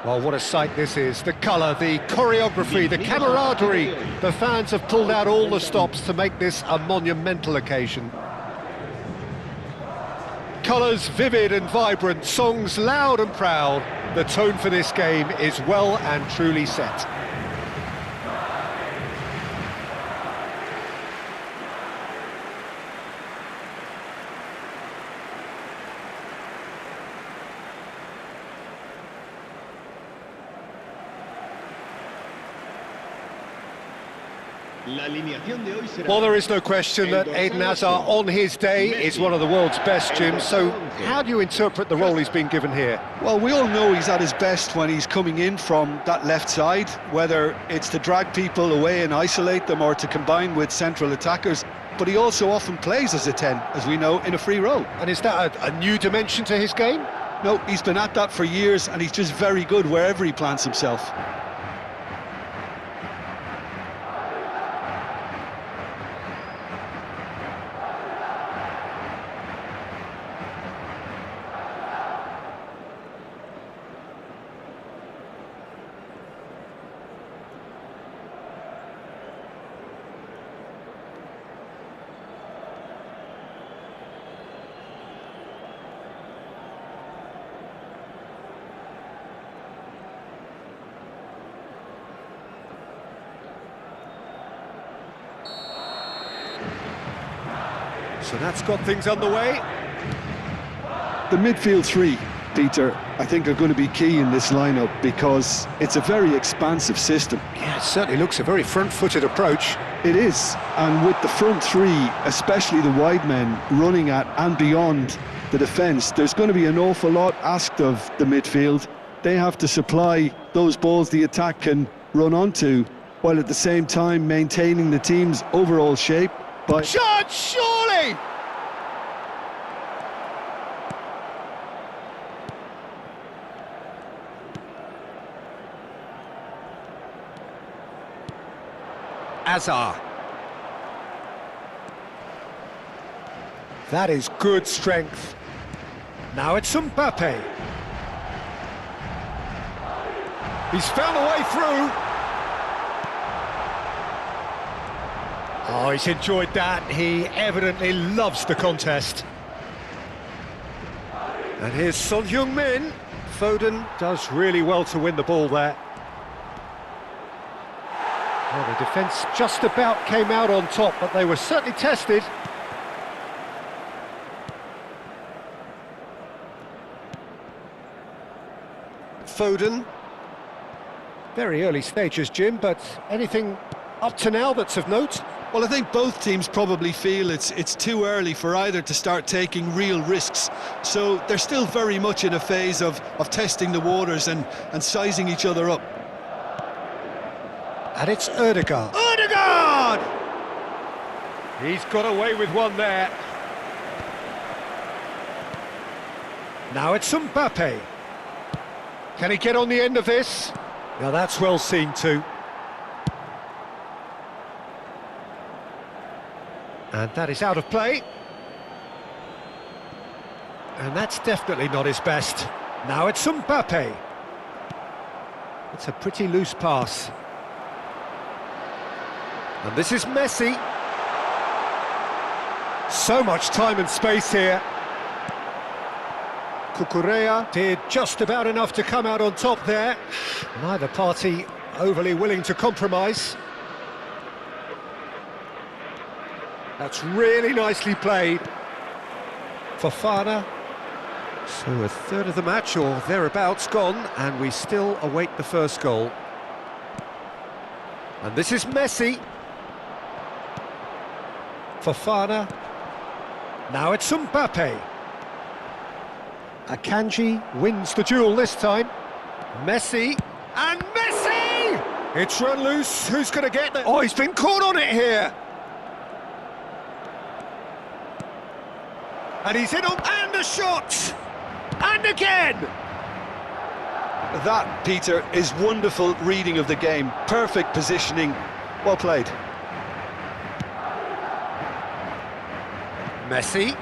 Well, what a sight this is. The colour, the choreography, the camaraderie. The fans have pulled out all the stops to make this a monumental occasion. Colours vivid and vibrant, songs loud and proud. The tone for this game is well and truly set. Well, there is no question that Eden Hazard on his day is one of the world's best, Jim, so how do you interpret the role he's been given here? Well, we all know he's at his best when he's coming in from that left side, whether it's to drag people away and isolate them or to combine with central attackers, but he also often plays as a 10, as we know, in a free role. And is that a new dimension to his game? No, he's been at that for years and he's just very good wherever he plants himself. So that's got things underway. The midfield three, Peter, I think are going to be key in this lineup because it's a very expansive system. Yeah, it certainly looks a very front-footed approach. It is, and with the front three, especially the wide men, running at and beyond the defence, there's going to be an awful lot asked of the midfield. They have to supply those balls the attack can run onto, while at the same time maintaining the team's overall shape. But Shot, surely! Hazard. That is good strength. Now it's Mbappe. He's found a way through. Oh, he's enjoyed that. He evidently loves the contest. And here's Son Heung-min. Foden does really well to win the ball there. Well, the defence just about came out on top, but they were certainly tested. Foden. Very early stages, Jim, but anything up to now that's of note? well, I think both teams probably feel it's too early for either to start taking real risks. So they're still very much in a phase of testing the waters and sizing each other up. And it's Ødegaard. Ødegaard! He's got away with one there. Now it's Mbappe. Can he get on the end of this? Now that's well seen too. And that is out of play. And that's definitely not his best. Now it's Mbappe. It's a pretty loose pass. And this is Messi. So much time and space here. Cucurella did just about enough to come out on top there. Neither party overly willing to compromise. That's really nicely played. Fofana. So a third of the match or thereabouts gone, and we still await the first goal. And this is Messi. Fofana. Now it's Mbappe. Akanji wins the duel this time. Messi. And Messi! It's run loose. Who's going to get it? Oh, he's been caught on it here. And he's in on... And a shot! And again! That, Peter, is wonderful reading of the game. Perfect positioning. Well played. Messi.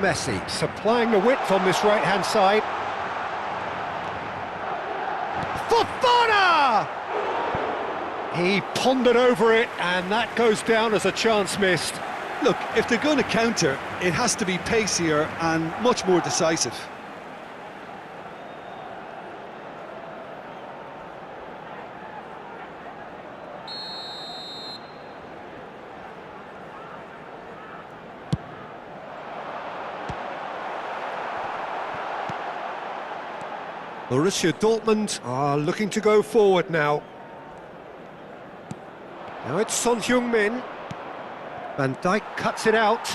Messi supplying the width on this right-hand side. Fofana! He pondered over it, and that goes down as a chance missed. Look, if they're going to counter, it has to be pacier and much more decisive. Borussia Dortmund are looking to go forward now. Now it's Son Heung-min. Van Dijk cuts it out.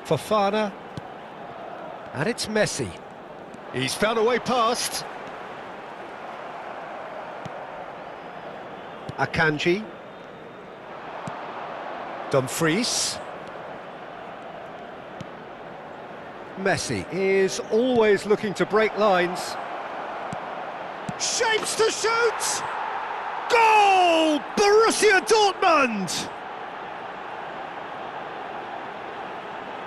Fofana. And it's Messi. He's found a way past. Akanji. Dumfries. Messi is always looking to break lines. Shapes to shoot! Goal! Borussia Dortmund!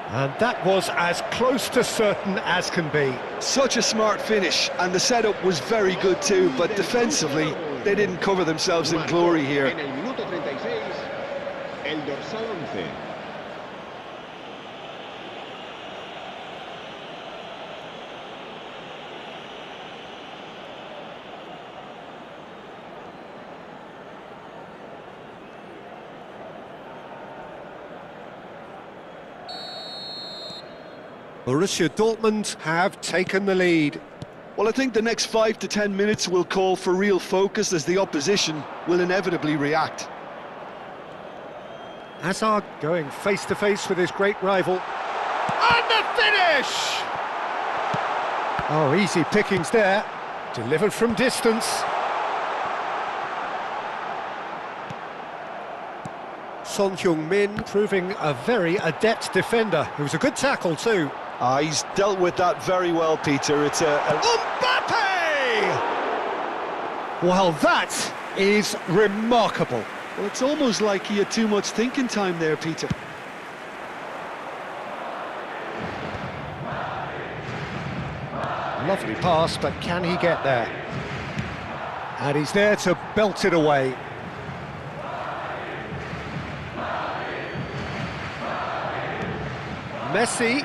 And that was as close to certain as can be. Such a smart finish, and the setup was very good too, but defensively, they didn't cover themselves in glory here. En el minuto 36, el dorsal 11. Borussia Dortmund have taken the lead. Well, I think the next 5 to 10 minutes will call for real focus as the opposition will inevitably react. Hazard going face-to-face with his great rival. And the finish! Oh, easy pickings there. Delivered from distance. Son Heung-min proving a very adept defender. It was a good tackle too. He's dealt with that very well, Peter. It's Mbappe! Well, that is remarkable. Well, it's almost like he had too much thinking time there, Peter. Lovely pass, but can he get there? And he's there to belt it away. Messi.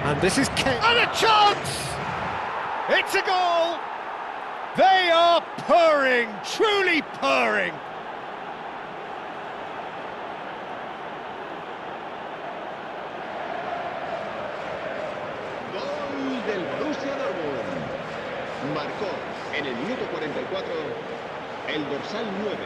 And this is and a chance! It's a goal! They are purring, truly purring. Gol del Borussia Dortmund. Marcó en el minuto 44 el dorsal 9.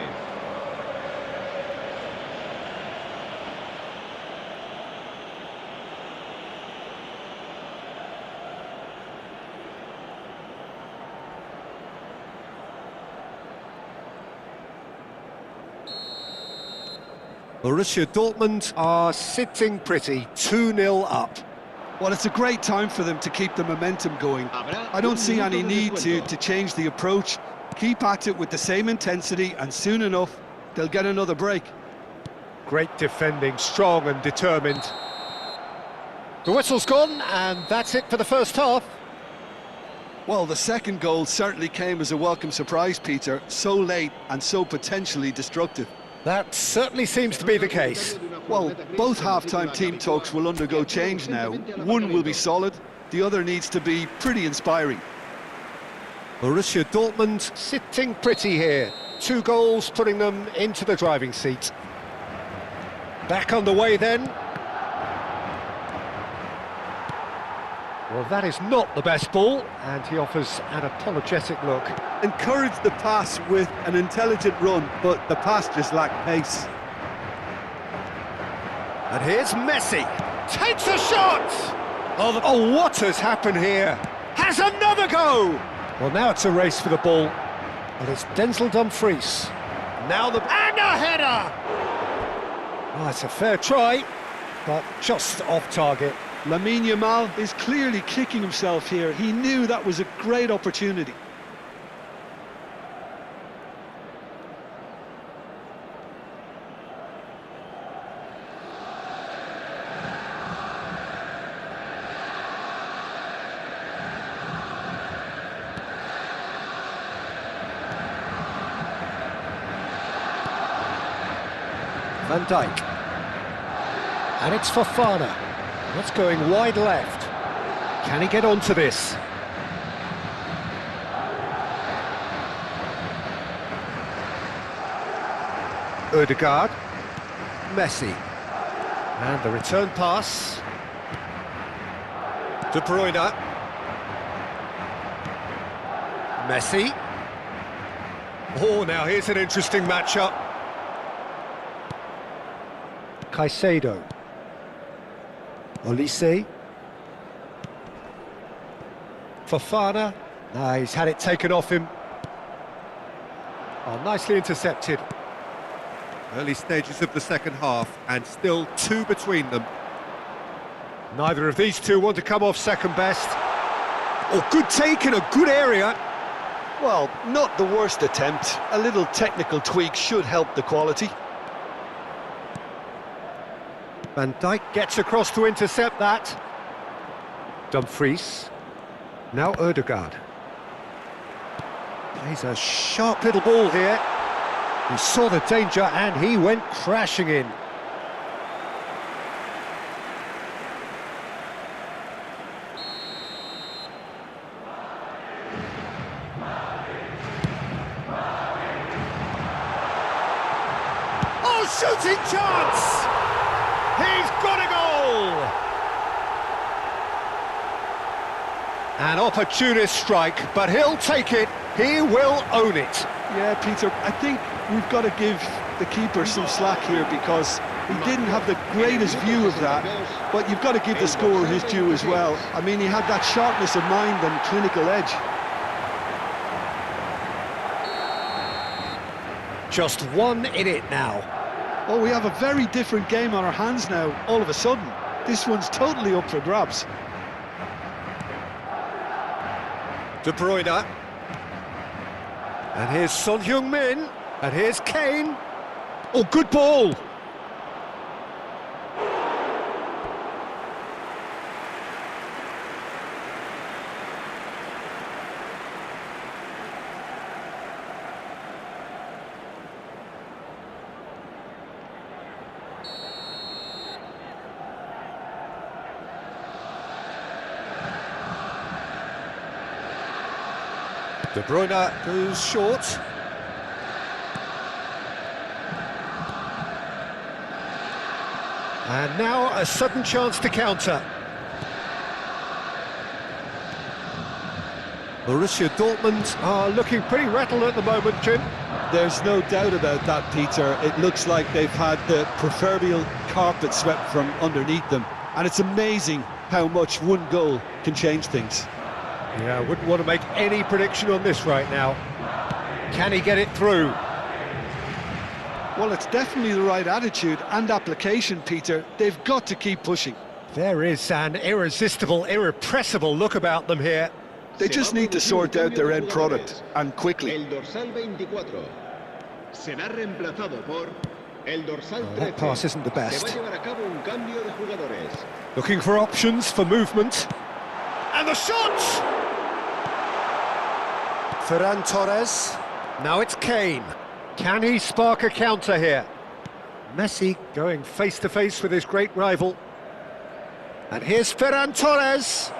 Borussia Dortmund are sitting pretty, 2-0 up. Well, it's a great time for them to keep the momentum going. I don't see any need to change the approach. Keep at it with the same intensity, and soon enough, they'll get another break. Great defending, strong and determined. The whistle's gone, and that's it for the first half. Well, the second goal certainly came as a welcome surprise, Peter. So late and so potentially destructive. That certainly seems to be the case. Well, both half-time team talks will undergo change now. One will be solid, the other needs to be pretty inspiring. Borussia Dortmund sitting pretty here. 2 goals putting them into the driving seat. Back on the way then. Well, that is not the best ball, and he offers an apologetic look. Encouraged the pass with an intelligent run, but the pass just lacked pace. And here's Messi. Takes a shot! Oh, what has happened here? Has another go! Well, now it's a race for the ball. And it's Denzel Dumfries. Now and a header! Oh, it's a fair try, but just off target. Lamine Yamal is clearly kicking himself here. He knew that was a great opportunity. Van Dijk. And it's Fofana. That's going wide left. Can he get onto this? Ødegaard. Messi. And the return pass. De Bruyne. Messi. Oh, now here's an interesting matchup. Caicedo. Olise. Fofana. He's had it taken off him. Oh, nicely intercepted. Early stages of the second half, and still 2 between them. Neither of these two want to come off second best. Oh, good take in a good area. Well, not the worst attempt. A little technical tweak should help the quality. Van Dijk gets across to intercept that. Dumfries. Now Ødegaard. Plays a sharp little ball here. He saw the danger and he went crashing in. Oh, shooting chance! He's got a goal! An opportunist strike, but he'll take it. He will own it. Yeah, Peter, I think we've got to give the keeper some slack here because he didn't have the greatest view of that, but you've got to give the scorer his due as well. I mean, he had that sharpness of mind and clinical edge. Just one in it now. Oh, we have a very different game on our hands now, all of a sudden. This one's totally up for grabs. De Bruyne. And here's Son Heung-min. And here's Kane. Oh, good ball. De Bruyne goes short. And now a sudden chance to counter. Borussia Dortmund are looking pretty rattled at the moment, Jim. There's no doubt about that, Peter. It looks like they've had the proverbial carpet swept from underneath them. And it's amazing how much one goal can change things. Yeah, I wouldn't want to make any prediction on this right now. Can he get it through? Well, it's definitely the right attitude and application, Peter. They've got to keep pushing. There is an irresistible, irrepressible look about them here. They just need to sort out their end product, and quickly. El dorsal 24 será reemplazado por el dorsal 13. That pass isn't the Se best. va a llevar a cabo un cambio de jugadores. Looking for options for movement. And the shot! Ferran Torres. Now it's Kane. Can he spark a counter here? Messi going face-to-face with his great rival. And here's Ferran Torres.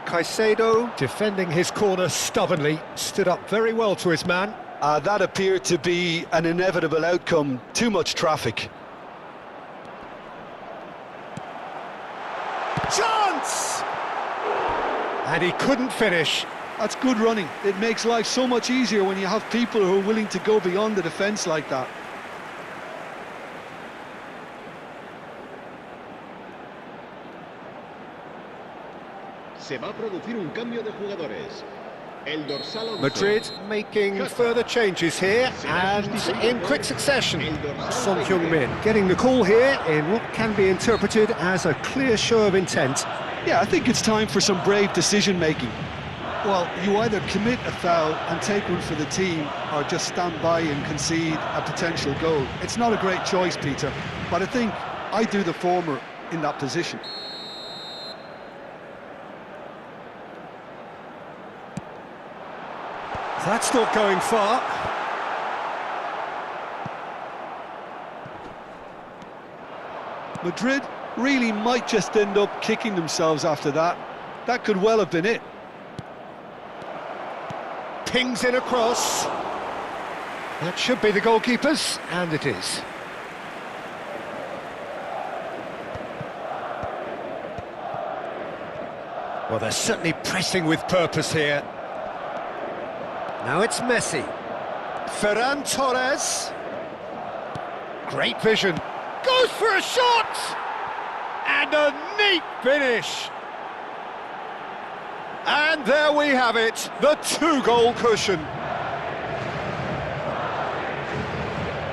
Caicedo defending his corner stubbornly, stood up very well to his man. That appeared to be an inevitable outcome. Too much traffic. Chance! And he couldn't finish. That's good running. It makes life so much easier when you have people who are willing to go beyond the defence like that. Se va a producir un cambio de jugadores. El dorsal 11. Madrid making further changes here, and in quick succession. Son Heung-min getting the call here in what can be interpreted as a clear show of intent. Yeah, I think it's time for some brave decision-making. Well, you either commit a foul and take one for the team, or just stand by and concede a potential goal. It's not a great choice, Peter, but I think I do the former in that position. That's not going far. Madrid really might just end up kicking themselves after that. That could well have been it. Pings in across. That should be the goalkeepers, and it is. Well, they're certainly pressing with purpose here. Now it's Messi. Ferran Torres. Great vision. Goes for a shot! And a neat finish. And there we have it, the two-goal cushion.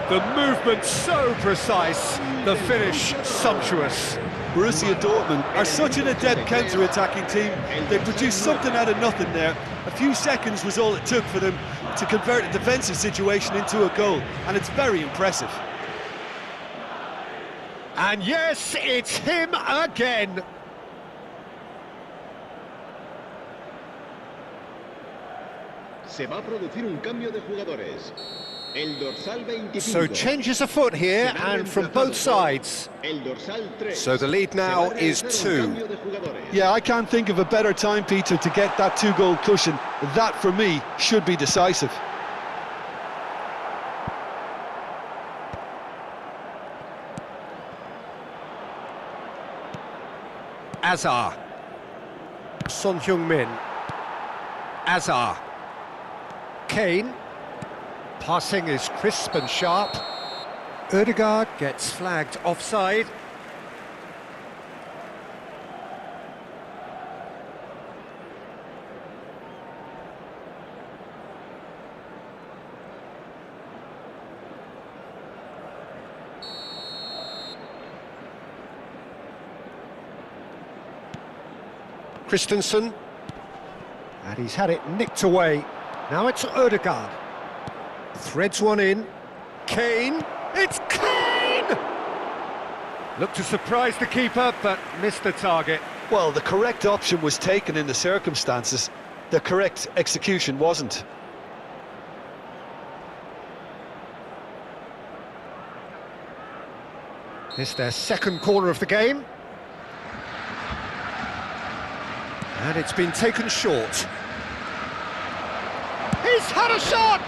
The movement so precise, the finish sumptuous. Borussia Dortmund are such an adept counter-attacking team. They produced something out of nothing there. A few seconds was all it took for them to convert a defensive situation into a goal, and it's very impressive. And yes, it's him again. Se va a producir un cambio de jugadores. El dorsal 25. So changes afoot here, and from both sides. El dorsal 3. So the lead now is 2. Cambio de jugadores. Yeah, I can't think of a better time, Peter, to get that two-goal cushion. That, for me, should be decisive. Azar. Son Heung-min. Azar. Kane. Passing is crisp and sharp. Ødegaard gets flagged offside. Christensen. And he's had it nicked away. Now it's Ødegaard. Threads one in. Kane. It's Kane! Looked to surprise the keeper, but missed the target. Well, the correct option was taken in the circumstances. The correct execution wasn't. It's their second corner of the game. And it's been taken short. He's had a shot!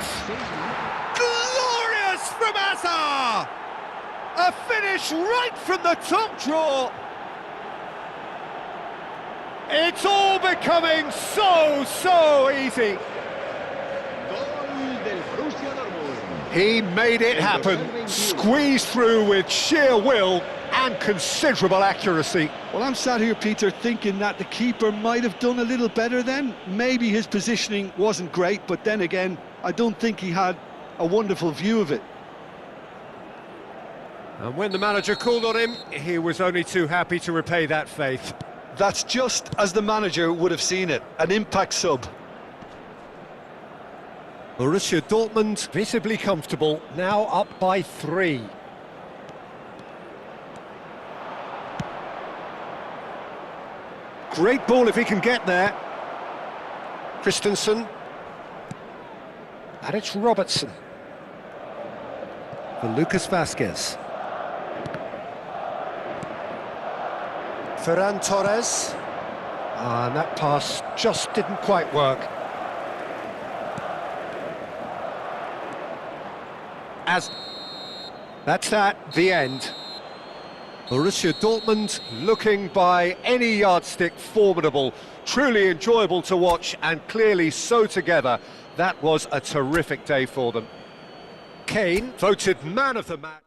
Glorious from Azar! A finish right from the top draw. It's all becoming so easy. Gol del Borussia Dortmund. He made it happen, squeezed through with sheer will and considerable accuracy. Well, I'm sat here, Peter, thinking that the keeper might have done a little better then. Maybe his positioning wasn't great, but then again, I don't think he had a wonderful view of it. And when the manager called on him, he was only too happy to repay that faith. That's just as the manager would have seen it, an impact sub. Borussia Dortmund visibly comfortable, now up by 3. Great ball if he can get there. Christensen. And it's Robertson. For Lucas Vazquez. Ferran Torres. And that pass just didn't quite work. That's the end. Borussia Dortmund looking by any yardstick formidable, truly enjoyable to watch and clearly so together. That was a terrific day for them. Kane voted man of the match.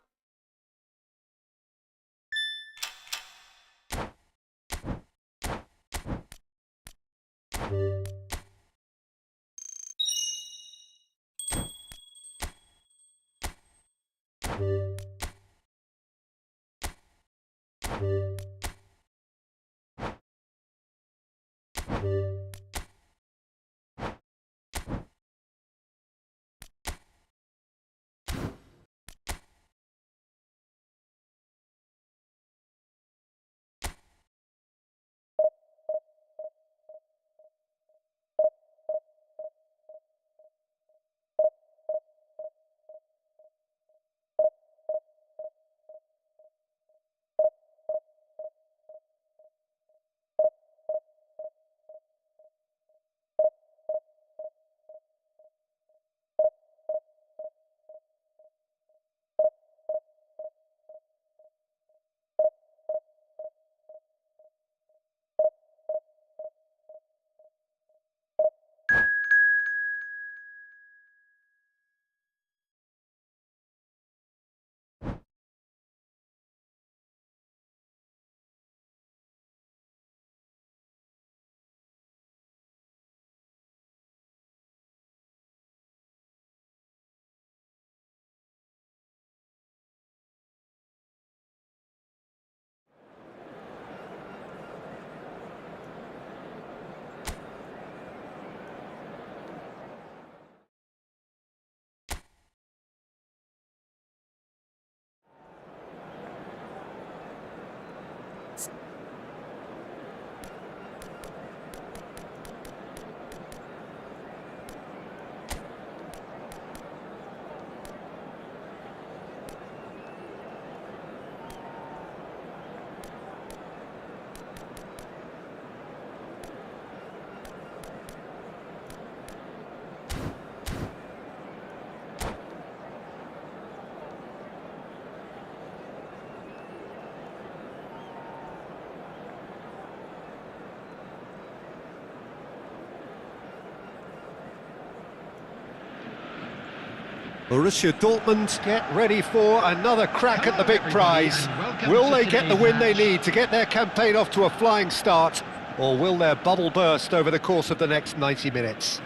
Borussia Dortmund get ready for another crack at the big prize. Will they get the win they need to get their campaign off to a flying start, or will their bubble burst over the course of the next 90 minutes?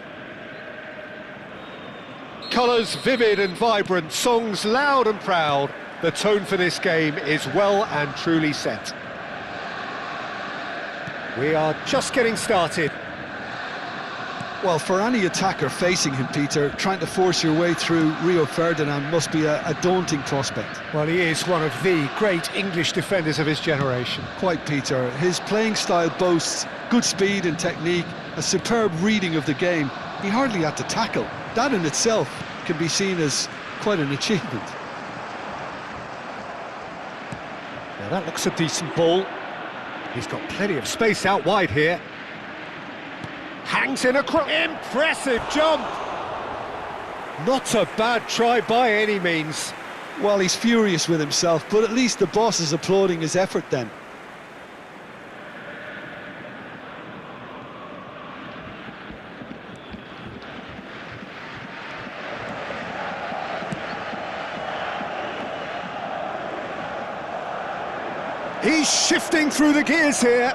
Colours vivid and vibrant, songs loud and proud. The tone for this game is well and truly set. We are just getting started. Well, for any attacker facing him, Peter, trying to force your way through Rio Ferdinand must be a daunting prospect. Well, he is one of the great English defenders of his generation. Quite, Peter. His playing style boasts good speed and technique, a superb reading of the game. He hardly had to tackle. That in itself can be seen as quite an achievement. Now that looks a decent ball. He's got plenty of space out wide here. Hangs in a impressive jump. Not a bad try by any means. Well, he's furious with himself, but at least the boss is applauding his effort then. He's shifting through the gears here.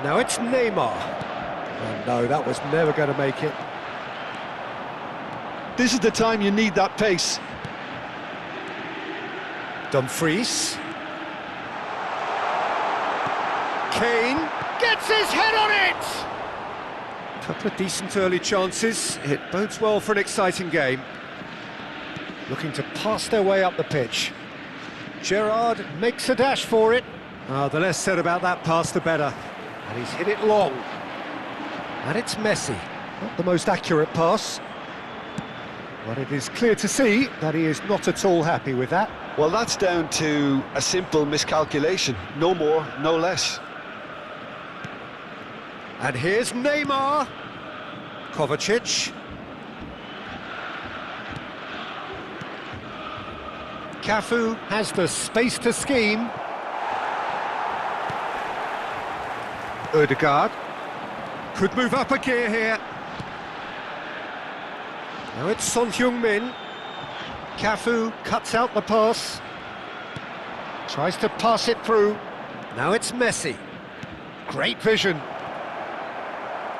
Now it's Neymar. Oh no, that was never going to make it. This is the time you need that pace. Dumfries. Kane gets his head on it! Couple of decent early chances. It bodes well for an exciting game. Looking to pass their way up the pitch. Gerrard makes a dash for it. The less said about that pass, the better. And he's hit it long. And it's Messi. Not the most accurate pass. But it is clear to see that he is not at all happy with that. Well, that's down to a simple miscalculation. No more, no less. And here's Neymar. Kovacic. Cafu has the space to scheme. Ødegaard could move up a gear here. Now it's Son Heung-min. Cafu cuts out the pass. Tries to pass it through. Now it's Messi. Great vision.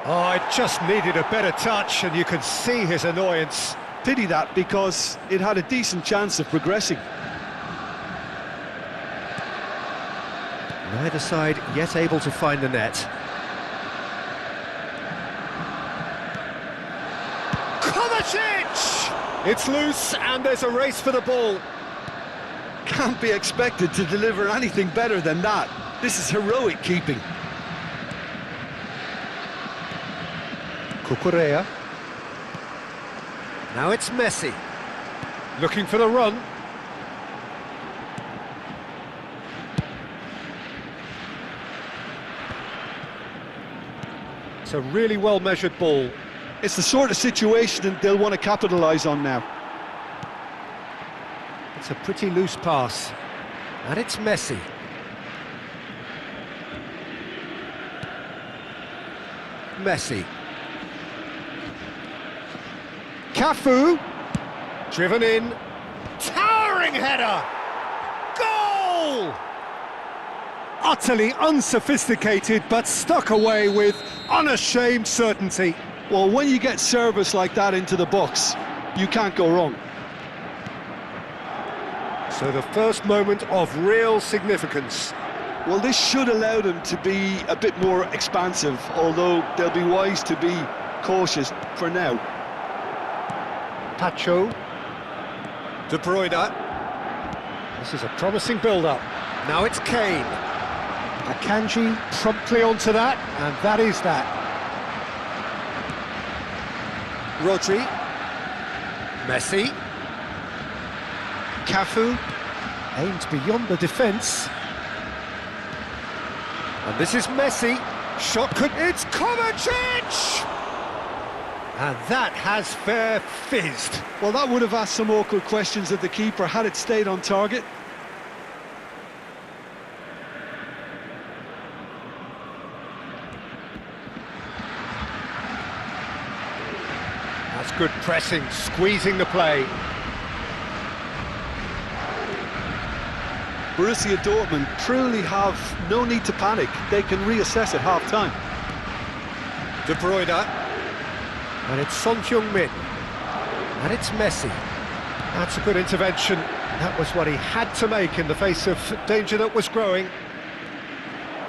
Oh, it just needed a better touch, and you can see his annoyance. Pity that, because it had a decent chance of progressing. Neither side yet able to find the net. Kovacic! It's loose and there's a race for the ball. Can't be expected to deliver anything better than that. This is heroic keeping. Cucurella. Now it's Messi. Looking for the run. It's a really well-measured ball. It's the sort of situation that they'll want to capitalise on now. It's a pretty loose pass. And it's Messi. Messi. Cafu. Driven in. Towering header! Goal! Utterly unsophisticated, but stuck away with unashamed certainty. Well, when you get service like that into the box, you can't go wrong. So the first moment of real significance. Well, this should allow them to be a bit more expansive, although they'll be wise to be cautious for now. Pacho. De Bruyne. This is a promising build-up. Now it's Kane. Akanji promptly onto that, and that is that. Rodri. Messi. Cafu. Aimed beyond the defence. And this is Messi. Shot could... It's Kovacic! And that has fair fizzed. Well, that would have asked some awkward questions of the keeper had it stayed on target. That's good pressing, squeezing the play. Borussia Dortmund truly have no need to panic. They can reassess at half-time. De Bruyne. And it's Son Heung-min. And it's Messi. That's a good intervention. That was what he had to make in the face of danger that was growing.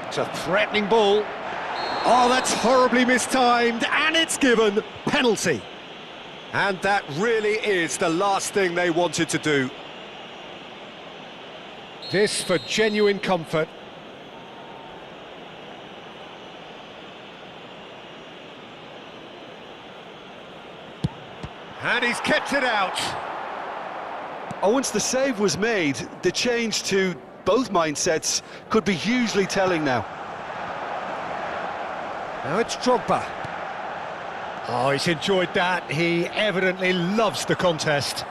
It's a threatening ball. Oh, that's horribly mistimed, and it's given. Penalty. And that really is the last thing they wanted to do. This for genuine comfort. And he's kept it out. Oh, once the save was made, the change to both mindsets could be hugely telling now. Now it's Drogba. Oh, he's enjoyed that. He evidently loves the contest.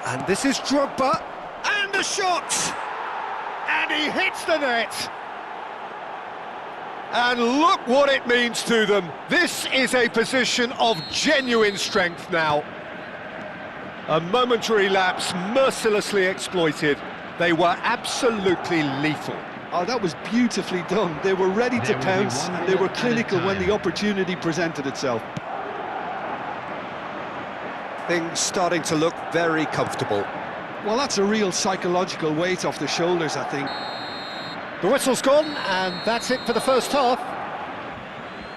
And this is Drogba. And the shot! And he hits the net. And look what it means to them. This is a position of genuine strength now. A momentary lapse mercilessly exploited. They were absolutely lethal. Oh, that was beautifully done. They were ready to pounce. They were clinical when the opportunity presented itself. Things starting to look very comfortable. Well, that's a real psychological weight off the shoulders, I think. The whistle's gone, and that's it for the first half.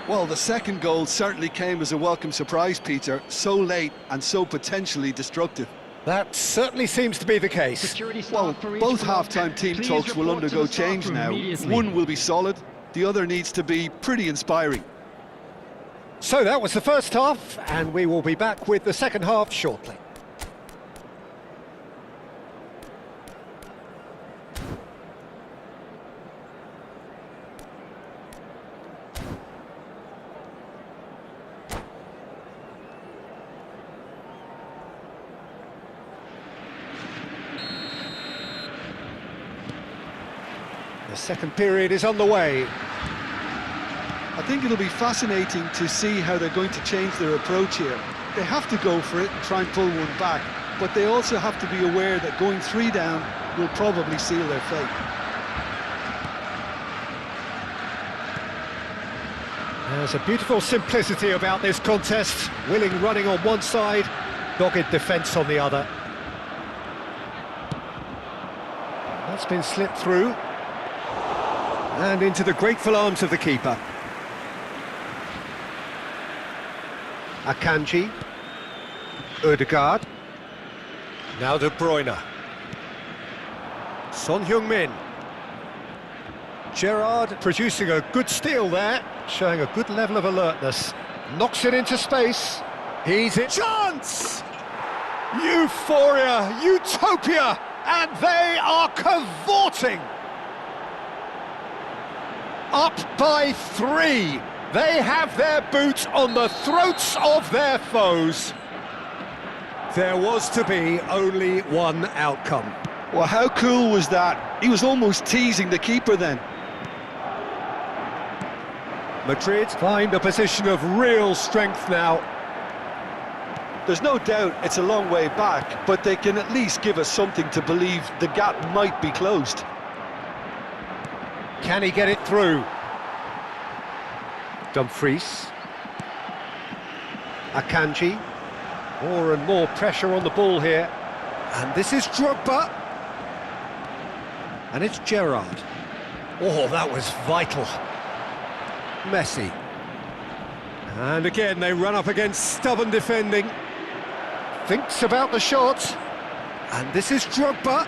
Well, the second goal certainly came as a welcome surprise, Peter. So late and so potentially destructive. That certainly seems to be the case. Well, both half-time team talks will undergo change now. One will be solid, the other needs to be pretty inspiring. So that was the first half, and we will be back with the second half shortly. The second period is underway. I think it'll be fascinating to see how they're going to change their approach here. They have to go for it and try and pull one back, but they also have to be aware that going 3 down will probably seal their fate. There's a beautiful simplicity about this contest. Willing running on one side, dogged defence on the other. That's been slipped through. And into the grateful arms of the keeper. Akanji. Ødegaard. Now De Bruyne. Son Heung-min. Gerrard producing a good steal there, showing a good level of alertness. Knocks it into space. He's in. Chance! Euphoria, utopia, and they are cavorting. Up by 3. They have their boot on the throats of their foes. There was to be only one outcome. Well, how cool was that? He was almost teasing the keeper then. Madrid find a position of real strength now. There's no doubt it's a long way back, but they can at least give us something to believe the gap might be closed. Can he get it through? Dumfries. Akanji. More and more pressure on the ball here. And this is Drogba. And it's Gerrard. Oh, that was vital. Messi. And again, they run up against stubborn defending. Thinks about the shot. And this is Drogba.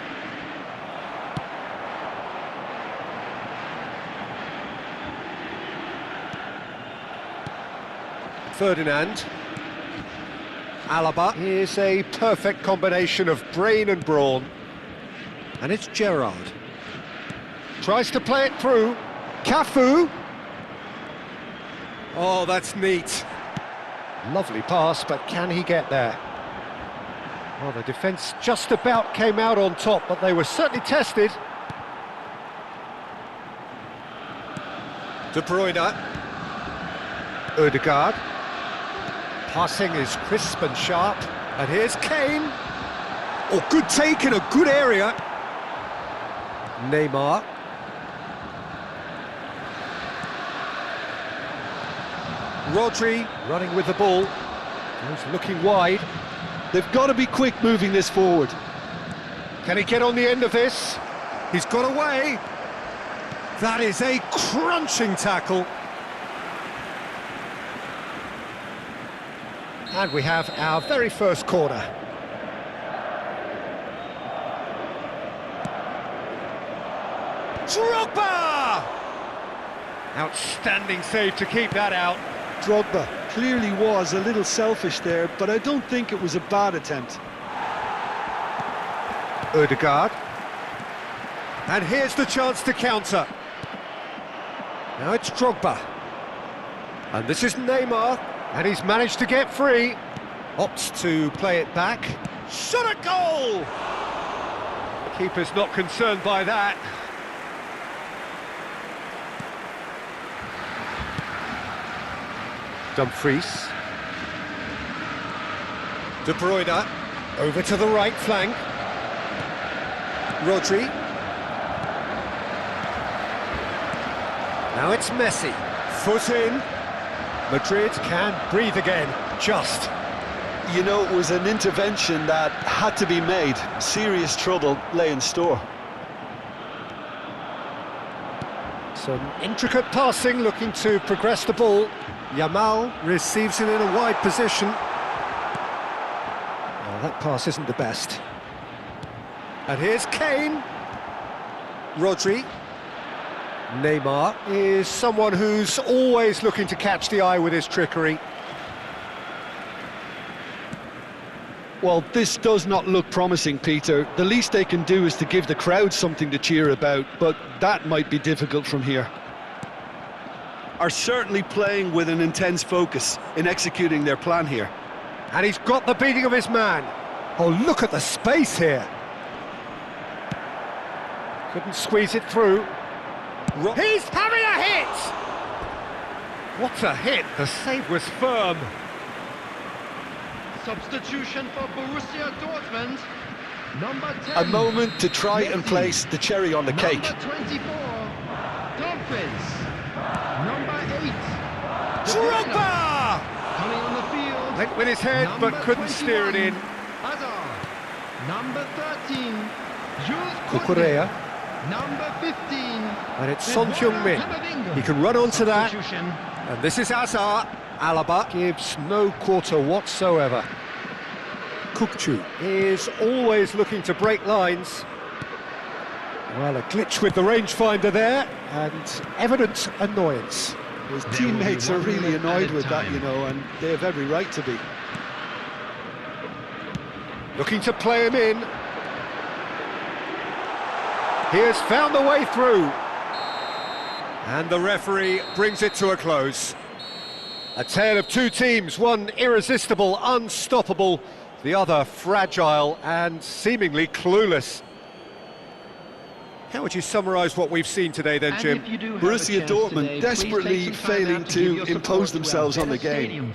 Ferdinand. Alaba is a perfect combination of brain and brawn. And it's Gerrard. Tries to play it through. Cafu. Oh, that's neat. Lovely pass, but can he get there? Well, the defence just about came out on top, but they were certainly tested. De Bruyne. Ødegaard. Passing is crisp and sharp. And here's Kane. Oh, good take in a good area. Neymar. Rodri running with the ball. He's looking wide. They've got to be quick moving this forward. Can he get on the end of this? He's got away. That is a crunching tackle. And we have our very first corner. Drogba! Outstanding save to keep that out. Drogba clearly was a little selfish there, but I don't think it was a bad attempt. Odegaard. And here's the chance to counter. Now it's Drogba. And this is Neymar. And he's managed to get free. Opts to play it back. Shot at goal! The keeper's not concerned by that. Dumfries. De Bruyne. Over to the right flank. Rodri. Now it's Messi. Foot in. Madrid can breathe again. Just. You know, it was an intervention that had to be made. Serious trouble lay in store. Some intricate passing, looking to progress the ball. Yamal receives it in a wide position. Oh, that pass isn't the best. And here's Kane. Rodri. Neymar is someone who's always looking to catch the eye with his trickery. Well, this does not look promising, Peter. The least they can do is to give the crowd something to cheer about, but that might be difficult from here. Are certainly playing with an intense focus in executing their plan here. And he's got the beating of his man. Oh, look at the space here. Couldn't squeeze it through. He's having a hit! What a hit! The save was firm. Substitution for Borussia Dortmund. Number 10. A moment to try and place the cherry on the cake. Number 24. Dumfries. Number 8. Drogba! Coming on the field. Went with his head, but Number couldn't steer it 21. in. Hazard. Number 13. Jules Cucurella. Number 15. And it's Son Heung-min. He can run onto that. And this is Hazard. Alaba gives no quarter whatsoever. Kukçu is always looking to break lines. Well, a glitch with the rangefinder there, and evident annoyance. His teammates are really annoyed with that, you know, and they have every right to be. Looking to play him in. He has found the way through. And the referee brings it to a close. A tale of two teams, one irresistible, unstoppable, the other fragile and seemingly clueless. How would you summarise what we've seen today then, Jim? Borussia Dortmund desperately failing to impose themselves on the game.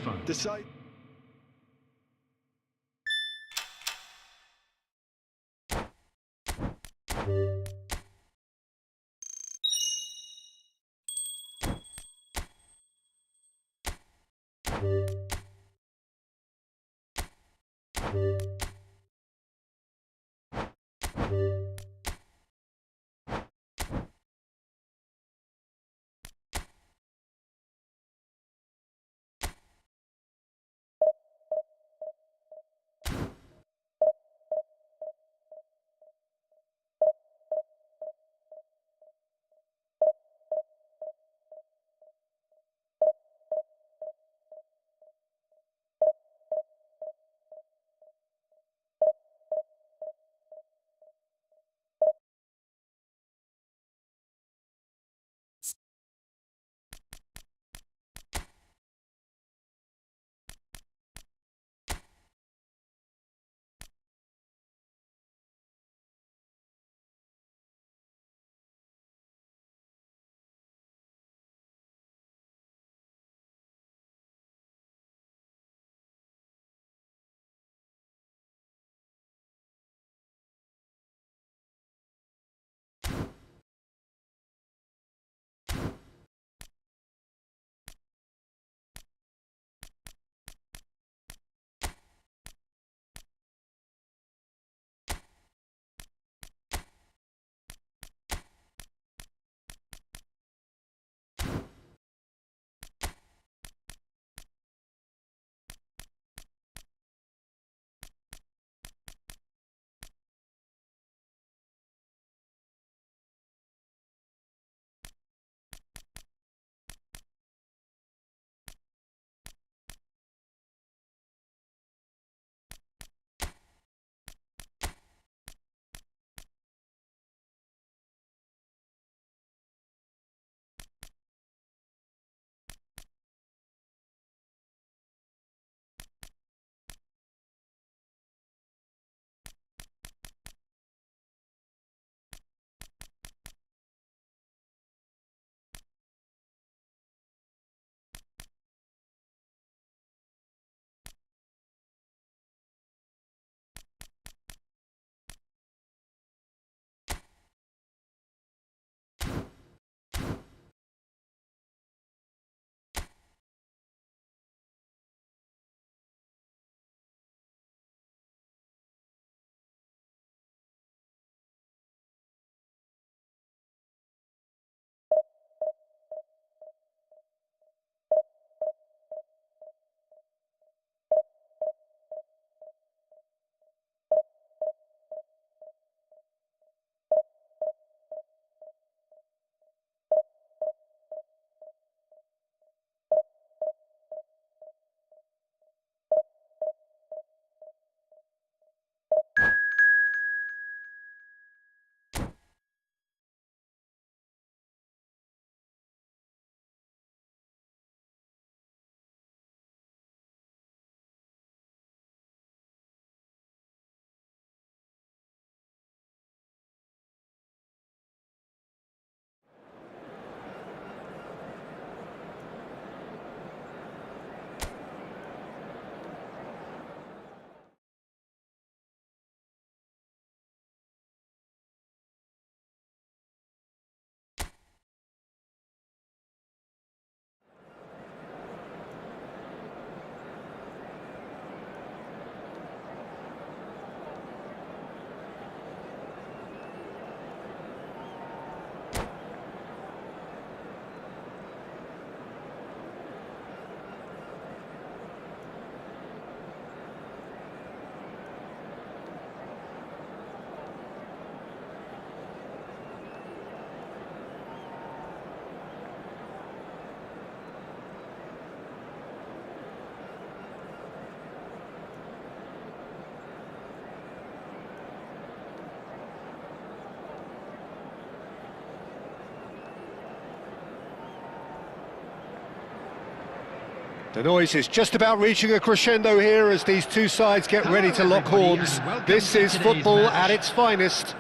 The noise is just about reaching a crescendo here as these two sides get ready to lock horns. This is football at its finest.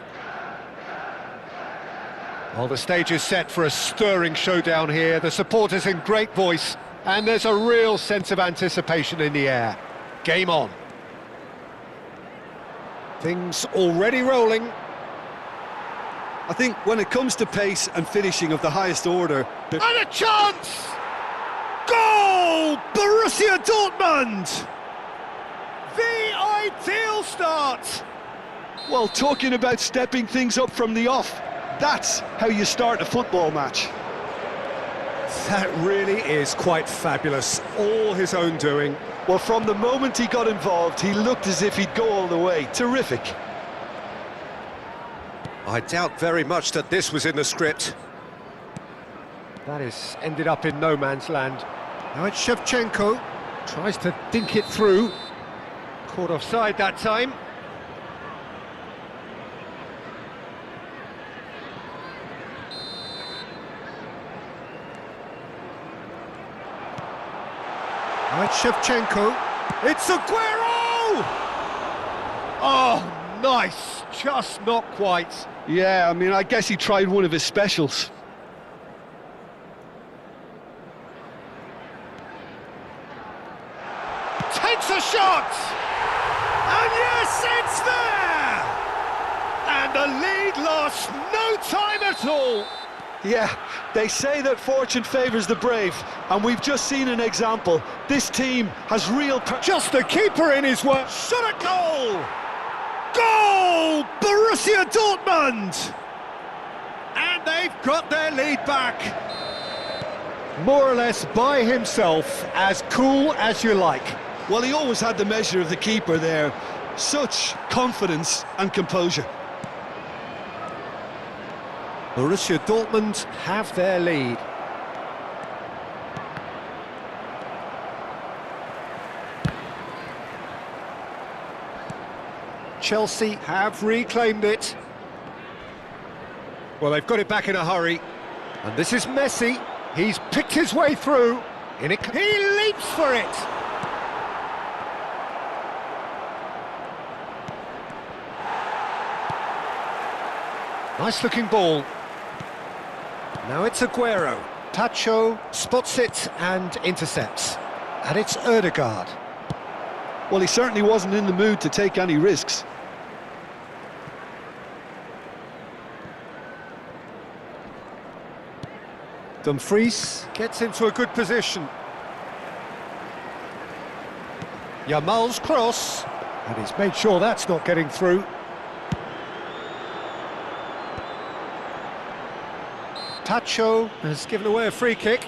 Well, the stage is set for a stirring showdown here. The supporters in great voice, and there's a real sense of anticipation in the air. Game on. Things already rolling. I think when it comes to pace and finishing of the highest order... And a chance! Goal! Borussia Dortmund! The ideal start! Well, talking about stepping things up from the off, that's how you start a football match. That really is quite fabulous. All his own doing. Well, from the moment he got involved, he looked as if he'd go all the way. Terrific. I doubt very much that this was in the script. That has ended up in no man's land. Now it's Shevchenko. Tries to dink it through. Caught offside that time. Now it's Shevchenko. It's Aguero! Oh, nice. Just not quite. Yeah, I mean, I guess he tried one of his specials. Takes a shot! And yes, it's there! And the lead lost no time at all. Yeah, they say that fortune favours the brave, and we've just seen an example. This team has real... Just the keeper in his work. Shot at goal! Goal! Borussia Dortmund! And they've got their lead back. More or less by himself, as cool as you like. Well, he always had the measure of the keeper there. Such confidence and composure. Borussia Dortmund have their lead. Chelsea have reclaimed it. Well, they've got it back in a hurry. And this is Messi. He's picked his way through. He leaps for it. Nice looking ball. Now it's Aguero. Tacho spots it and intercepts. And it's Ødegaard. Well, he certainly wasn't in the mood to take any risks. Dumfries gets into a good position. Yamal's cross. And he's made sure that's not getting through. Tacho has given away a free kick.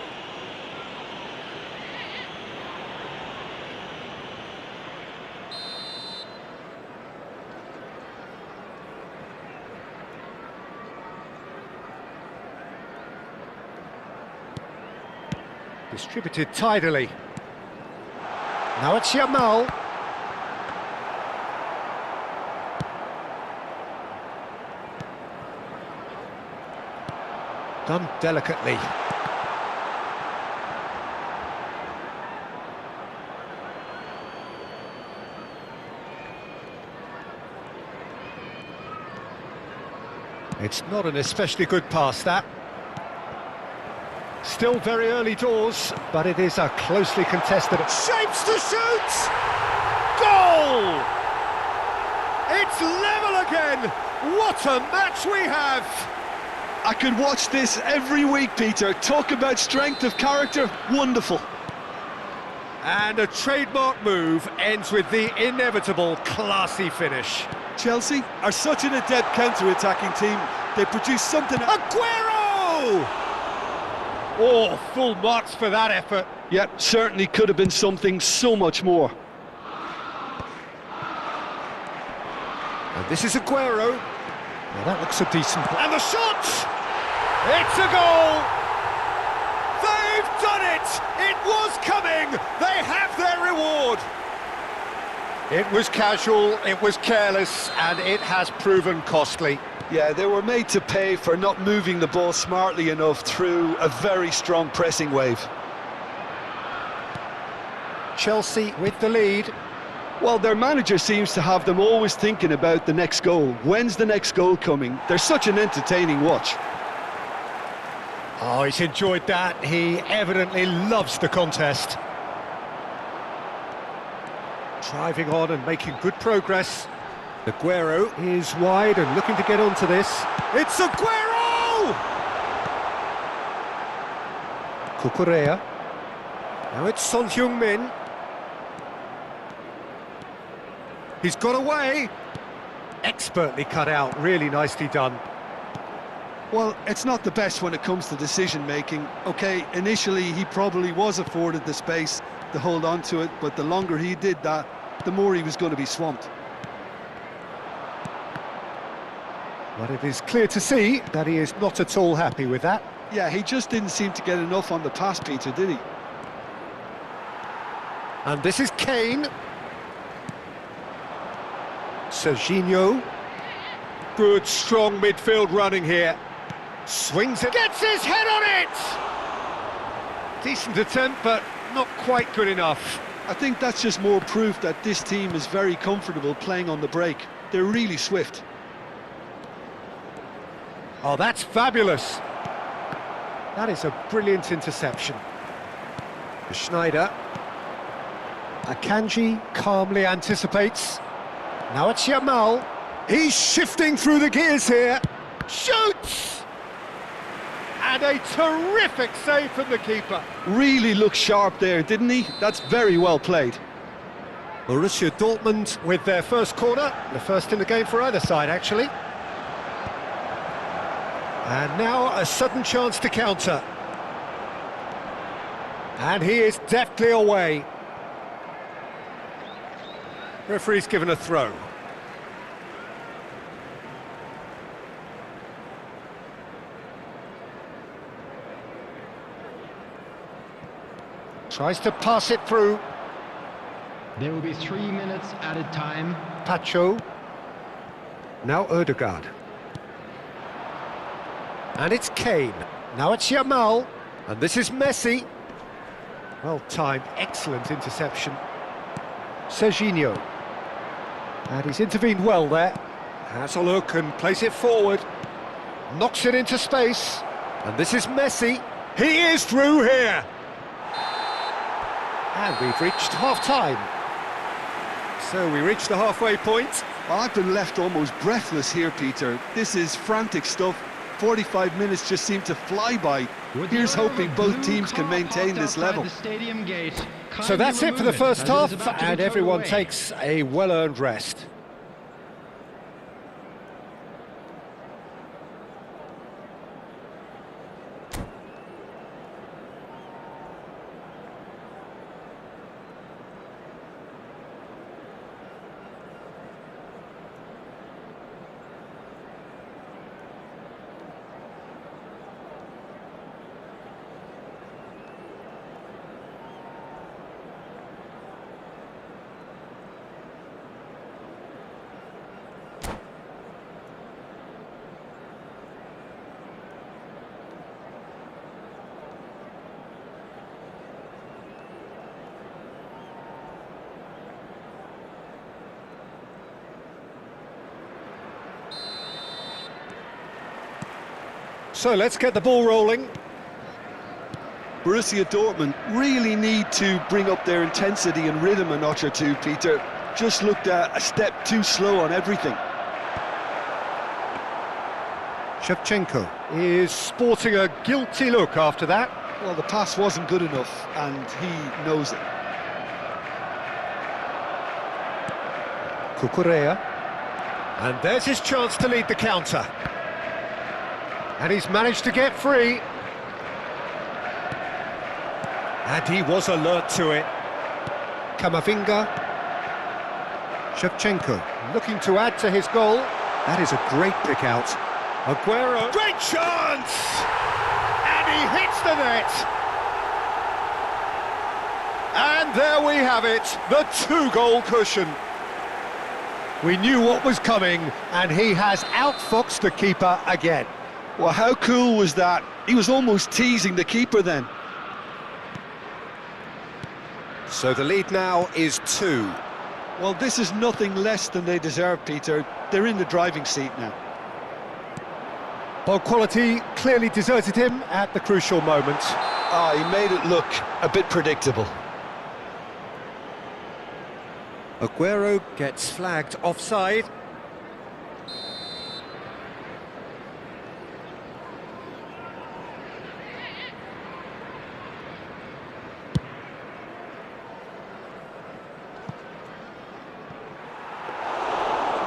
Distributed tidily. Now it's Yamal. Done delicately. It's not an especially good pass, that. Still very early doors, but it is a closely contested... Shapes to shoot! Goal! It's level again! What a match we have! I could watch this every week, Peter. Talk about strength of character, wonderful. And a trademark move ends with the inevitable classy finish. Chelsea are such an adept counter-attacking team. They produce something... Aguero! Oh, full marks for that effort. Yep, certainly could have been something so much more. And this is Aguero. Now that looks a decent... And the shot! It's a goal! They've done it! It was coming! They have their reward! It was casual, it was careless, and it has proven costly. Yeah, they were made to pay for not moving the ball smartly enough through a very strong pressing wave. Chelsea with the lead. Well, their manager seems to have them always thinking about the next goal. When's the next goal coming? They're such an entertaining watch. Oh, he's enjoyed that. He evidently loves the contest. Driving on and making good progress. Aguero is wide and looking to get onto this. It's Aguero! Cucurella. Now it's Son Heung-min. He's got away. Expertly cut out, really nicely done. Well, it's not the best when it comes to decision-making. Okay, initially he probably was afforded the space to hold on to it, but the longer he did that, the more he was going to be swamped. But it is clear to see that he is not at all happy with that. Yeah, he just didn't seem to get enough on the pass, Peter, did he? And this is Kane. Serginho. Good, strong midfield running here. Swings it, gets his head on it! Decent attempt, but not quite good enough. I think that's just more proof that this team is very comfortable playing on the break. They're really swift. Oh, that's fabulous. That is a brilliant interception. Schneider. Akanji calmly anticipates. Now it's Yamal. He's shifting through the gears here. Shoots! And a terrific save from the keeper. Really looked sharp there, didn't he? That's very well played. Borussia Dortmund with their first corner. The first in the game for either side, actually. And now a sudden chance to counter. And he is deftly away. Referee's given a throw. Tries to pass it through. There will be 3 minutes added time. Pacho. Now Ødegaard. And it's Kane. Now it's Yamal. And this is Messi. Well timed, excellent interception. Serginho. And he's intervened well there. Has a look and plays it forward. Knocks it into space. And this is Messi. He is through here. And we've reached half-time. So we reached the halfway point. Well, I've been left almost breathless here, Peter. This is frantic stuff. 45 minutes just seem to fly by. Here's hoping both teams can maintain this level. So that's it for the first half, and everyone takes a well-earned rest. So let's get the ball rolling. Borussia Dortmund really need to bring up their intensity and rhythm a notch or two, Peter. Just looked a step too slow on everything. Shevchenko is sporting a guilty look after that. Well, the pass wasn't good enough, and he knows it. Cucurella. And there's his chance to lead the counter. And he's managed to get free. And he was alert to it. Camavinga. Shevchenko looking to add to his goal. That is a great pick out. Aguero. Great chance! And he hits the net. And there we have it, the 2-goal cushion. We knew what was coming, and he has outfoxed the keeper again. Well, how cool was that? He was almost teasing the keeper then. So the lead now is 2. Well, this is nothing less than they deserve, Peter. They're in the driving seat now. Ball quality clearly deserted him at the crucial moment. He made it look a bit predictable. Aguero gets flagged offside.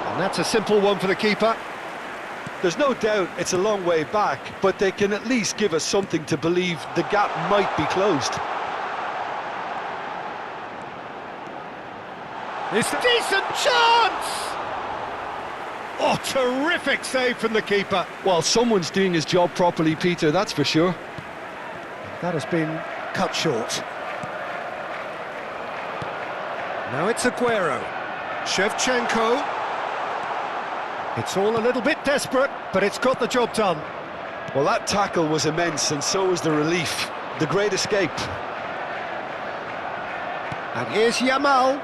And that's a simple one for the keeper. There's no doubt it's a long way back, but they can at least give us something to believe the gap might be closed. It's a decent chance! Oh, terrific save from the keeper. Well, someone's doing his job properly, Peter, that's for sure. That has been cut short. Now it's Aguero. Shevchenko. It's all a little bit desperate, but it's got the job done. Well, that tackle was immense, and so was the relief. The great escape. And here's Yamal.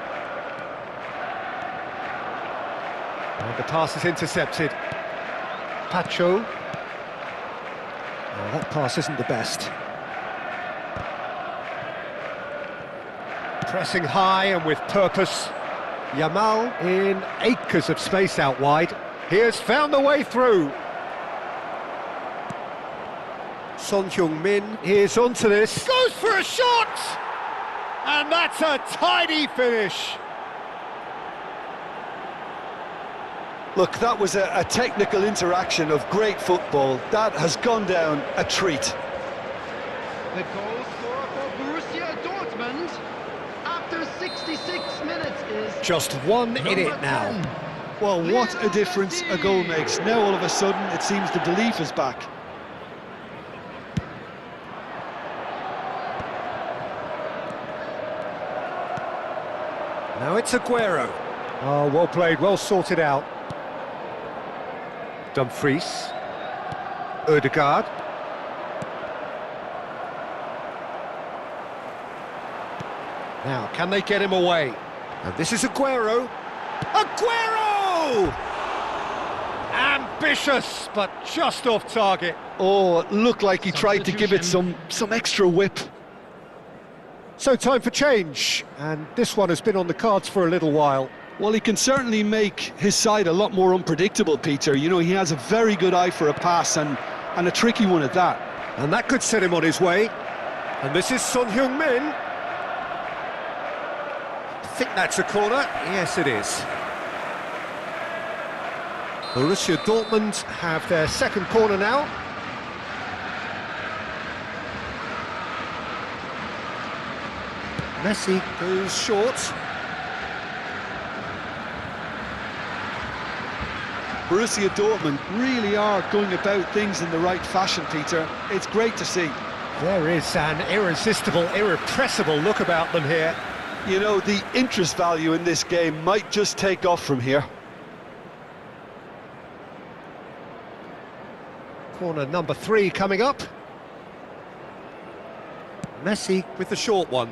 And the pass is intercepted. Pacho. Oh, that pass isn't the best. Pressing high and with purpose. Yamal in acres of space out wide. He has found the way through. Son Heung-min Here's onto this. Goes for a shot! And that's a tidy finish. Look, that was a technical interaction of great football. That has gone down a treat. The goal scorer for Borussia Dortmund after 66 minutes is Just one in it now. 10. Well, what a difference a goal makes. Now all of a sudden it seems the belief is back. Now it's Aguero. Oh, well played, well sorted out. Dumfries. Ødegaard. Now, can they get him away? And this is Aguero. Aguero! Ambitious, but just off target. Oh, it looked like he tried to give it some extra whip. So time for change, and this one has been on the cards for a little while. Well, he can certainly make his side a lot more unpredictable, Peter. You know, he has a very good eye for a pass and a tricky one at that. And that could set him on his way. And this is Son Heung-min. I think that's a corner. Yes, it is. Borussia Dortmund have their second corner now. Messi goes short. Borussia Dortmund really are going about things in the right fashion, Peter. It's great to see. There is an irresistible, irrepressible look about them here. You know, the interest value in this game might just take off from here. Corner number 3 coming up. Messi With the short one.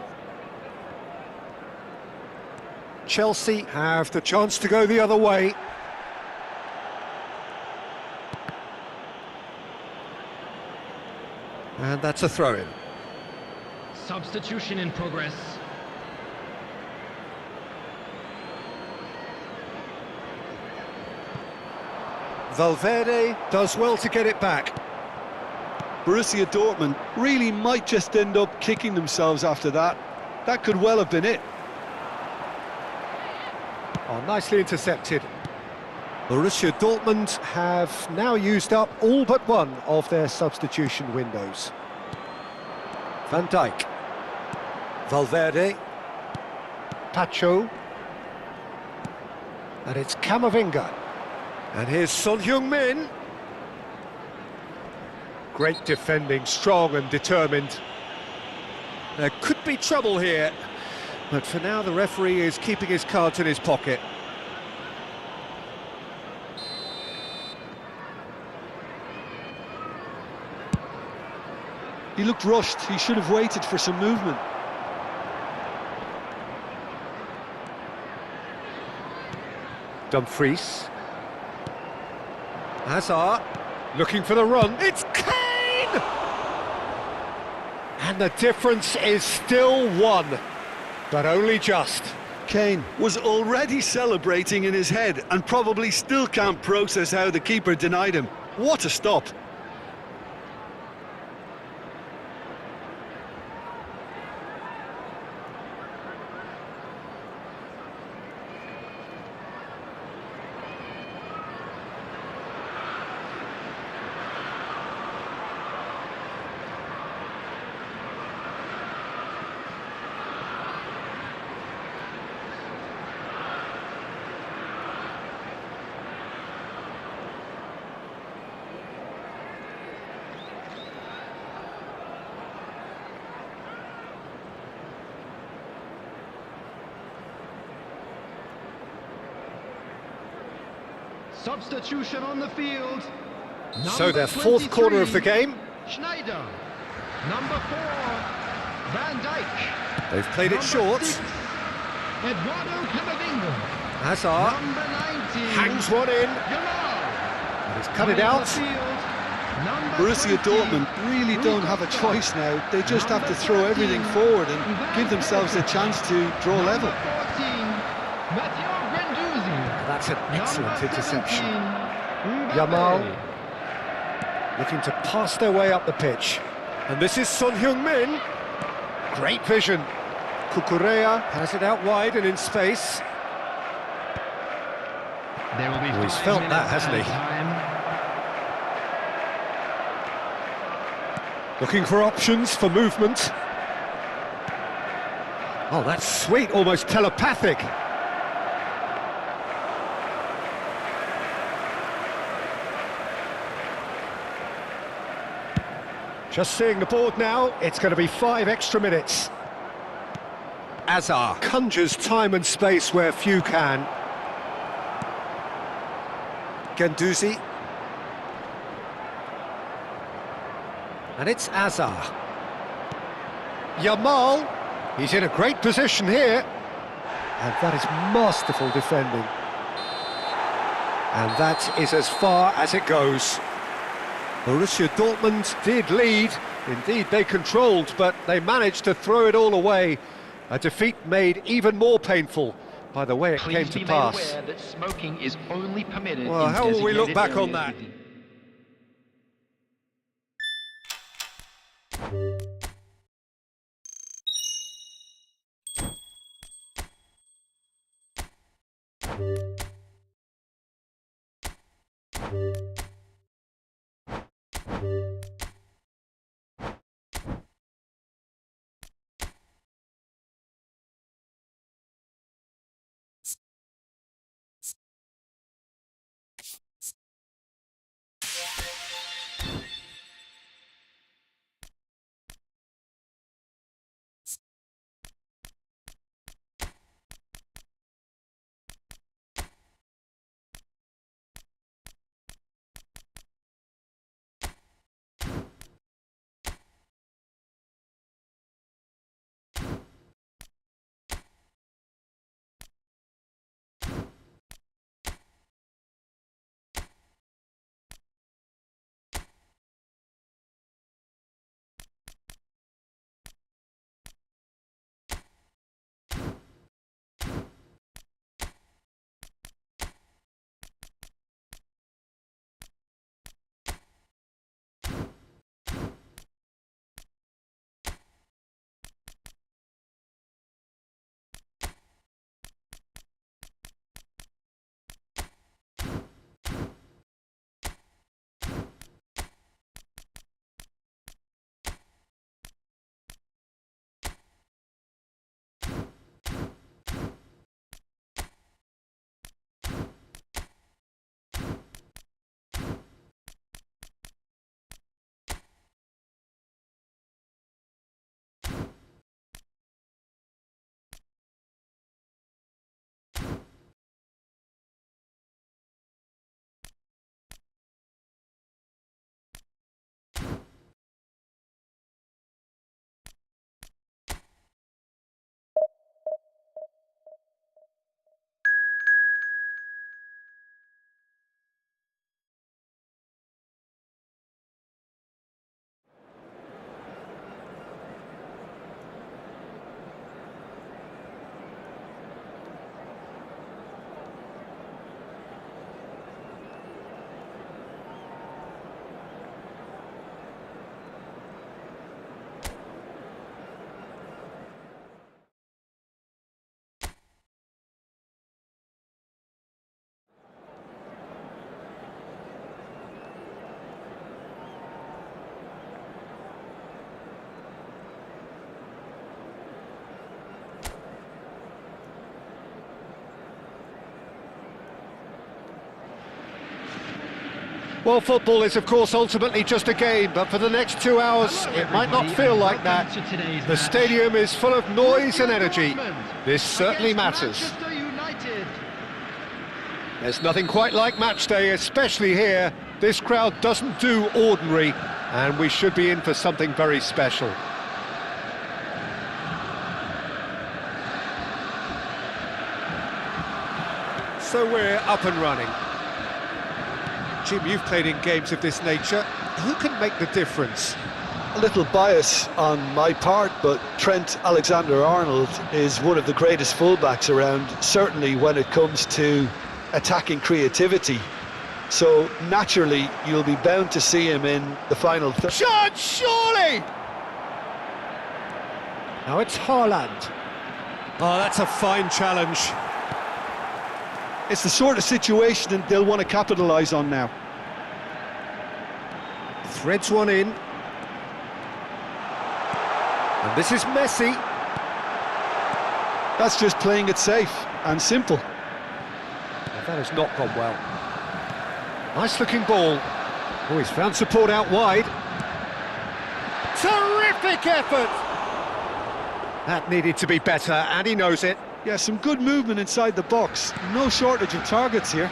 Chelsea have the chance to go the other way. And that's a throw-in. Substitution in progress. Valverde does well to get it back. Borussia Dortmund really might just end up kicking themselves after that. That could well have been it. Oh, nicely intercepted. Borussia Dortmund have now used up all but one of their substitution windows. Van Dijk. Valverde. Pacho. And it's Camavinga. And here's Son Heung-min. Great defending, strong and determined. There could be trouble here. But for now, the referee is keeping his cards in his pocket. He looked rushed. He should have waited for some movement. Dumfries. Hazard, looking for the run. It's Kane! And the difference is still one, but only just. Kane was already celebrating in his head and probably still can't process how the keeper denied him. What a stop. Substitution on the field. So their fourth quarter of the game. Schneider. Number 4, Van Dijk. They've played it short. 6, Eduardo Camavinga. Hazard Number 19, hangs one in, Yamal. and he's cut it out. Borussia Dortmund really don't have a choice now. They just have to throw everything forward and give themselves a chance to draw level. 14, Matteo Guendouzi. That's an excellent Number interception. 17, Mbappe. Yamal looking to pass their way up the pitch. And this is Son Heung-min. Great vision. Cucurella has it out wide and in space. There will be He's 5 felt that, minutes hasn't he? time. Looking for options for movement. Oh, that's sweet, almost telepathic. Just seeing the board now, it's going to be 5 extra minutes. Hazard conjures time and space where few can. Guendouzi. And it's Hazard. Yamal. He's in a great position here. And that is masterful defending. And that is as far as it goes. Borussia Dortmund did lead. Indeed, they controlled, but they managed to throw it all away. A defeat made even more painful by the way it came to pass. Please be made aware that smoking is only permitted Well, in how will we look designated back on areas that? within Well, football is, of course, ultimately just a game, but for the next 2 hours, it might not feel like that. The stadium is full of noise and energy. This certainly matters. There's nothing quite like match day, especially here. This crowd doesn't do ordinary, and we should be in for something very special. So we're up and running. Jim, you've played in games of this nature. Who can make the difference? A little bias on my part, but Trent Alexander-Arnold is one of the greatest fullbacks around, certainly when it comes to attacking creativity. So naturally, you'll be bound to see him in the final third. Shot, surely! Now it's Haaland. Oh, that's a fine challenge. It's the sort of situation that they'll want to capitalise on now. Threads one in. And this is Messi. That's just playing it safe and simple. Well, that has not gone well. Nice looking ball. Oh, he's found support out wide. Terrific effort! That needed to be better, and he knows it. Yeah, some good movement inside the box. No shortage of targets here.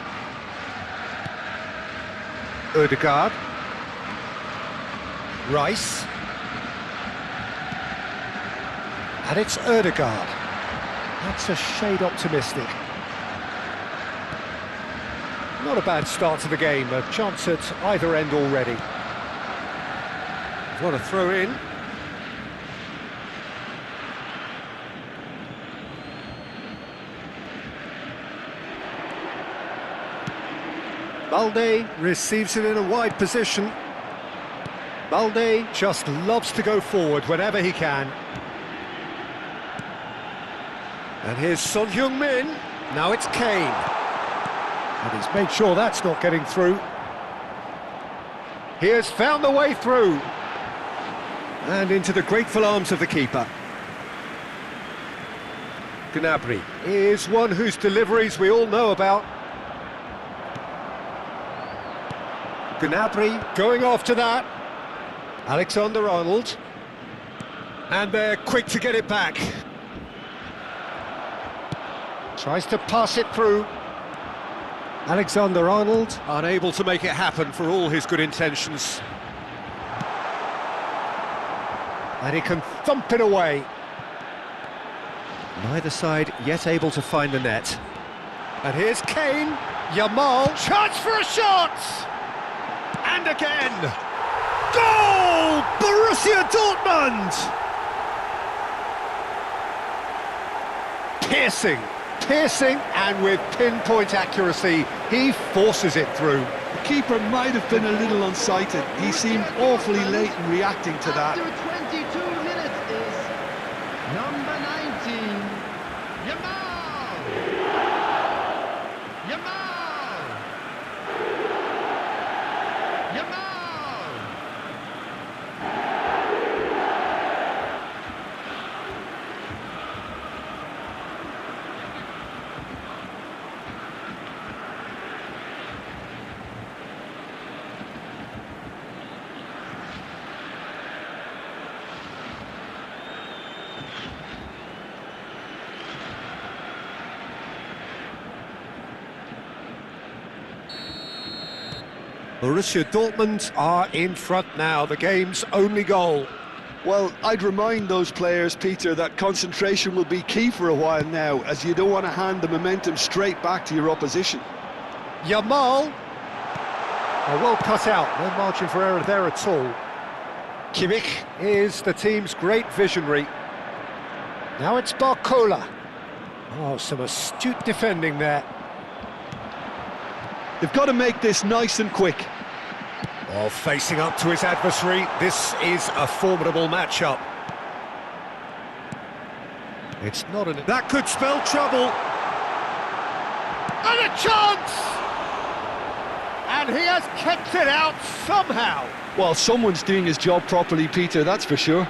Ødegaard. Rice. And it's Ødegaard. That's a shade optimistic. Not a bad start to the game, a chance at either end already. What a throw in. Balde receives it in a wide position. Balde just loves to go forward whenever he can. And here's Son Heung-min. Now it's Kane. And he's made sure that's not getting through. He has found the way through. And into the grateful arms of the keeper. Gnabry is one whose deliveries we all know about. Gnabry going after that. Alexander-Arnold. And they're quick to get it back. Tries to pass it through. Alexander-Arnold Unable to make it happen for all his good intentions. and he can thump it away. Neither side yet able to find the net. And here's Kane. Yamal, chance for a shot! And again! Goal! Borussia Dortmund! Piercing, and with pinpoint accuracy, he forces it through. The keeper might have been a little unsighted. He seemed awfully late in reacting to that. After 22 minutes is number 19, Yamal! Yamal! Yamal! Borussia Dortmund are in front now, the game's only goal. Well, I'd remind those players, Peter, that concentration will be key for a while now, as you don't want to hand the momentum straight back to your opposition. Yamal. Oh, well cut out, no margin for error there at all. Kimmich is the team's great visionary. Now it's Barcola. Oh, some astute defending there. They've got to make this nice and quick. Well, facing up to his adversary, this is a formidable matchup. It's not an... That could spell trouble. And a chance! And he has kept it out somehow. Well, someone's doing his job properly, Peter, that's for sure.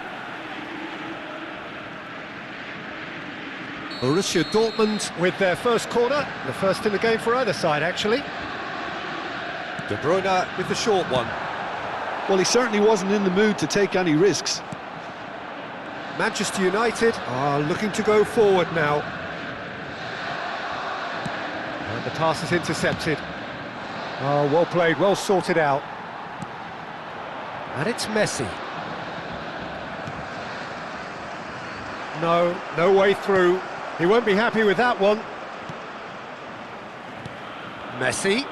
Borussia Dortmund with their first corner, the first in the game for either side, actually. De Bruyne with the short one. Well, he certainly wasn't in the mood to take any risks. Manchester United are looking to go forward now. And the pass is intercepted. Oh, well played, well sorted out. And it's Messi. No way through. He won't be happy with that one. Messi.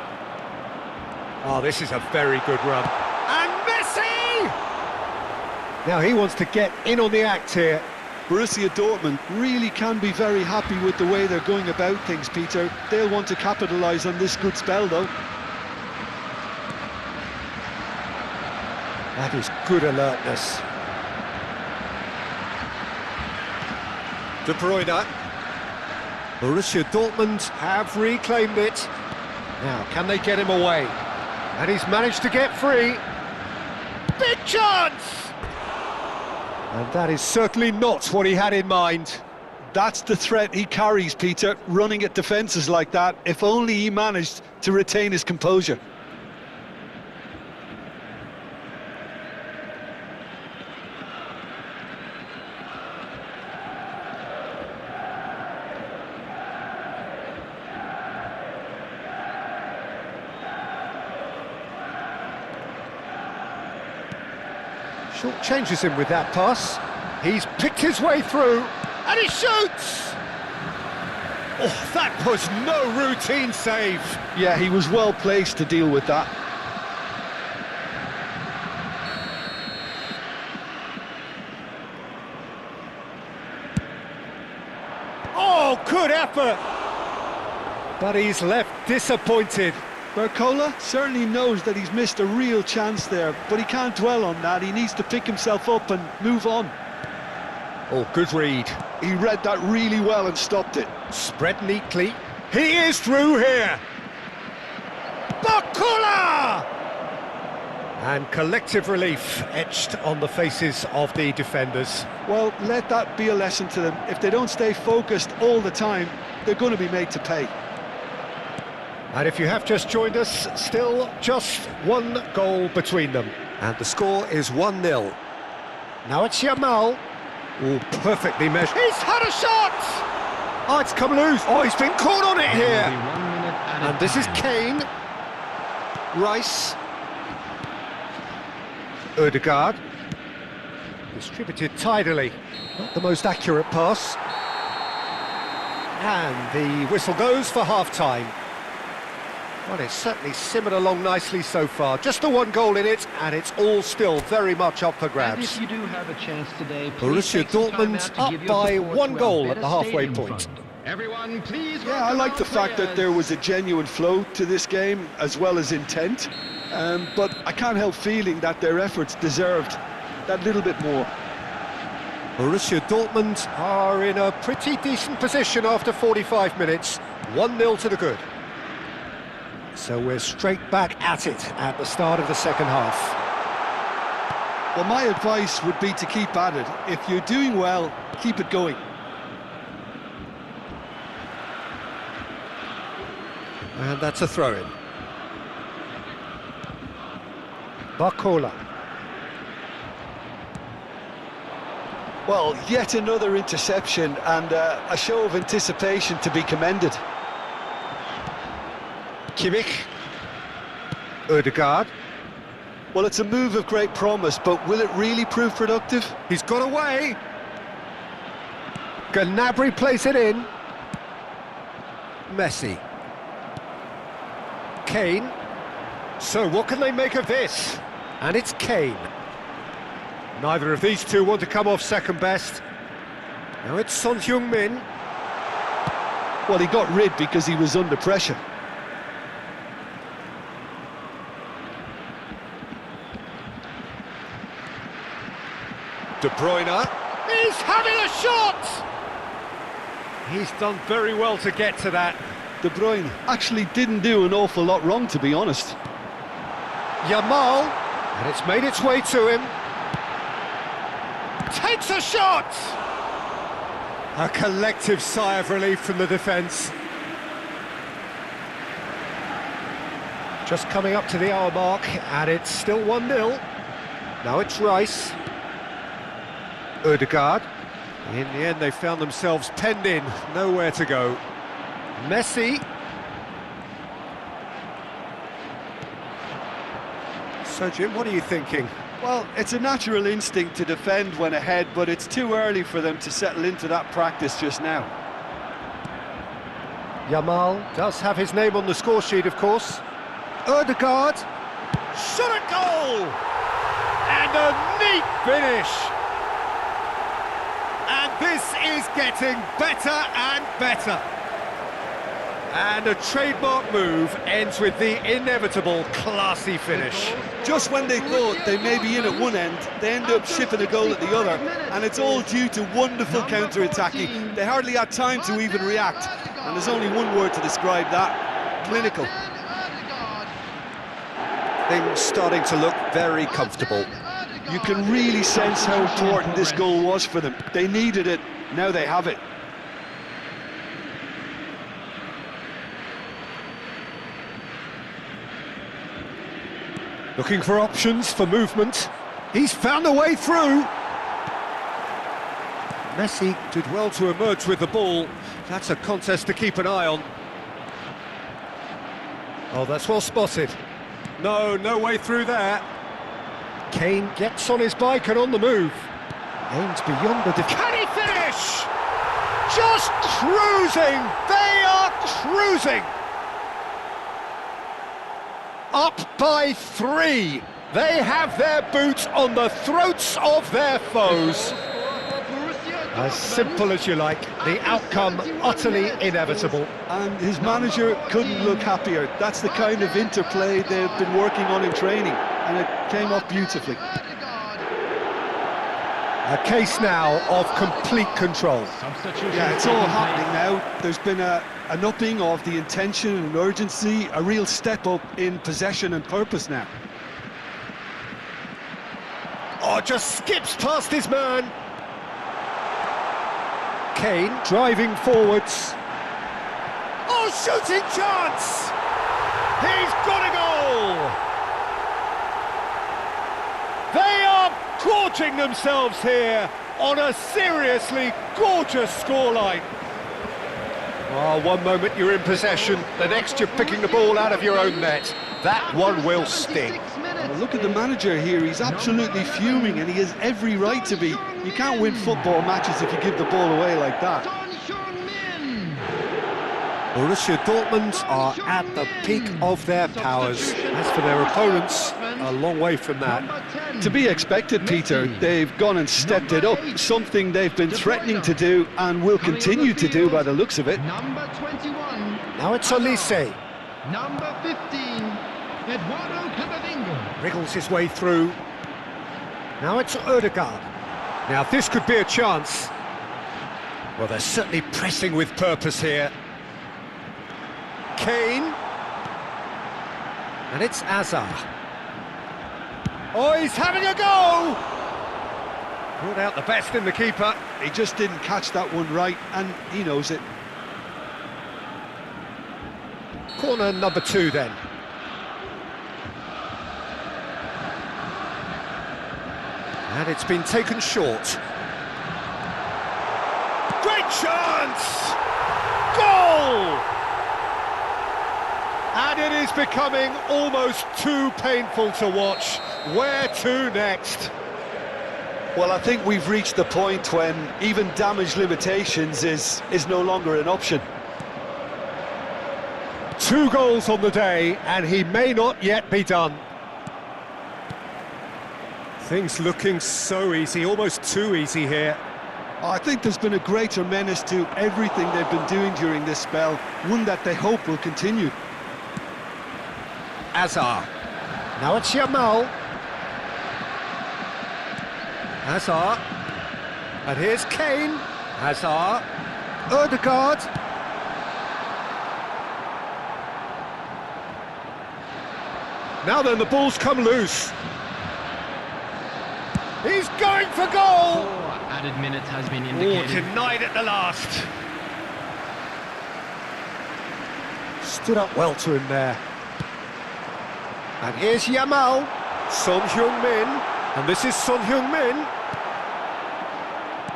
Oh, this is a very good run. And Messi! Now he wants to get in on the act here. Borussia Dortmund really can be very happy with the way they're going about things, Peter. They'll want to capitalise on this good spell, though. That is good alertness. De Bruyne. Borussia Dortmund have reclaimed it. Now, can they get him away? And he's managed to get free. Big chance! And that is certainly not what he had in mind. That's the threat he carries, Peter, running at defences like that. If only he managed to retain his composure. Short changes him with that pass. He's picked his way through, and he shoots! Oh, that was no routine save. Yeah, he was well placed to deal with that. Oh, good effort! But he's left disappointed. Barcola certainly knows that he's missed a real chance there, but he can't dwell on that. He needs to pick himself up and move on. Oh, good read. He read that really well and stopped it. Spread neatly. He is through here. Barcola! And collective relief etched on the faces of the defenders. Well, let that be a lesson to them. If they don't stay focused all the time, they're going to be made to pay. And if you have just joined us, still just one goal between them. And the score is 1-0. Now it's Yamal. Oh, perfectly measured. He's had a shot! Oh, it's come loose. Oh, he's been caught on it here. And this is Kane. Rice. Ødegaard. Distributed tidily. Not the most accurate pass. And the whistle goes for half-time. Well, it's certainly simmered along nicely so far. Just the one goal in it, and it's all still very much up for grabs. And if you do have a chance today, please Borussia take some time out Dortmund to up give your by support one to goal at Alberta the halfway Stadium point. Fund. Everyone, please. Yeah, I like the fact that there was a genuine flow to this game, as well as intent. But I can't help feeling that their efforts deserved that little bit more. Borussia Dortmund are in a pretty decent position after 45 minutes. 1-0 to the good. So we're straight back at it at the start of the second half. Well, my advice would be to keep at it. If you're doing well, keep it going. And that's a throw-in. Barcola. Well, yet another interception and a show of anticipation to be commended. Kimmich. Ødegaard. Well, it's a move of great promise, but will it really prove productive? He's got away. Gnabry plays it in. Messi. Kane. So what can they make of this? And it's Kane. Neither of these two want to come off second best. Now it's Son Heung-min. Well, he got rid because he was under pressure. De Bruyne. He's having a shot! He's done very well to get to that. De Bruyne actually didn't do an awful lot wrong, to be honest. Yamal, and it's made its way to him. Takes a shot! A collective sigh of relief from the defence. Just coming up to the hour mark, and it's still 1-0. Now it's Rice. Ødegaard. In the end, they found themselves penned in, nowhere to go. Messi. So, Jim, what are you thinking? Well, it's a natural instinct to defend when ahead, but it's too early for them to settle into that practice just now. Yamal does have his name on the score sheet, of course. Ødegaard. Shot at goal! And a neat finish! And this is getting better and better. And a trademark move ends with the inevitable classy finish. Just when they thought they may be in at one end, they end up shipping a goal at the other, and it's all due to wonderful counter-attacking. They hardly had time to even react, and there's only one word to describe that: clinical. Things starting to look very comfortable. You can really sense how important this goal was for them. They needed it, now they have it. Looking for options for movement. He's found a way through. Messi did well to emerge with the ball. That's a contest to keep an eye on. Oh, that's well spotted. No way through there. Kane gets on his bike and on the move. Aims beyond the defence. Can he finish? Just cruising! They are cruising! Up by 3. They have their boots on the throats of their foes. As simple as you like, the outcome utterly inevitable. And his manager couldn't look happier. That's the kind of interplay they've been working on in training, and it came off beautifully. A case now of complete control. Yeah, it's all happening now. There's been an upping of the intention and urgency, a real step up in possession and purpose now. Oh, just skips past his man. Kane driving forwards. Oh, shooting chance! He's got a goal! They are gorging themselves here on a seriously gorgeous scoreline. Oh, one moment you're in possession, the next you're picking the ball out of your own net. That one will sting. Well, look at the manager here, he's absolutely fuming, and he has every right to be. You can't win football matches if you give the ball away like that. Borussia Dortmund are at the peak of their powers. As for their opponents, a long way from that. To be expected, Peter. They've gone and stepped it up, something they've been threatening to do and will continue to do by the looks of it. Number 21. Now it's Olise. Number 15. Eduardo Camavinga. Wriggles his way through. Now it's Ødegaard. Now this could be a chance. Well, they're certainly pressing with purpose here. Kane. And it's Hazard. Oh, he's having a go! Brought out the best in the keeper. He just didn't catch that one right, and he knows it. Corner number 2 then. And it's been taken short. Great chance! Goal! And it is becoming almost too painful to watch. Where to next? Well, I think we've reached the point when even damage limitations is no longer an option. 2 goals on the day, and he may not yet be done. Things looking so easy, almost too easy here. I think there's been a greater menace to everything they've been doing during this spell, one that they hope will continue. Hazard. Now it's Yamal. Hazard. And here's Kane. Hazard. Ødegaard. Now then, the ball's come loose. He's going for goal! Added minute has been Oh, indicated. denied at the last. Stood up well to him there. And here's Yamal, Son Heung-min, and this is Son Heung-min.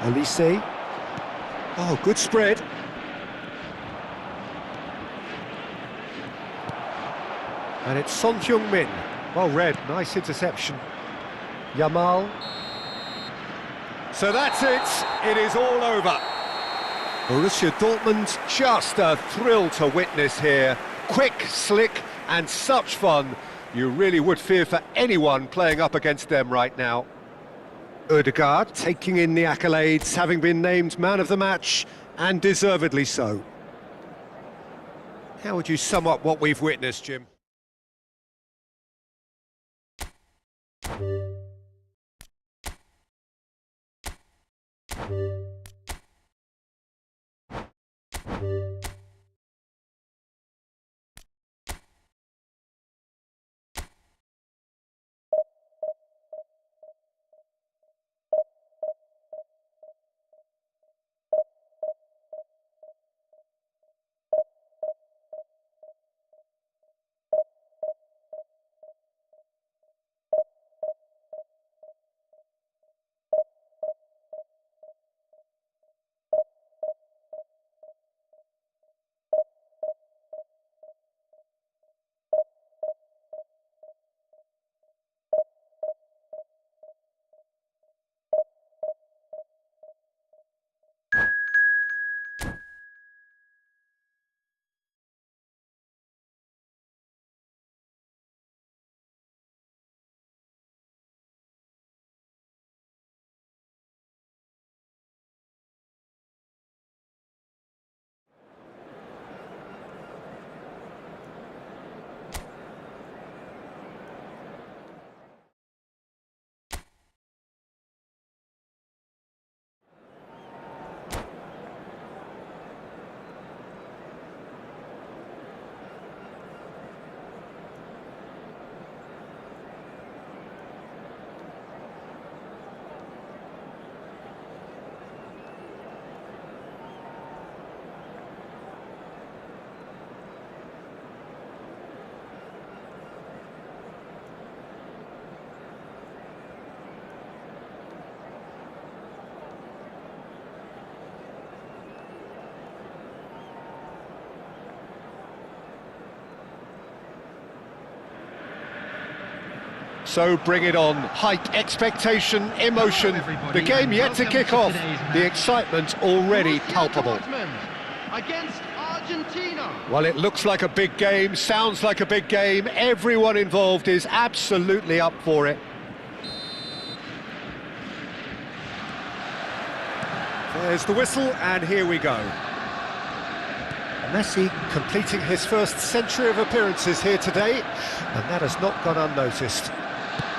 Elise. Oh, good spread. And it's Son Heung-min. Well read, nice interception. Yamal. So that's it, it is all over. Borussia Dortmund, just a thrill to witness here. Quick, slick, and such fun. You really would fear for anyone playing up against them right now. Ødegaard taking in the accolades, having been named man of the match, and deservedly so. How would you sum up what we've witnessed, Jim? So bring it on. Hype, expectation, emotion. The game yet to kick off. The excitement already palpable. Against Argentina. Well, it looks like a big game, sounds like a big game. Everyone involved is absolutely up for it. There's the whistle, and here we go. Messi completing his first century of appearances here today, and that has not gone unnoticed.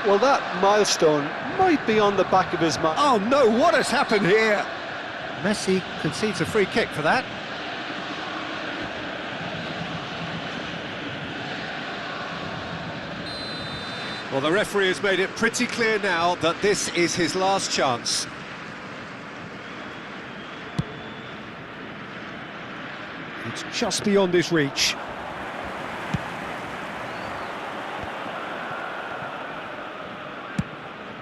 Well, that milestone might be on the back of his mind. Oh no, what has happened here? Messi concedes a free kick for that. Well, the referee has made it pretty clear now that this is his last chance. It's just beyond his reach.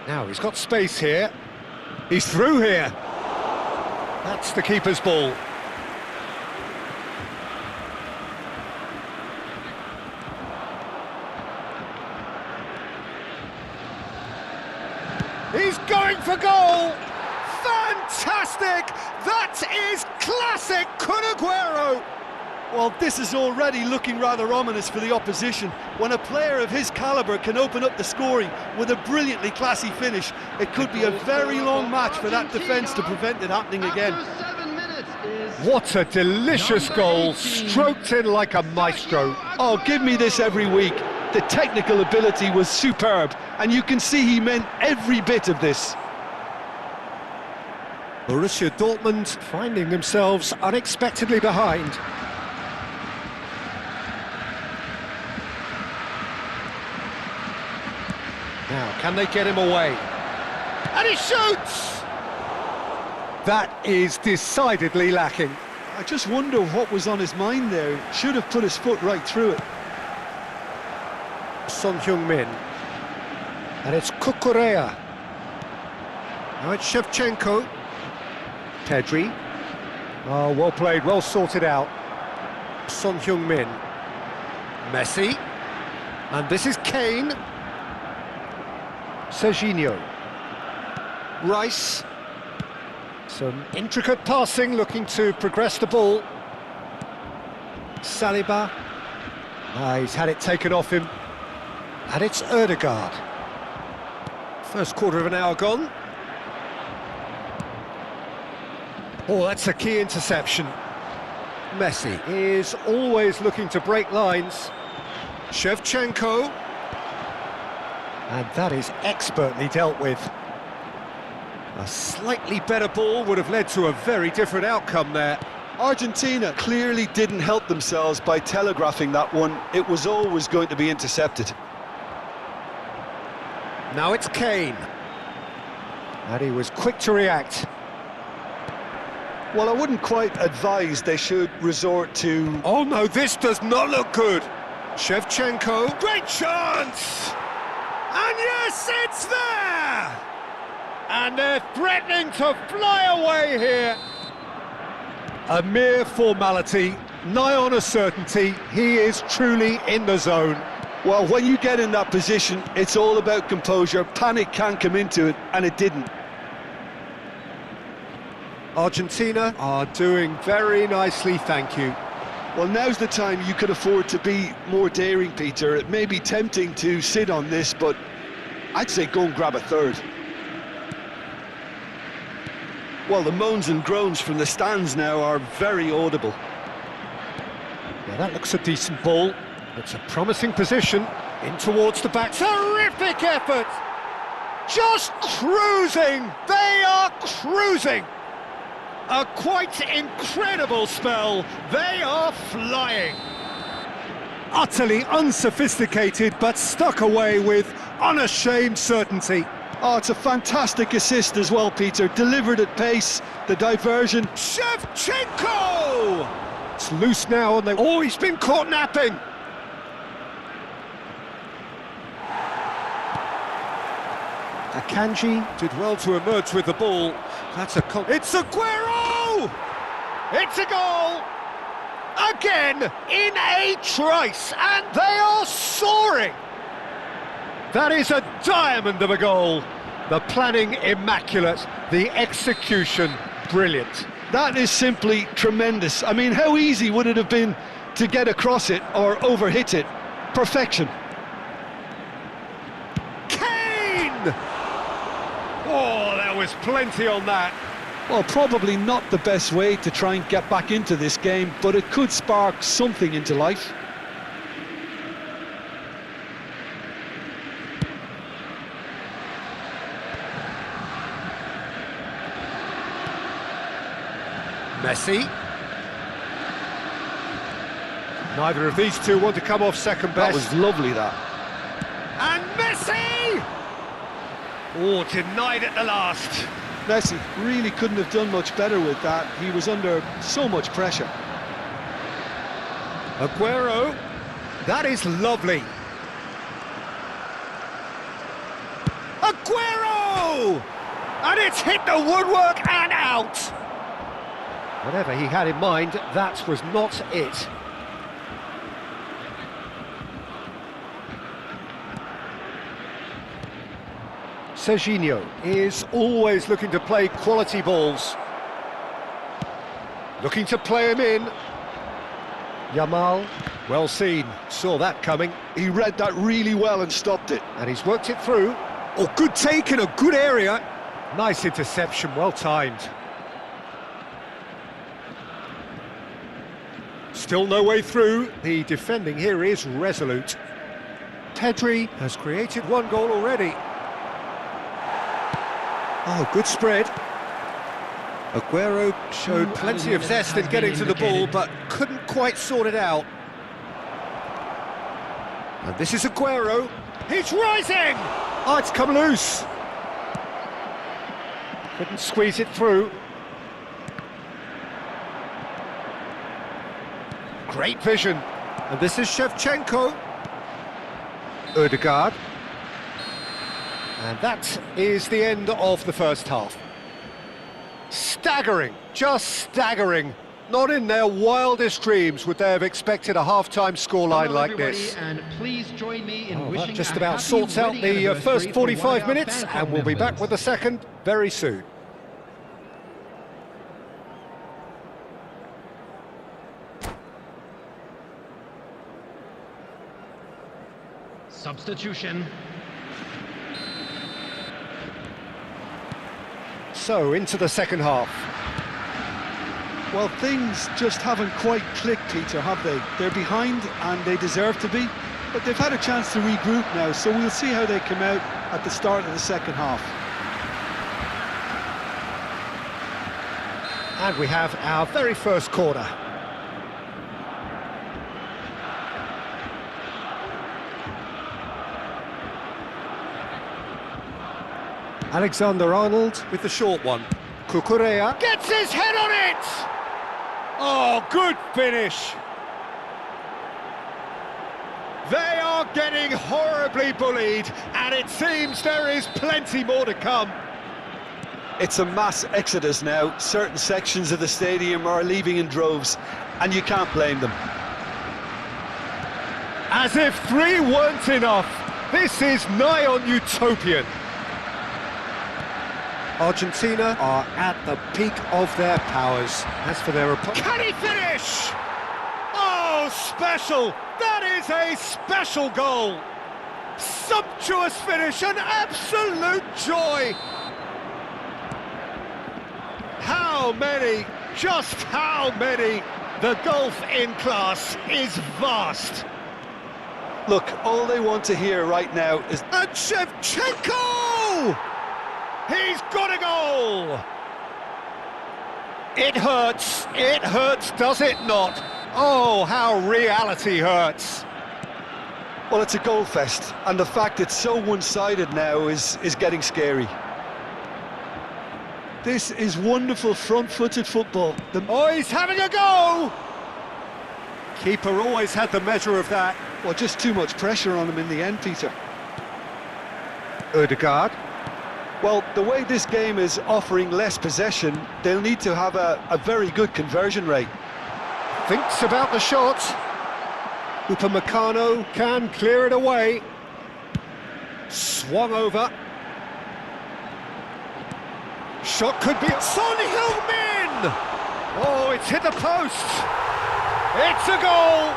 Now he's got space here. He's through here. That's the keeper's ball. He's going for goal! Fantastic! That is classic Kun Aguero! Well, this is already looking rather ominous for the opposition. When a player of his calibre can open up the scoring with a brilliantly classy finish, it could be a very long match for that defence to prevent it happening again. What a delicious goal, stroked in like a maestro. Oh, give me this every week. The technical ability was superb, and you can see he meant every bit of this. Borussia Dortmund finding themselves unexpectedly behind. Now, can they get him away? And he shoots! That is decidedly lacking. I just wonder what was on his mind there. Should have put his foot right through it. Son Heung-min. And it's Cucurella. Now it's Shevchenko. Pedri. Oh, well played, well sorted out. Son Heung-min. Messi. And this is Kane. Serginho. Rice. Some intricate passing, looking to progress the ball. Saliba. He's had it taken off him. And it's Ødegaard. First quarter of an hour gone. Oh, that's a key interception. Messi is always looking to break lines. Shevchenko. And that is expertly dealt with. A slightly better ball would have led to a very different outcome there. Argentina clearly didn't help themselves by telegraphing that one. It was always going to be intercepted. Now it's Kane. And he was quick to react. Well, I wouldn't quite advise they should resort to... Oh no, this does not look good. Shevchenko, great chance! And yes, it's there! And they're threatening to fly away here. A mere formality, nigh on a certainty. He is truly in the zone. Well, when you get in that position, it's all about composure. Panic can come into it, and it didn't. Argentina are doing very nicely, thank you. Well, now's the time you could afford to be more daring, Peter. It may be tempting to sit on this, but I'd say go and grab a third. Well, the moans and groans from the stands now are very audible. Yeah, that looks a decent ball. It's a promising position. In towards the back. Terrific effort! Just cruising! They are cruising! A quite incredible spell. They are flying. Utterly unsophisticated, but stuck away with unashamed certainty. Oh, it's a fantastic assist as well, Peter. Delivered at pace, the diversion. Shevchenko! It's loose now, and oh, he's been caught napping. Akanji did well to emerge with the ball. That's a... It's Aguero! It's a goal! Again, in a trice, and they are soaring! That is a diamond of a goal. The planning immaculate, the execution brilliant. That is simply tremendous. I mean, how easy would it have been to get across it or overhit it? Perfection. Kane! Oh, there was plenty on that. Well, probably not the best way to try and get back into this game, but it could spark something into life. Messi. Neither of these two want to come off second best. That was lovely, that. And Messi! Oh, denied at the last. Messi really couldn't have done much better with that. He was under so much pressure. Aguero. That is lovely. Aguero! And it's hit the woodwork and out. Whatever he had in mind, that was not it. Serginho is always looking to play quality balls. Looking to play him in. Yamal, well seen, saw that coming. He read that really well and stopped it. And he's worked it through. Oh, good take in a good area. Nice interception, well timed. Still no way through. The defending here is resolute. Pedri has created one goal already. Oh, good spread. Aguero showed plenty of zest in getting to the ball, but couldn't quite sort it out. And this is Aguero. He's rising! Oh, it's come loose. Couldn't squeeze it through. Great vision. And this is Shevchenko. Ødegaard. And that is the end of the first half. Staggering, just staggering. Not in their wildest dreams would they have expected a half-time scoreline Hello, like everybody, this. and please join me in That wishing just a about happy sorts out wedding the anniversary first for one of 45 our minutes, fan club and we'll be back members. with the second very soon. Substitution. So, into the second half. Well, things just haven't quite clicked, Peter, have they? They're behind and they deserve to be, but they've had a chance to regroup now, so we'll see how they come out at the start of the second half. And we have our very first corner. Alexander-Arnold with the short one. Cucurella gets his head on it! Oh, good finish! They are getting horribly bullied, and it seems there is plenty more to come. It's a mass exodus now. Certain sections of the stadium are leaving in droves, and you can't blame them. As if 3 weren't enough, this is nigh on utopian. Argentina are at the peak of their powers. As for their opponent... Can he finish? Oh, special! That is a special goal! Sumptuous finish, an absolute joy! How many? Just how many? The gulf in class is vast. Look, all they want to hear right now is... And Shevchenko! He's got a goal! It hurts, does it not? Oh, how reality hurts. Well, it's a goal fest, and the fact it's so one-sided now is getting scary. This is wonderful front-footed football. Oh, he's having a go! Keeper always had the measure of that. Well, just too much pressure on him in the end, Peter. Ødegaard. Well, the way this game is offering less possession, they'll need to have a very good conversion rate. Thinks about the shot. Upamecano can clear it away. Swung over. Shot could be... Son Heung-min! Oh, it's hit the post. It's a goal!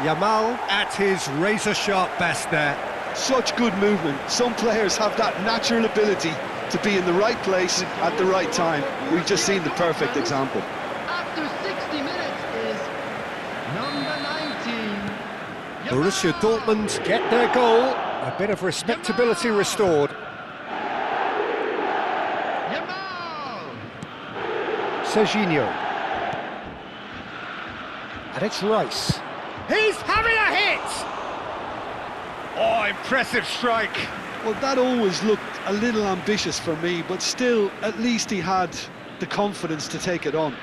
Yamal at his razor-sharp best there. Such good movement. Some players have that natural ability to be in the right place at the right time. We've just seen the perfect example. After 60 minutes is number 19. Borussia Dortmund get their goal. A bit of respectability restored. Yamal! Serginho. And it's Rice. He's having a hit! Oh, impressive strike. Well, that always looked a little ambitious for me, but still, at least he had the confidence to take it on.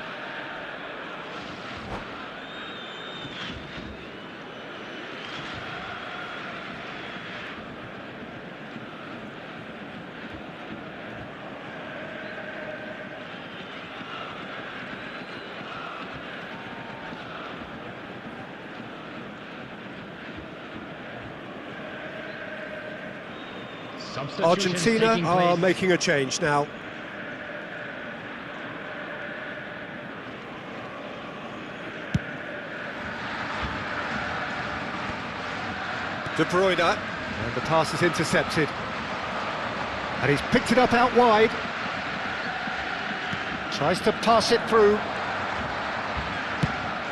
Argentina are making a change now. De Bruyne, and the pass is intercepted. And he's picked it up out wide. Tries to pass it through.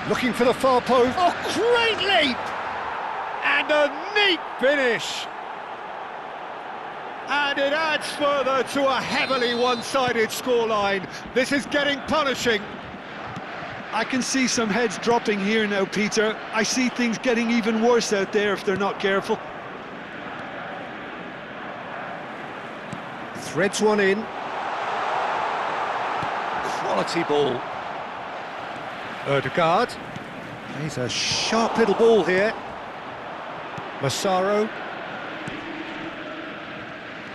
Looking for the far post. Oh, great leap! And a neat finish. And it adds further to a heavily one-sided scoreline. This is getting punishing. I can see some heads dropping here now, Peter. I see things getting even worse out there if they're not careful. Threads one in. Quality ball. Ødegaard. Plays a sharp little ball here. Massaro.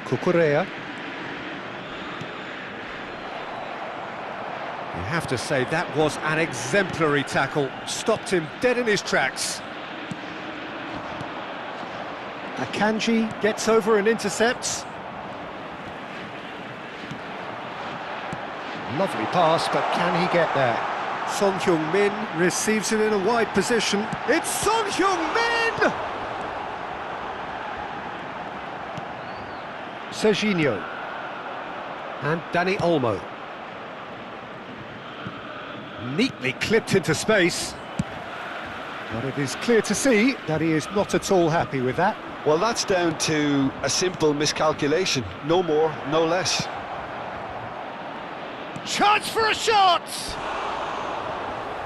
Cucurella. You have to say that was an exemplary tackle. Stopped him dead in his tracks. Akanji gets over and intercepts. Lovely pass, but can he get there? Son Heung-min receives it in a wide position. It's Son Heung-min! Serginho. And Dani Olmo. Neatly clipped into space. But it is clear to see that he is not at all happy with that. Well, that's down to a simple miscalculation. No more, no less. Chance for a shot!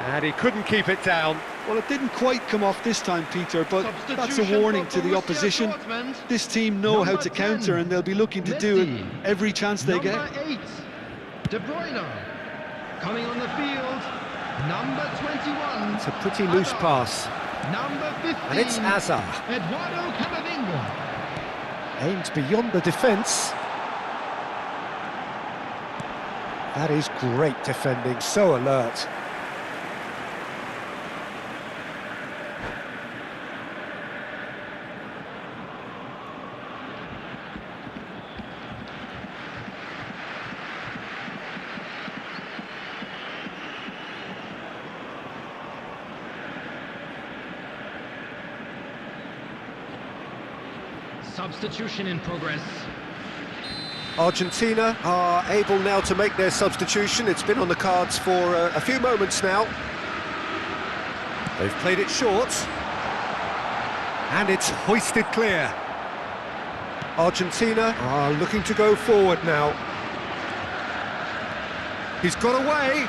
And he couldn't keep it down. Well, it didn't quite come off this time, Peter, but that's a warning to the opposition. This team know how to counter, and they'll be looking to do it every chance they get. Number 8, De Bruyne. Coming on the field, number 21. It's a pretty loose pass. Number 15. And it's Azar. Eduardo Camavinga. Aimed beyond the defence. That is great defending, so alert. Substitution in progress. Argentina are able now to make their substitution. It's been on the cards for a few moments now. They've played it short. And it's hoisted clear. Argentina are looking to go forward now. He's got away.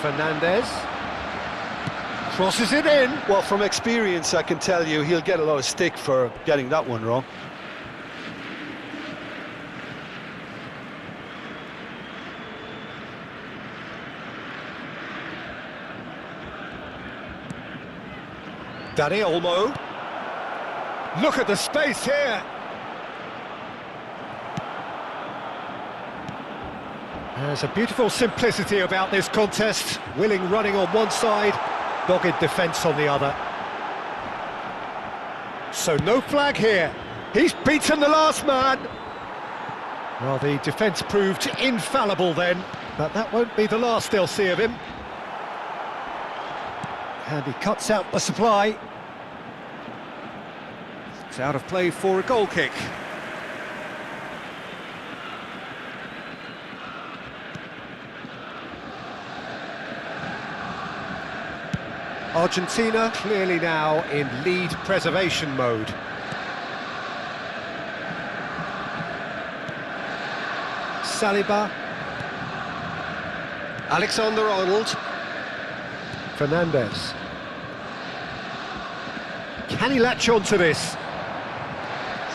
Fernandez. Crosses it in. Well, from experience, I can tell you he'll get a lot of stick for getting that one wrong. Dani Olmo. Look at the space here. There's a beautiful simplicity about this contest. Willing running on one side, dogged defence on the other. So no flag here. He's beaten the last man. Well, the defence proved infallible then, but that won't be the last they'll see of him. And he cuts out the supply. It's out of play for a goal kick. Argentina clearly now in lead preservation mode. Saliba. Alexander-Arnold. Fernandez. Can he latch on to this?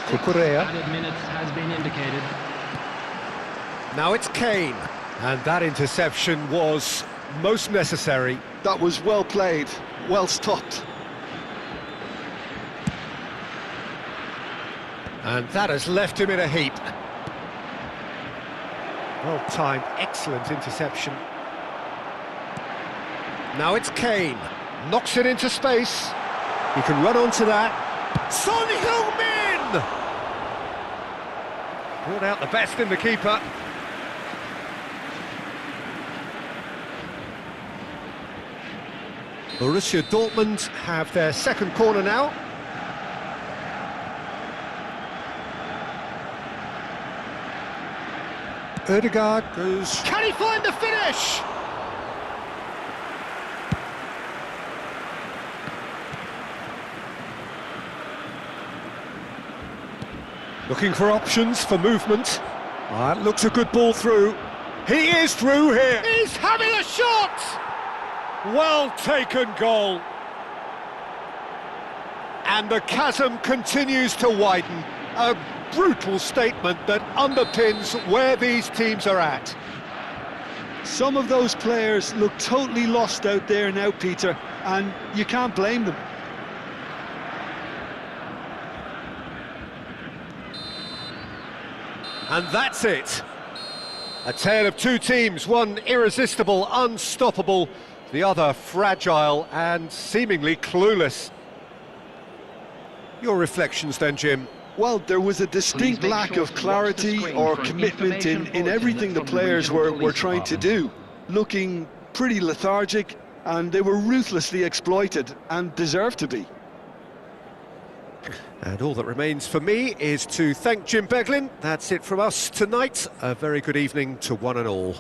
Cucurella. Added minutes has been indicated. Now it's Kane. And that interception was most necessary. That was well played, well stopped. And that has left him in a heap. Well timed, excellent interception. Now it's Kane. Knocks it into space. He can run onto that. Son Heung-min! Brought out the best in the keeper. Borussia Dortmund have their second corner now. Ødegaard goes... Can he find the finish? Looking for options for movement. That looks a good ball through. He is through here. He's having a shot! Well taken goal. And the chasm continues to widen. A brutal statement that underpins where these teams are at. Some of those players look totally lost out there now, Peter. and you can't blame them. And that's it. A tale of two teams, one irresistible, unstoppable, the other fragile and seemingly clueless. Your reflections then, Jim? Well, there was a distinct lack of clarity or commitment in everything the players were trying to do. Looking pretty lethargic, and they were ruthlessly exploited, and deserved to be. And all that remains for me is to thank Jim Beglin. That's it from us tonight. A very good evening to one and all.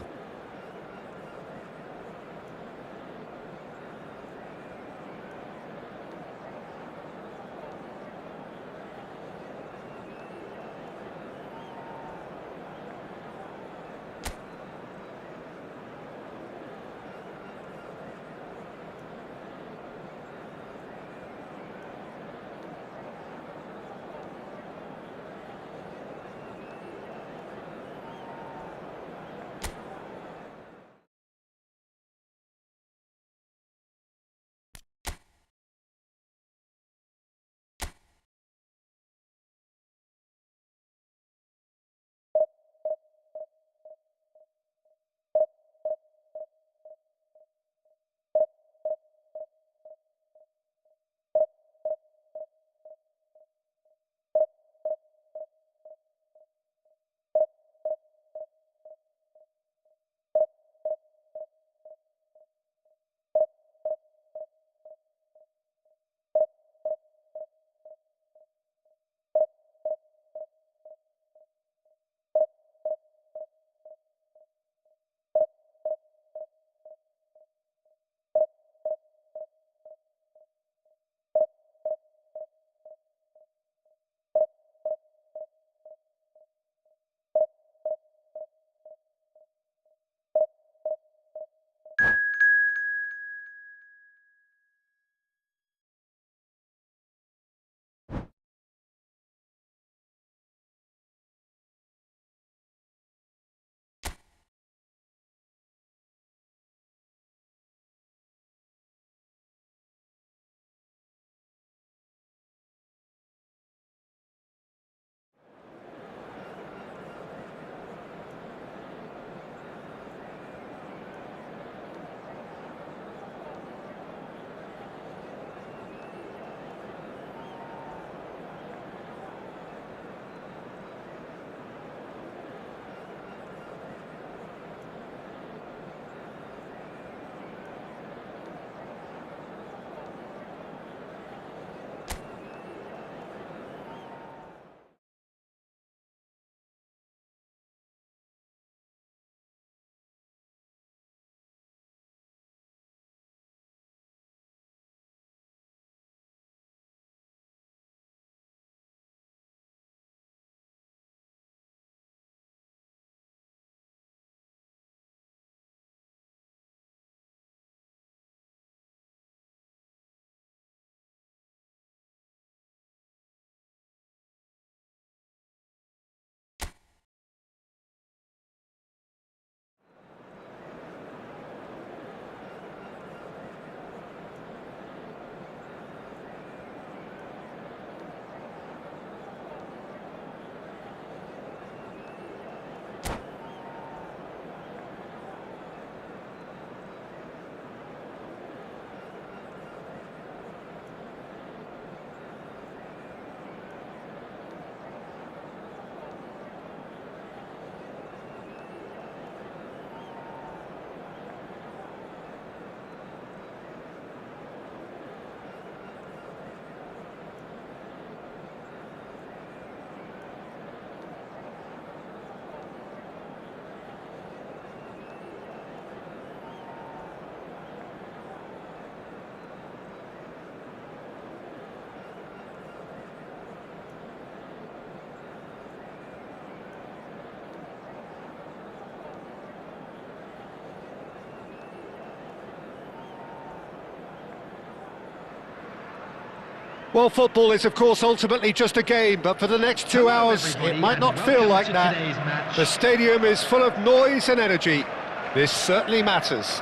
Well, football is, of course, ultimately just a game, but for the next 2 hours, it might not feel like that. The stadium is full of noise and energy. This certainly matters.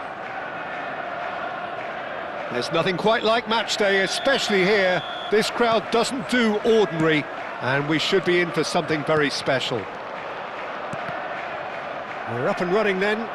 There's nothing quite like match day, especially here. This crowd doesn't do ordinary, and we should be in for something very special. We're up and running then.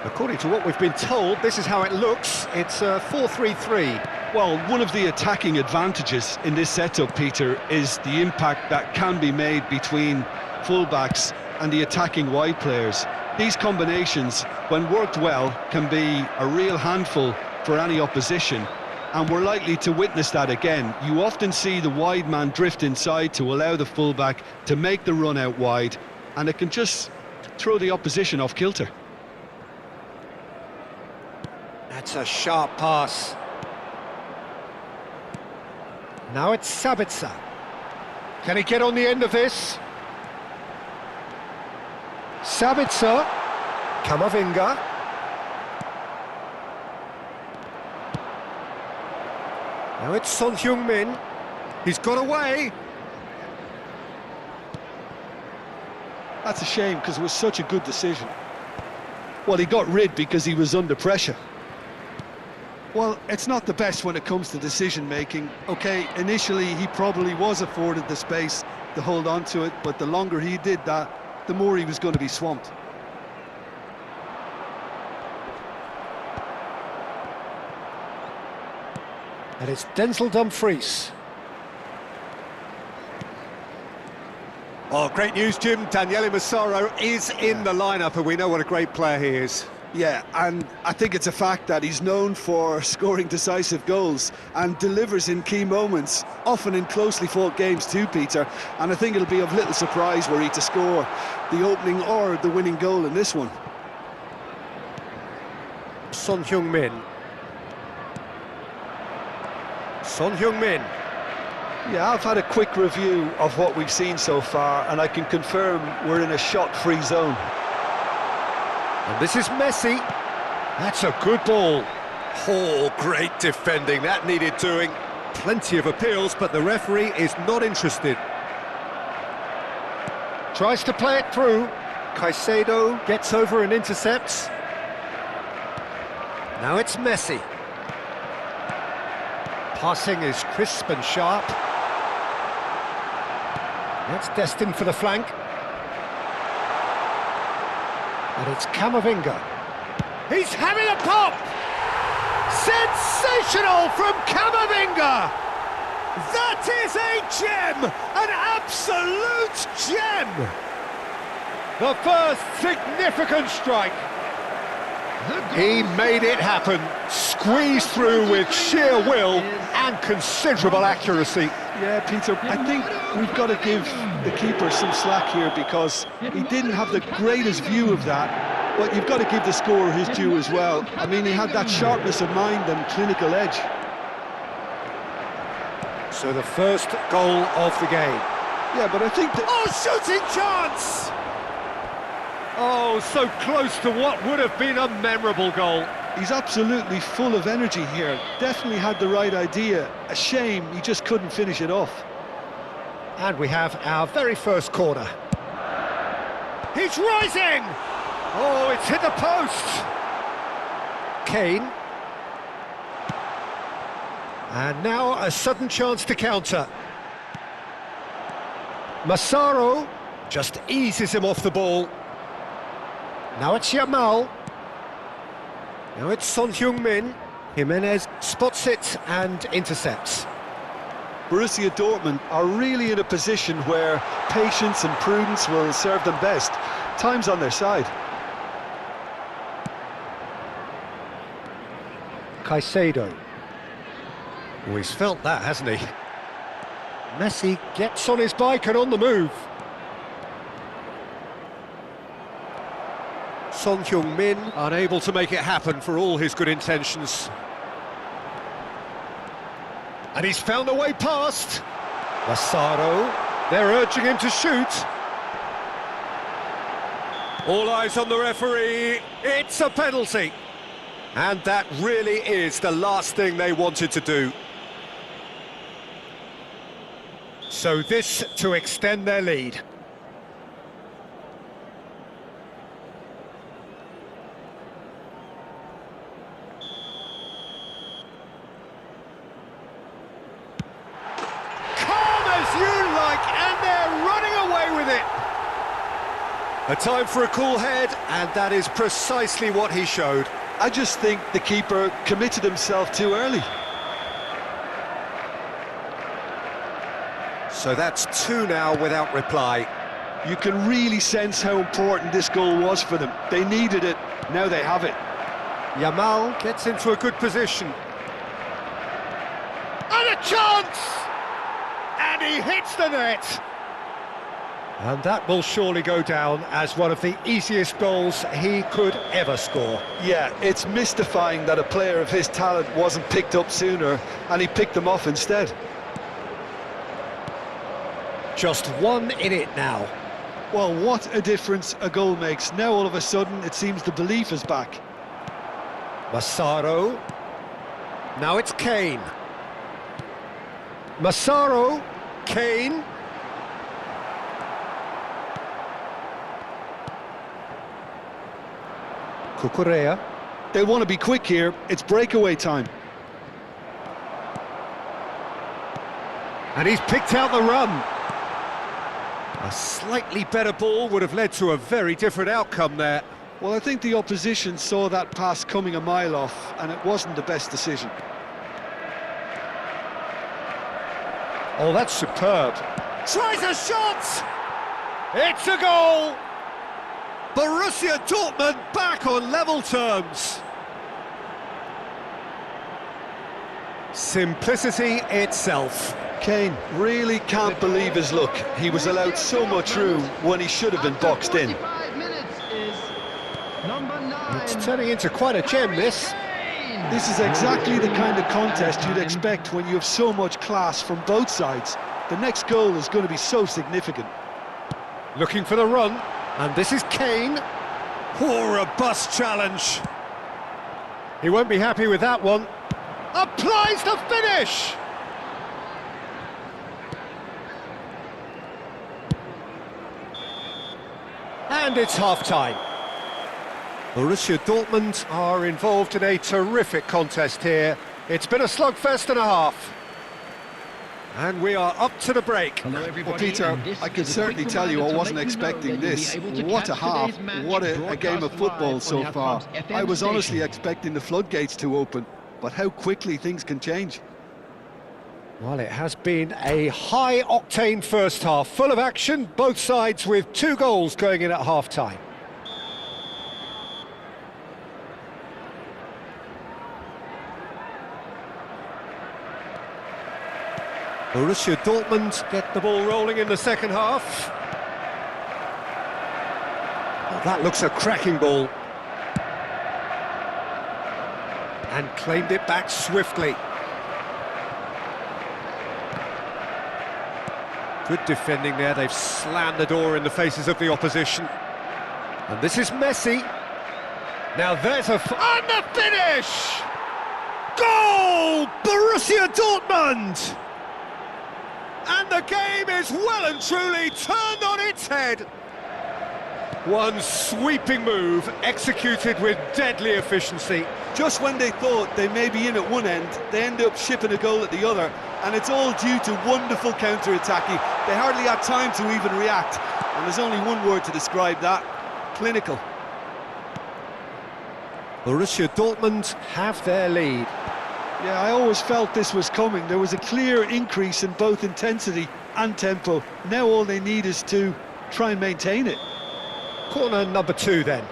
According to what we've been told, this is how it looks. It's a 4-3-3. Well, one of the attacking advantages in this setup, Peter, is the impact that can be made between fullbacks and the attacking wide players. These combinations, when worked well, can be a real handful for any opposition, and we're likely to witness that again. You often see the wide man drift inside to allow the fullback to make the run out wide, and it can just throw the opposition off kilter. That's a sharp pass. Now it's Sabitzer. Can he get on the end of this? Sabitzer. Kamavinga. Now it's Son Heung-min. He's got away. That's a shame, because it was such a good decision. Well, he got rid because he was under pressure. Well, it's not the best when it comes to decision-making. Okay, initially he probably was afforded the space to hold on to it, but the longer he did that, the more he was going to be swamped. And it's Denzel Dumfries. Oh, great news, Jim. Daniele Massaro is in the lineup, and we know what a great player he is. Yeah, and I think it's a fact that he's known for scoring decisive goals and delivers in key moments, often in closely fought games too, Peter. And I think it'll be of little surprise were he to score the opening or the winning goal in this one. Son Heung-min. Son Heung-min. Yeah, I've had a quick review of what we've seen so far, and I can confirm we're in a shot-free zone. And this is Messi. That's a good ball. Oh, great defending. That needed doing. Plenty of appeals, but the referee is not interested. Tries to play it through. Caicedo gets over and intercepts. Now it's Messi. Passing is crisp and sharp. That's destined for the flank. And it's Kamavinga. He's having a pop! Sensational from Kamavinga! That is a gem! An absolute gem! The first significant strike. He made it happen. Squeezed through with sheer will and considerable accuracy. Yeah, Peter, I think we've got to give the keeper some slack here, because he didn't have the greatest view of that, but you've got to give the scorer his due as well. I mean, he had that sharpness of mind and clinical edge. So the first goal of the game. Yeah, but I think that... Oh, shooting chance! Oh, so close to what would have been a memorable goal. He's absolutely full of energy here. Definitely had the right idea. A shame he just couldn't finish it off. And we have our very first corner. He's rising! Oh, it's hit the post! Kane. And now a sudden chance to counter. Massaro just eases him off the ball. Now it's Yamal. Now it's Son Heung-min. Jimenez spots it and intercepts. Borussia Dortmund are really in a position where patience and prudence will serve them best. Time's on their side. Caicedo. Oh, he's felt that, hasn't he? Messi gets on his bike and on the move. Son Heung-min unable to make it happen for all his good intentions. And he's found a way past. Massaro, they're urging him to shoot. All eyes on the referee, it's a penalty. And that really is the last thing they wanted to do. So this to extend their lead. A time for a cool head, and that is precisely what he showed. I just think the keeper committed himself too early. So that's 2 now without reply. You can really sense how important this goal was for them. They needed it, now they have it. Yamal gets into a good position. And a chance! And he hits the net! And that will surely go down as one of the easiest goals he could ever score. Yeah, it's mystifying that a player of his talent wasn't picked up sooner, and he picked them off instead. Just 1 in it now. Well, what a difference a goal makes. Now all of a sudden it seems the belief is back. Massaro. Now it's Kane. Massaro. Kane. Cucurella. They want to be quick here. It's breakaway time. And he's picked out the run. A slightly better ball would have led to a very different outcome there. Well, I think the opposition saw that pass coming a mile off, and it wasn't the best decision. Oh, that's superb. Tries a shot! It's a goal! Borussia Dortmund back on level terms. Simplicity itself. Kane really can't believe his luck. He was allowed so much room when he should have been boxed in. 45 minutes is number 9. It's turning into quite a gem, this. This is exactly the kind of contest you'd expect when you have so much class from both sides. The next goal is going to be so significant. Looking for the run, and this is Kane. Oh, a robust challenge. He won't be happy with that one. Applies the finish! And it's half-time. Borussia Dortmund are involved in a terrific contest here. It's been a slugfest and a half. And we are up to the break. Hello everybody. Well, Peter, I can certainly tell you I wasn't expecting this. What a half, what a game of football so far. I was honestly expecting the floodgates to open, but how quickly things can change. Well, it has been a high-octane first half, full of action, both sides with 2 goals going in at half-time. Borussia Dortmund get the ball rolling in the second half. Well, that looks a cracking ball. And claimed it back swiftly. Good defending there, they've slammed the door in the faces of the opposition. And this is Messi. Now there's a... And the finish! Goal! Borussia Dortmund! And the game is well and truly turned on its head. One sweeping move, executed with deadly efficiency. Just when they thought they may be in at one end, they end up shipping a goal at the other, and it's all due to wonderful counter-attacking. They hardly had time to even react, and there's only one word to describe that: clinical. Borussia Dortmund have their lead. Yeah, I always felt this was coming. There was a clear increase in both intensity and tempo. Now all they need is to try and maintain it. Corner number 2 then.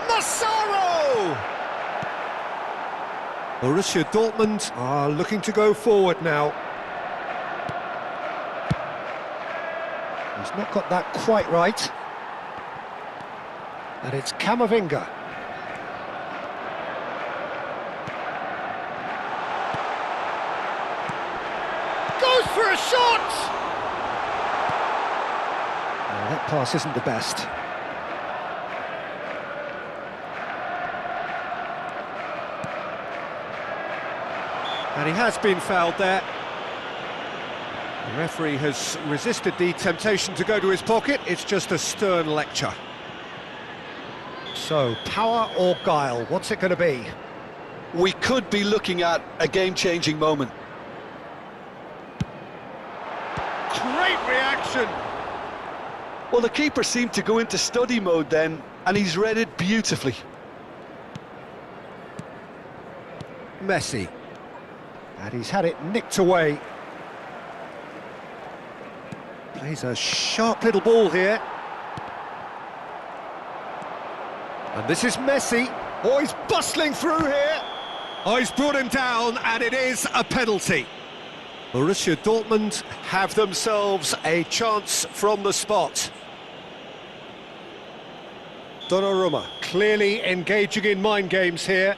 Massaro! Borussia Dortmund are looking to go forward now. He's not got that quite right. And it's Camavinga. Goes for a shot! Oh, that pass isn't the best. And he has been fouled there. The referee has resisted the temptation to go to his pocket. It's just a stern lecture. So, power or guile, what's it going to be? We could be looking at a game-changing moment. great reaction. Well, the keeper seemed to go into study mode then, and he's read it beautifully. Messi. And he's had it nicked away. Plays a sharp little ball here. And this is Messi. Oh, he's bustling through here. Oh, he's brought him down, and it is a penalty. Borussia Dortmund have themselves a chance from the spot. Donnarumma clearly engaging in mind games here.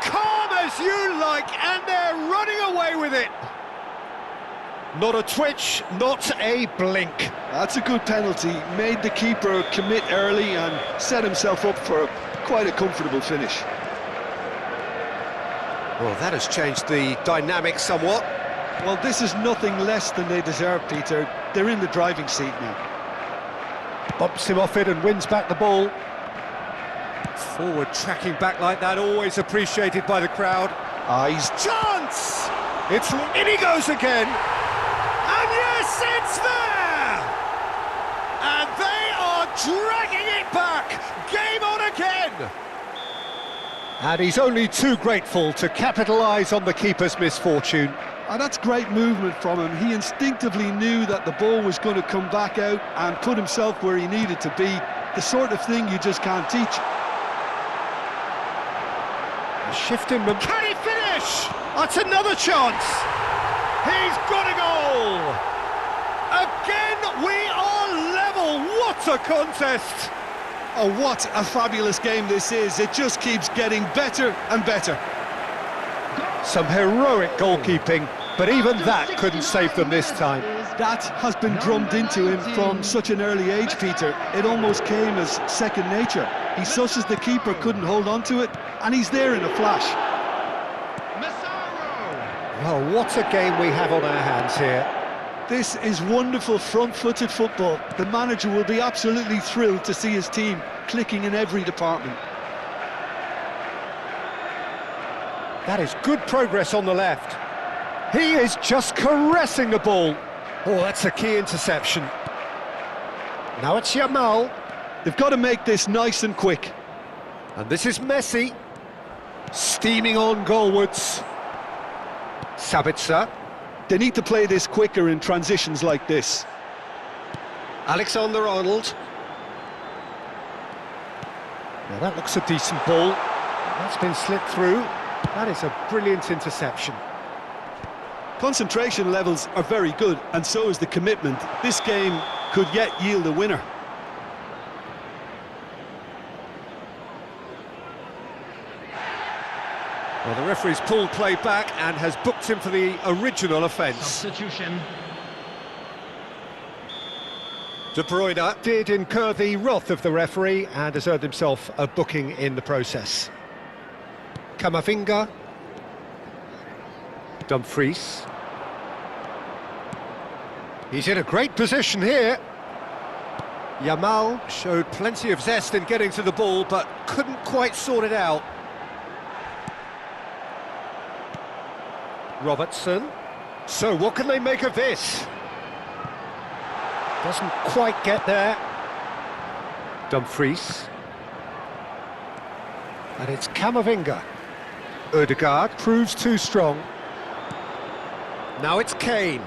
Calm as you like, and they're running away with it. Not a twitch, not a blink. That's a good penalty. Made the keeper commit early and set himself up for quite a comfortable finish. Well, that has changed the dynamic somewhat. Well, this is nothing less than they deserve, Peter. They're in the driving seat now. Bumps him off it and wins back the ball. Forward tracking back like that, always appreciated by the crowd. He's Chance! It's in he goes again. And yes, it's there! And they are dragging it back. Game on again. And he's only too grateful to capitalise on the keeper's misfortune. that's great movement from him. He instinctively knew that the ball was going to come back out and put himself where he needed to be. The sort of thing you just can't teach. Shifting them. Can he finish? That's another chance. He's got a goal. Again, we are level. What a contest. Oh, what a fabulous game this is. It just keeps getting better and better. Some heroic goalkeeping, but even that couldn't save them this time. That has been drummed into him from such an early age, Peter. It almost came as second nature. He susses the keeper couldn't hold on to it, and he's there in a flash. Well, what a game we have on our hands here. This is wonderful front-footed football. The manager will be absolutely thrilled to see his team clicking in every department. That is good progress on the left. He is just caressing the ball. Oh, that's a key interception. Now it's Yamal. They've got to make this nice and quick. And this is Messi. Steaming on goalwards. Sabitzer. They need to play this quicker in transitions like this. Alexander-Arnold. Now that looks a decent ball. That's been slipped through. That is a brilliant interception. Concentration levels are very good, and so is the commitment. This game could yet yield a winner. Well, the referee's pulled play back and has booked him for the original offence. Substitution. De Bruyne did incur the wrath of the referee and has earned himself a booking in the process. Camavinga. Dumfries. He's in a great position here. Yamal showed plenty of zest in getting to the ball, but couldn't quite sort it out. Robertson. So what can they make of this? Doesn't quite get there. Dumfries. And it's Camavinga. Ødegaard proves too strong. Now it's Kane.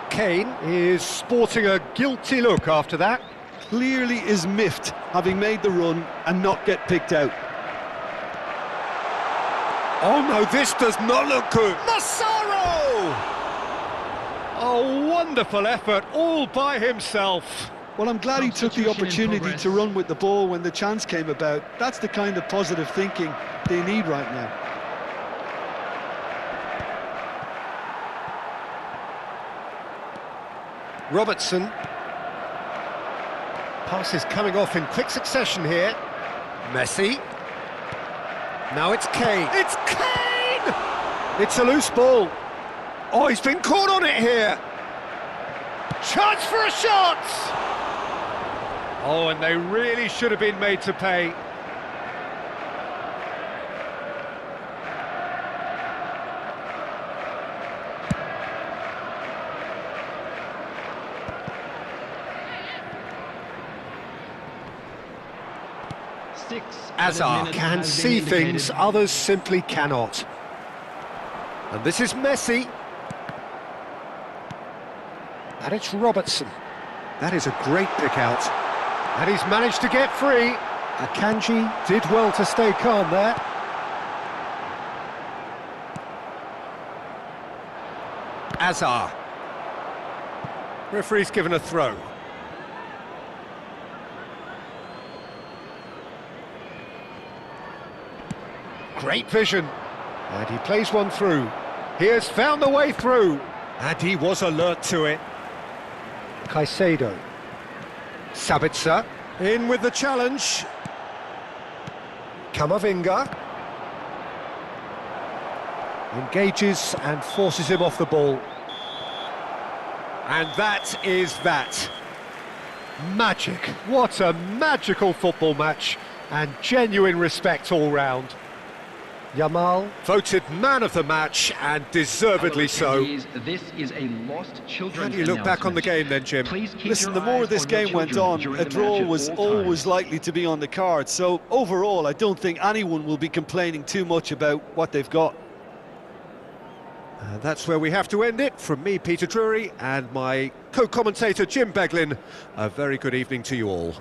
Kane is sporting a guilty look after that. Clearly is miffed, having made the run and not get picked out. Oh no, this does not look good. Massaro! A wonderful effort, all by himself. Well, I'm glad he took the opportunity to run with the ball when the chance came about. That's the kind of positive thinking they need right now. Robertson. Passes coming off in quick succession here. Messi. Now it's Kane. It's Kane! It's a loose ball. Oh, he's been caught on it here. Chance for a shot! Oh, and they really should have been made to pay. Hazard can see things others simply cannot. And this is Messi. And it's Robertson. That is a great pick out. And he's managed to get free. Akanji did well to stay calm there. Hazard. Referee's given a throw. Great vision. And he plays one through. He has found the way through. And he was alert to it. Caicedo. Sabitzer. In with the challenge. Camavinga. Engages and forces him off the ball. And that is that. Magic. What a magical football match. And genuine respect all round. Yamal voted man of the match, and deservedly so. This is a lost children's How do you look back on the game then, Jim? Listen, the more this game went on, a draw was always likely to be on the card. So overall, I don't think anyone will be complaining too much about what they've got. And that's where we have to end it. From me, Peter Drury, and my co-commentator, Jim Beglin. A very good evening to you all.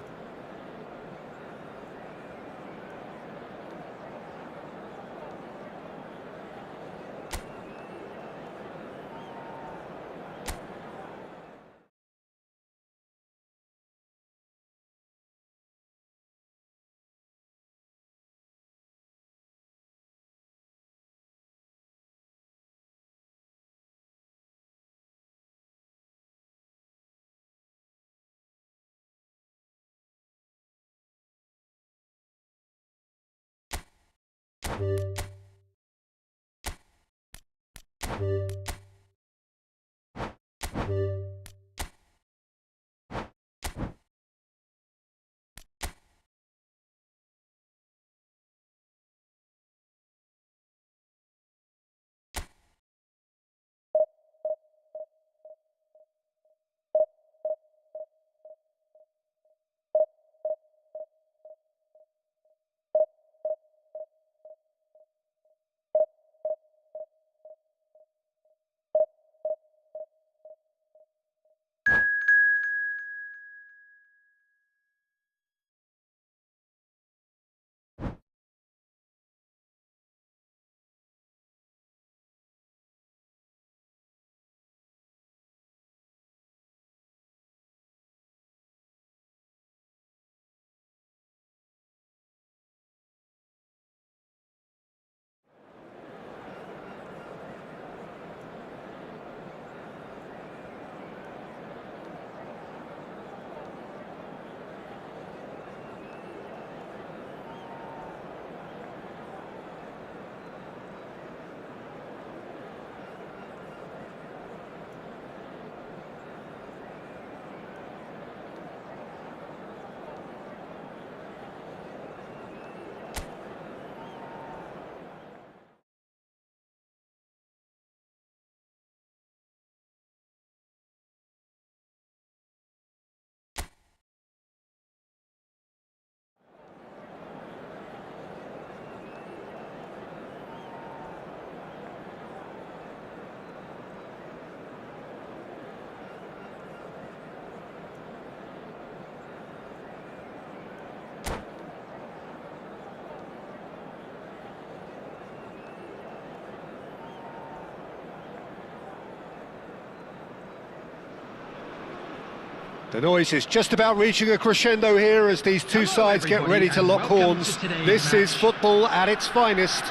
The noise is just about reaching a crescendo here as these two sides get ready to lock horns. This is football at its finest.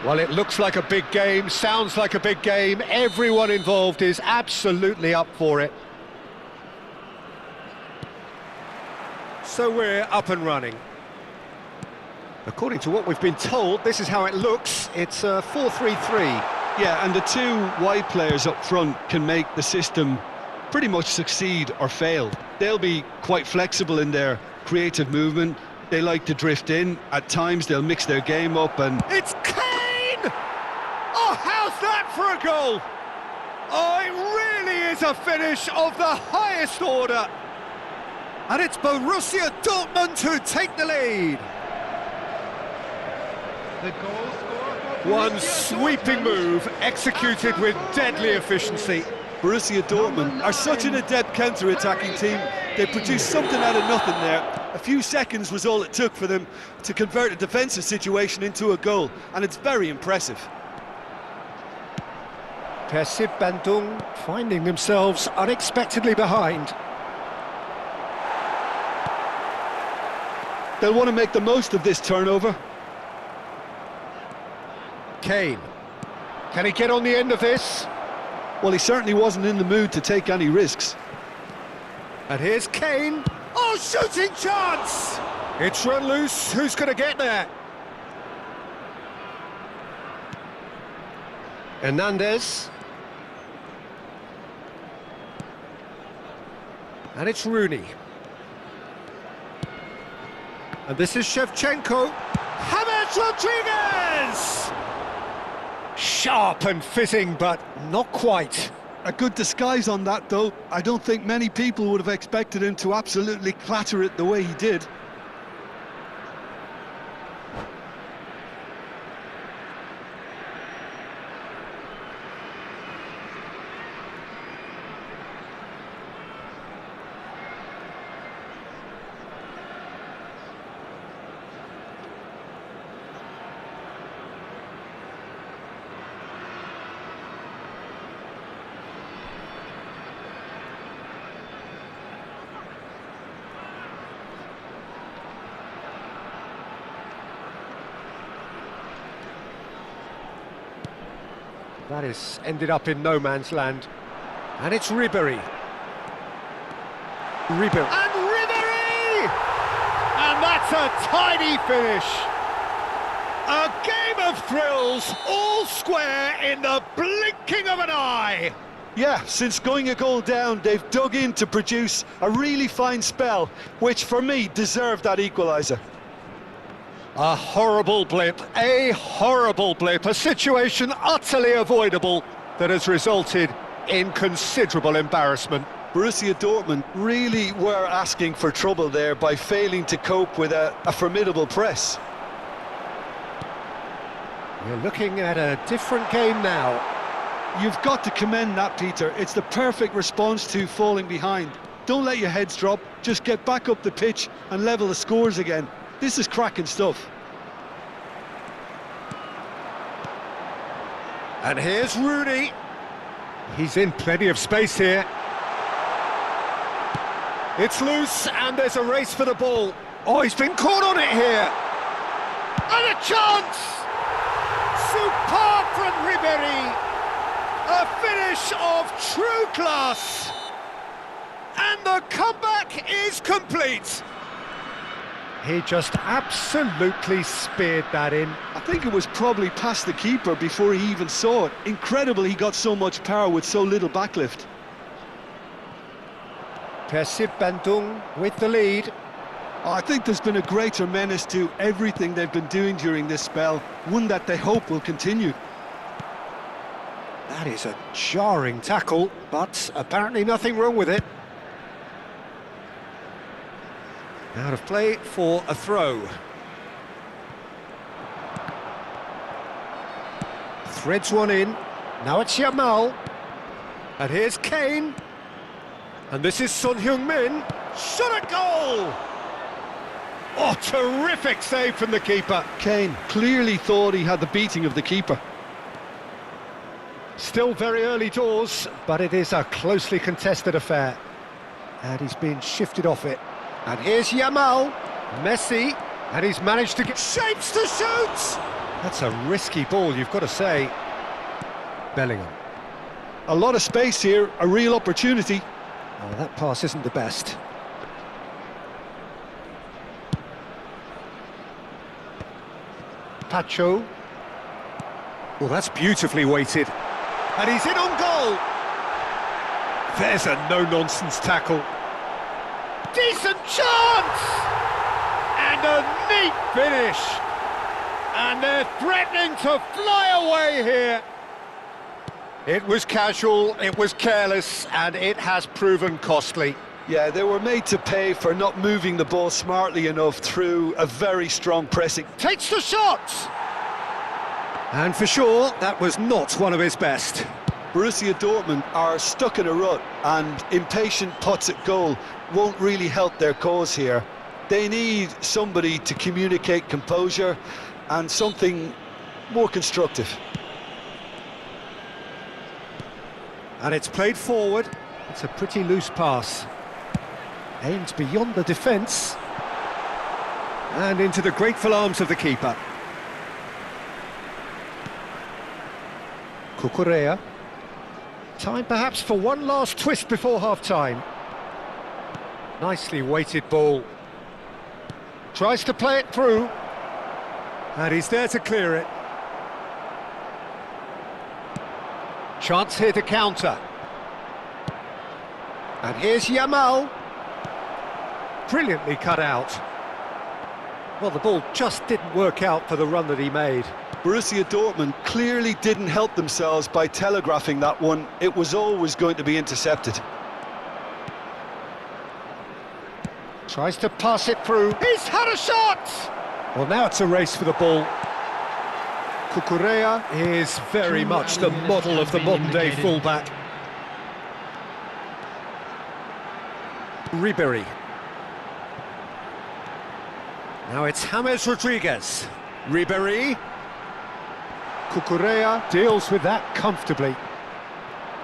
Well, it looks like a big game, sounds like a big game. Everyone involved is absolutely up for it. So we're up and running. According to what we've been told, this is how it looks. It's a 4-3-3. Yeah, and the two wide players up front can make the system pretty much succeed or fail. They'll be quite flexible in their creative movement. They like to drift in. At times they'll mix their game up and... It's Kane! Oh, how's that for a goal? Oh, it really is a finish of the highest order. And it's Borussia Dortmund who take the lead. The goal scorer for One Borussia sweeping Dortmund. move executed with deadly efficiency. Borussia Dortmund are such an adept counter-attacking team. They produced something out of nothing there. A few seconds was all it took for them to convert a defensive situation into a goal, and it's very impressive. PSUH Bandung finding themselves unexpectedly behind. They'll want to make the most of this turnover. Kane. Can he get on the end of this? Well, he certainly wasn't in the mood to take any risks. And here's Kane. Oh, shooting chance! It's run loose. Who's going to get there? Hernandez. And it's Rooney. And this is Shevchenko. James Rodriguez! Sharp and fitting, but not quite. A good disguise on that, though. I don't think many people would have expected him to absolutely clatter it the way he did. That is ended up in no man's land. And it's Ribéry. Ribéry. And Ribéry! And that's a tidy finish. A game of thrills, all square in the blinking of an eye. Yeah, since going a goal down, they've dug in to produce a really fine spell, which for me deserved that equaliser. A horrible blip, a situation utterly avoidable that has resulted in considerable embarrassment. Borussia Dortmund really were asking for trouble there by failing to cope with a formidable press. We're looking at a different game now. You've got to commend that, Peter. It's the perfect response to falling behind. Don't let your heads drop, just get back up the pitch and level the scores again. This is cracking stuff. And here's Rooney. He's in plenty of space here. It's loose, and there's a race for the ball. Oh, he's been caught on it here. And a chance! Superb from Ribéry. A finish of true class. And the comeback is complete. He just absolutely speared that in. I think it was probably past the keeper before he even saw it. Incredible he got so much power with so little backlift. PSUH Bandung with the lead. I think there's been a greater menace to everything they've been doing during this spell, one that they hope will continue. That is a jarring tackle, but apparently nothing wrong with it. Out of play for a throw. Threads one in. Now it's Yamal. And here's Kane. And this is Son Heung-min. Shot at goal! Oh, terrific save from the keeper. Kane clearly thought he had the beating of the keeper. Still very early doors, but it is a closely contested affair. And he's been shifted off it. And here's Yamal, Messi, and he's managed to get shapes to shoot! That's a risky ball, you've got to say. Bellingham. A lot of space here, a real opportunity. Oh, that pass isn't the best. Pacho. Well, that's beautifully weighted. And he's in on goal. There's a no-nonsense tackle. Decent chance! And a neat finish. And they're threatening to fly away here. It was casual, it was careless, and it has proven costly. Yeah, they were made to pay for not moving the ball smartly enough through a very strong pressing. Takes the shot! And for sure, that was not one of his best. Borussia Dortmund are stuck in a rut, and impatient putts at goal won't really help their cause here. They need somebody to communicate composure and something more constructive. And it's played forward. It's a pretty loose pass. Aims beyond the defence. And into the grateful arms of the keeper. Cucurella. Time perhaps for one last twist before half-time. Nicely weighted ball. Tries to play it through. And he's there to clear it. Chance here to counter. And here's Yamal. Brilliantly cut out. Well, the ball just didn't work out for the run that he made. Borussia Dortmund clearly didn't help themselves by telegraphing that one. It was always going to be intercepted. Tries to pass it through. He's had a shot! Well, now it's a race for the ball. Cucurella Is very much the model of the modern-day fullback. Ribéry. Now it's James Rodriguez. Ribéry. Cucurella deals with that comfortably.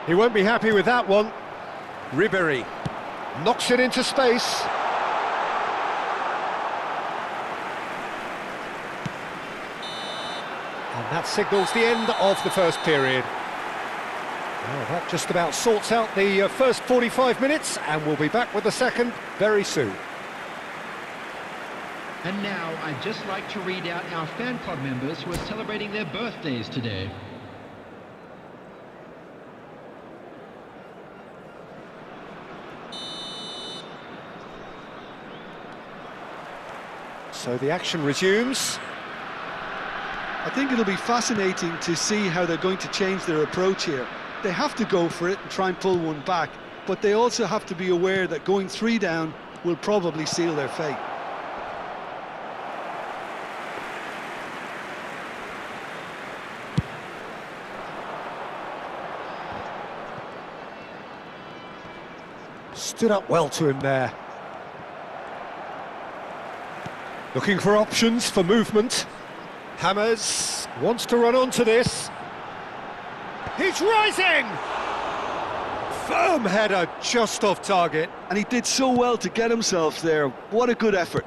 He won't be happy with that one. Ribéry. Knocks it into space. And that signals the end of the first period. Well, that just about sorts out the first 45 minutes, and we'll be back with the second very soon. And now I'd just like to read out our fan club members who are celebrating their birthdays today. So the action resumes. I think it'll be fascinating to see how they're going to change their approach here. They have to go for it and try and pull one back, but they also have to be aware that going 3 down will probably seal their fate. Stood up well to him there. Looking for options for movement. James wants to run onto this. He's rising! Firm header just off target. And he did so well to get himself there. What a good effort.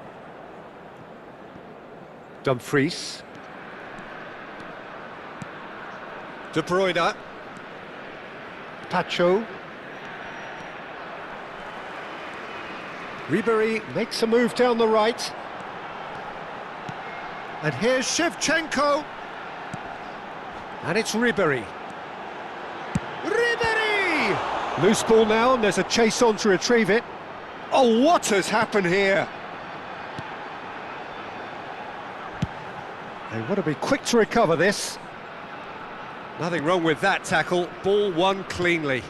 Dumfries. De Bruyne. Pacho. Ribéry makes a move down the right. And here's Shevchenko. And it's Ribéry. Ribéry! Loose ball now, and there's a chase on to retrieve it. Oh, what has happened here? They want to be quick to recover this. Nothing wrong with that tackle. Ball won cleanly.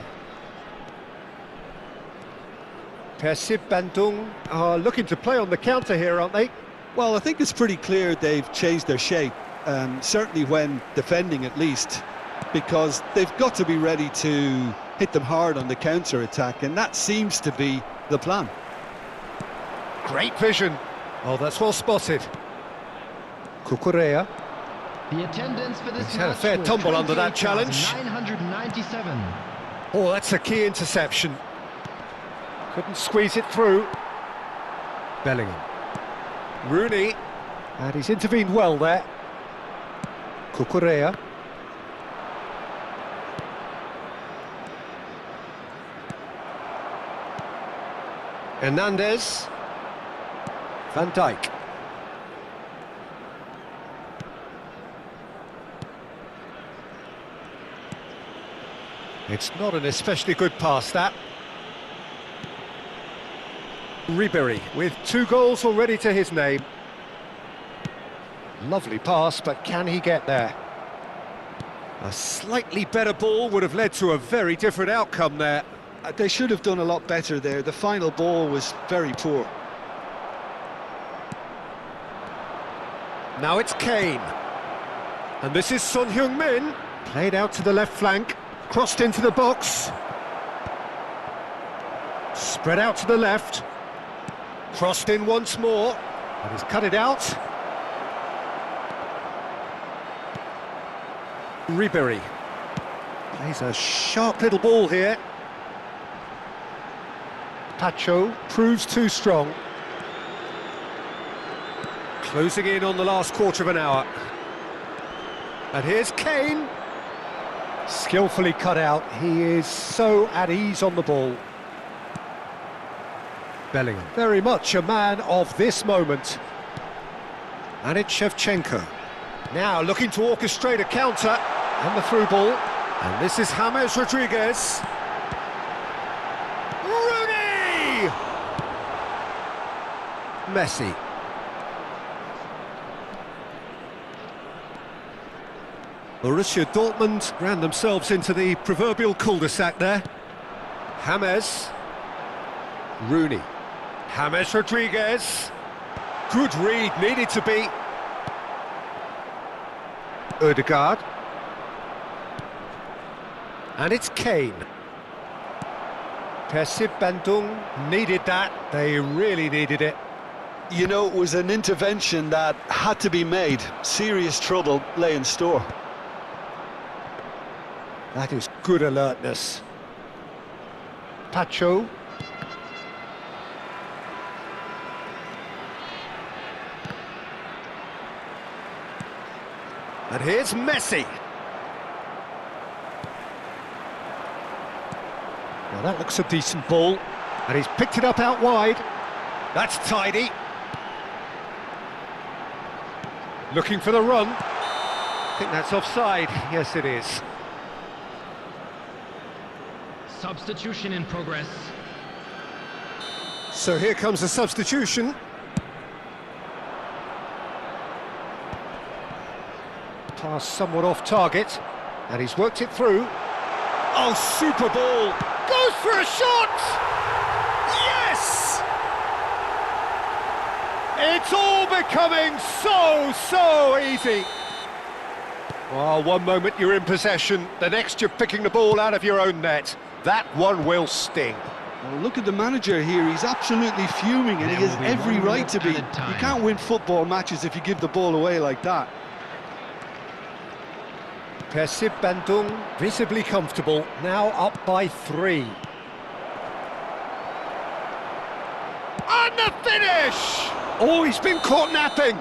Persib Bandung are looking to play on the counter here, aren't they? Well, I think it's pretty clear they've changed their shape, certainly when defending at least, because they've got to be ready to hit them hard on the counter-attack, and that seems to be the plan. Great vision. Oh, that's well spotted. Cucurella. The attendance for this He's had a match fair was tumble under that challenge. 997. Oh, that's a key interception. Couldn't squeeze it through. Bellingham. Rooney. And he's intervened well there. Cucurella. Hernandez. Van Dijk. It's not an especially good pass, that. Ribery with 2 goals already to his name. Lovely pass, but can he get there? A slightly better ball would have led to a very different outcome there. They should have done a lot better there. The final ball was very poor. Now it's Kane. And this is Son Heung-min. Played out to the left flank. Crossed into the box. Spread out to the left. Crossed in once more. And he's cut it out. Ribery. Plays a sharp little ball here. Pacho proves too strong. Closing in on the last quarter of an hour. And here's Kane. Skillfully cut out. He is so at ease on the ball. Bellingham, very much a man of this moment. And it's Shevchenko. Now looking to orchestrate a counter. And the through ball. And this is James Rodriguez. Rooney! Messi. Borussia Dortmund ran themselves into the proverbial cul-de-sac there. James. Rooney. James Rodriguez. Good read, needed to be. Ødegaard. And it's Kane. PSUH Bandung needed that. They really needed it. You know, it was an intervention that had to be made. Serious trouble lay in store. That is good alertness. Pacho. And here's Messi. Well, that looks a decent ball. And he's picked it up out wide. That's tidy. Looking for the run. I think that's offside. Yes, it is. Substitution in progress. So here comes a substitution. Pass somewhat off target, and he's worked it through. Oh, super ball! Goes for a shot! Yes! It's all becoming so easy. Well, one moment you're in possession, the next you're picking the ball out of your own net. That one will sting. Well, look at the manager here. He's absolutely fuming, and he has every right to be. You can't win football matches if you give the ball away like that. PSUH Bandung visibly comfortable, now up by 3. And the finish! Oh, he's been caught napping!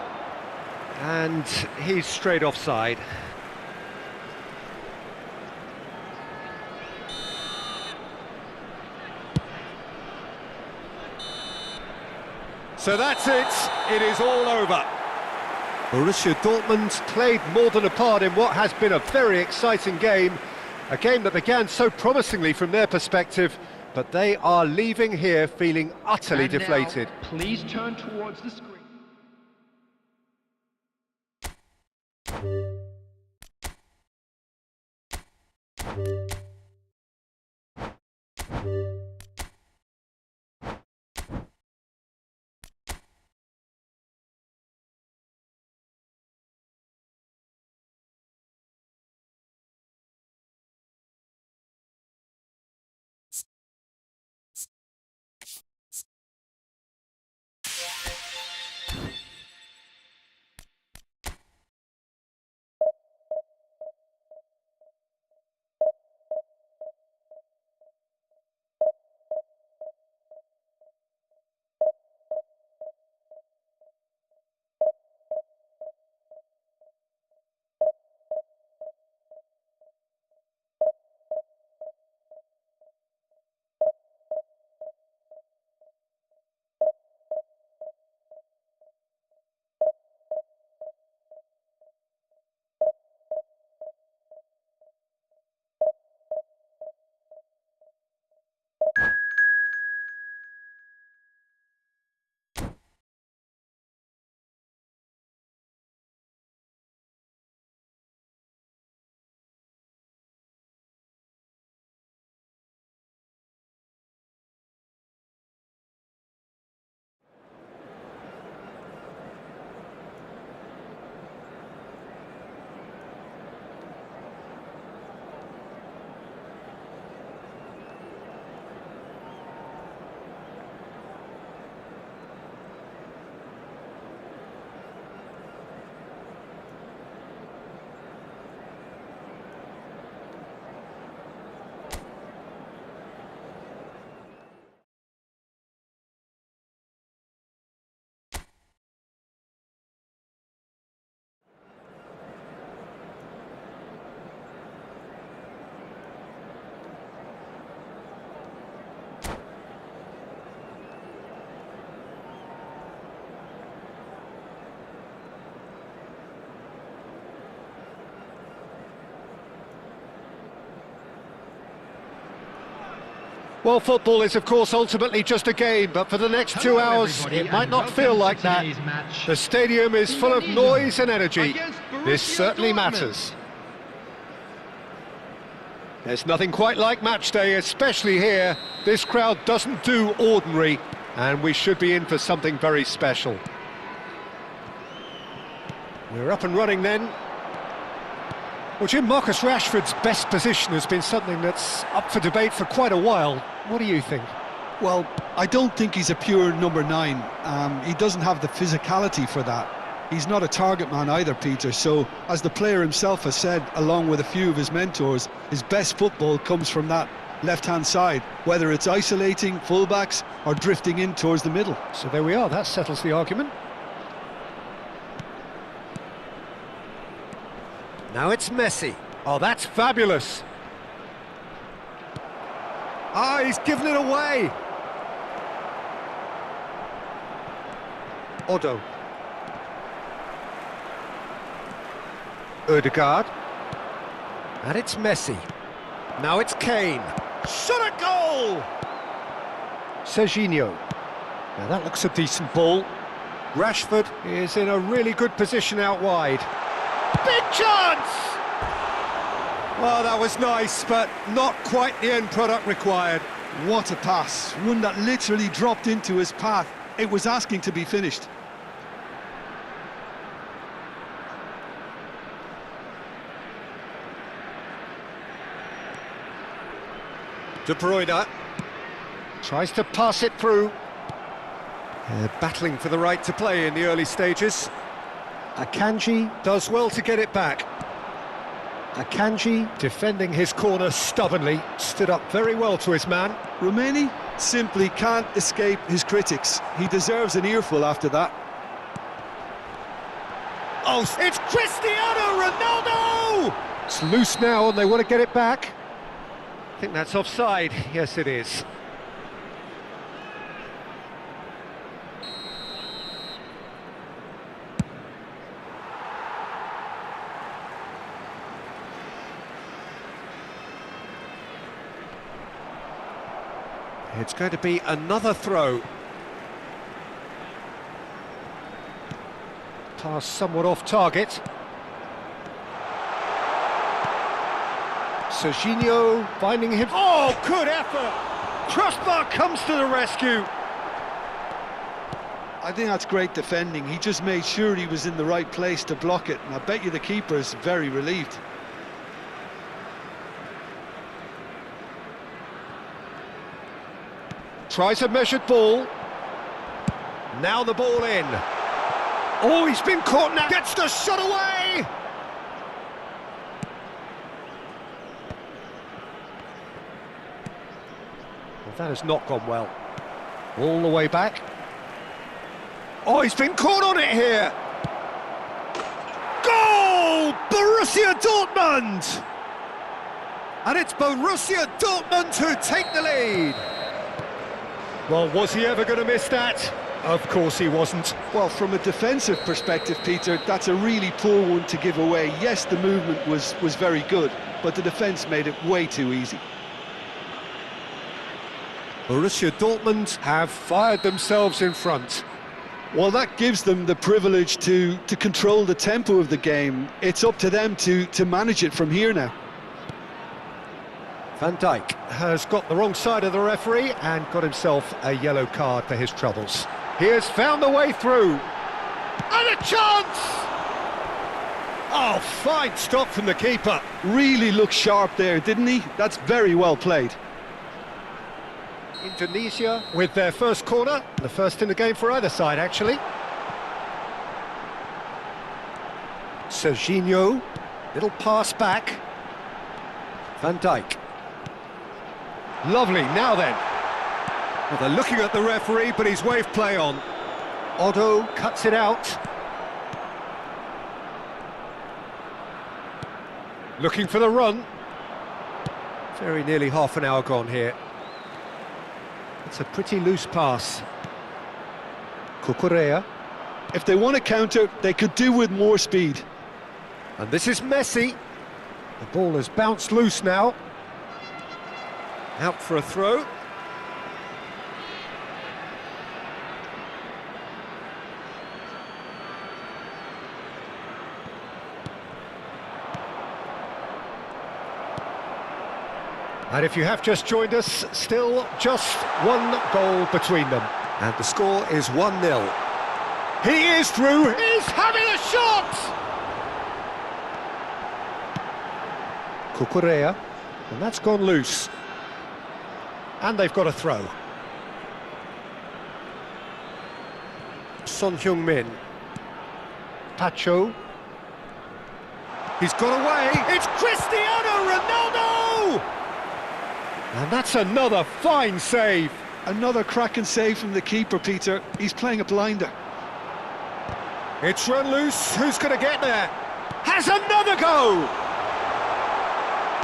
And he's straight offside. So that's it, it is all over. Borussia Dortmund played more than a part in what has been a very exciting game. A game that began so promisingly from their perspective, but they are leaving here feeling utterly deflated. Now, please turn towards the screen. Well, football is, of course, ultimately just a game, but for the next 2 hours, it might not feel like that. The stadium is full of noise and energy. This certainly matters. There's nothing quite like match day, especially here. This crowd doesn't do ordinary, and we should be in for something very special. We're up and running then. Well, Jim, Marcus Rashford's best position has been something that's up for debate for quite a while. What do you think? Well, I don't think he's a pure number 9. He doesn't have the physicality for that. He's not a target man either, Peter, so as the player himself has said, along with a few of his mentors, his best football comes from that left-hand side, whether it's isolating fullbacks or drifting in towards the middle. So there we are, that settles the argument. Now it's Messi. Oh, that's fabulous. Ah, he's given it away. Odo. Ødegaard. And it's Messi. Now it's Kane. Shot at goal! Serginho. Now that looks a decent ball. Rashford is in a really good position out wide. Big chance! Well, that was nice, but not quite the end product required. What a pass, one that literally dropped into his path. It was asking to be finished. De Bruyne tries to pass it through. Battling for the right to play in the early stages. Akanji does well to get it back. Akanji, defending his corner stubbornly, stood up very well to his man. Romani simply can't escape his critics. He deserves an earful after that. Oh, it's Cristiano Ronaldo! It's loose now and they want to get it back. I think that's offside. Yes, it is. It's going to be another throw. Pass somewhat off target. Serginho finding him. Oh, good effort! Crossbar comes to the rescue. I think that's great defending. He just made sure he was in the right place to block it, and I bet you the keeper is very relieved. Tries a measured ball. Now the ball in. Oh, he's been caught now. Gets the shot away. Well, that has not gone well. All the way back. Oh, he's been caught on it here. Goal! Borussia Dortmund! And it's Borussia Dortmund who take the lead. Well, was he ever going to miss that? Of course he wasn't. Well, from a defensive perspective, Peter, that's a really poor one to give away. Yes, the movement was very good, but the defence made it way too easy. Borussia Dortmund have fired themselves in front. Well, that gives them the privilege to control the tempo of the game. It's up to them to manage it from here now. Van Dijk has got the wrong side of the referee and got himself a yellow card for his troubles. He has found the way through. And a chance! Oh, fine stop from the keeper. Really looked sharp there, didn't he? That's very well played. Indonesia with their first corner, the first in the game for either side, actually. Serginho, little pass back. Van Dijk. Lovely, now then. Well, they're looking at the referee, but he's waved play on. Odo cuts it out. Looking for the run. Very nearly half an hour gone here. It's a pretty loose pass. Cucurella. If they want to counter, they could do with more speed. And this is Messi. The ball has bounced loose now. Out for a throw. And if you have just joined us, still just one goal between them. And the score is 1-0. He is through, he's having a shot! Cucurella, and that's gone loose. And they've got a throw. Son Heung-min. Pacho. He's got away, it's Cristiano Ronaldo! And that's another fine save. Another cracking save from the keeper, Peter. He's playing a blinder. It's run loose, who's going to get there? Has another go!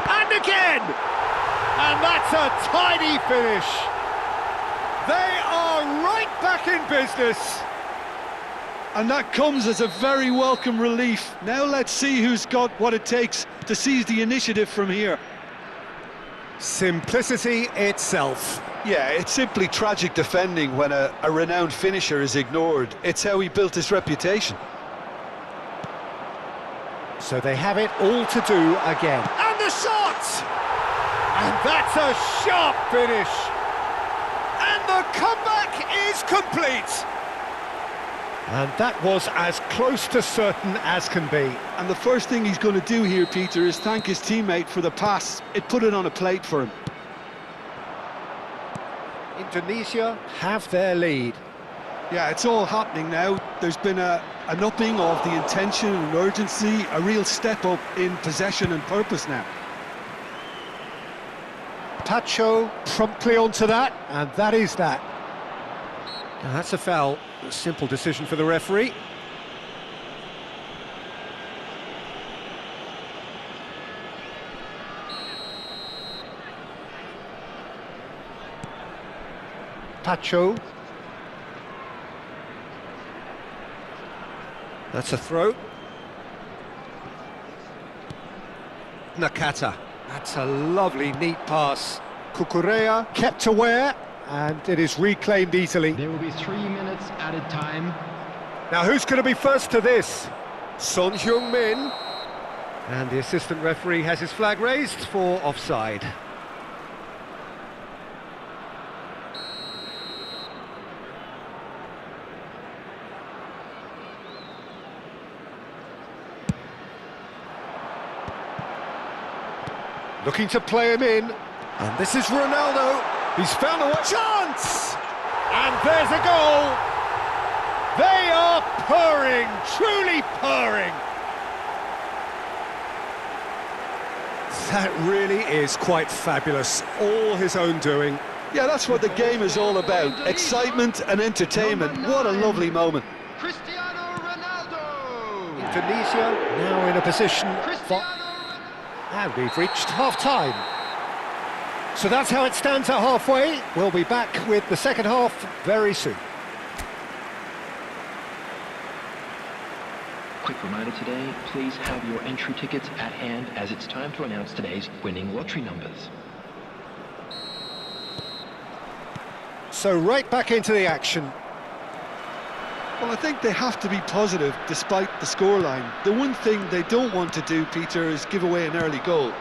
And again! And that's a tidy finish. They are right back in business. And that comes as a very welcome relief. Now let's see who's got what it takes to seize the initiative from here. Simplicity itself. Yeah, it's simply tragic defending when a renowned finisher is ignored. It's how he built his reputation. So they have it all to do again. And the shot! And that's a sharp finish. And the comeback is complete. And that was as close to certain as can be. And the first thing he's going to do here, Peter, is thank his teammate for the pass. It put it on a plate for him. Indonesia have their lead. Yeah, it's all happening now. There's been an upping of the intention and urgency, a real step up in possession and purpose now. Pacho promptly onto that, and that is that. Now that's a foul. A simple decision for the referee. Pacho. That's a throw. Nakata. That's a lovely, neat pass. Cucurella kept aware, and it is reclaimed easily. There will be 3 minutes added time. Now who's going to be first to this? Son Heung-min. And the assistant referee has his flag raised for offside. Looking to play him in. And this is Ronaldo. He's found a chance! And there's a goal! They are purring, truly purring! That really is quite fabulous, all his own doing. Yeah, that's what the game is all about. Excitement and entertainment. What a lovely moment. Cristiano Ronaldo! Indonesia now in a position for... And we've reached half-time. So that's how it stands at halfway. We'll be back with the second half very soon. Quick reminder today, please have your entry tickets at hand as it's time to announce today's winning lottery numbers. So right back into the action. Well, I think they have to be positive despite the scoreline. The one thing they don't want to do, Peter, is give away an early goal.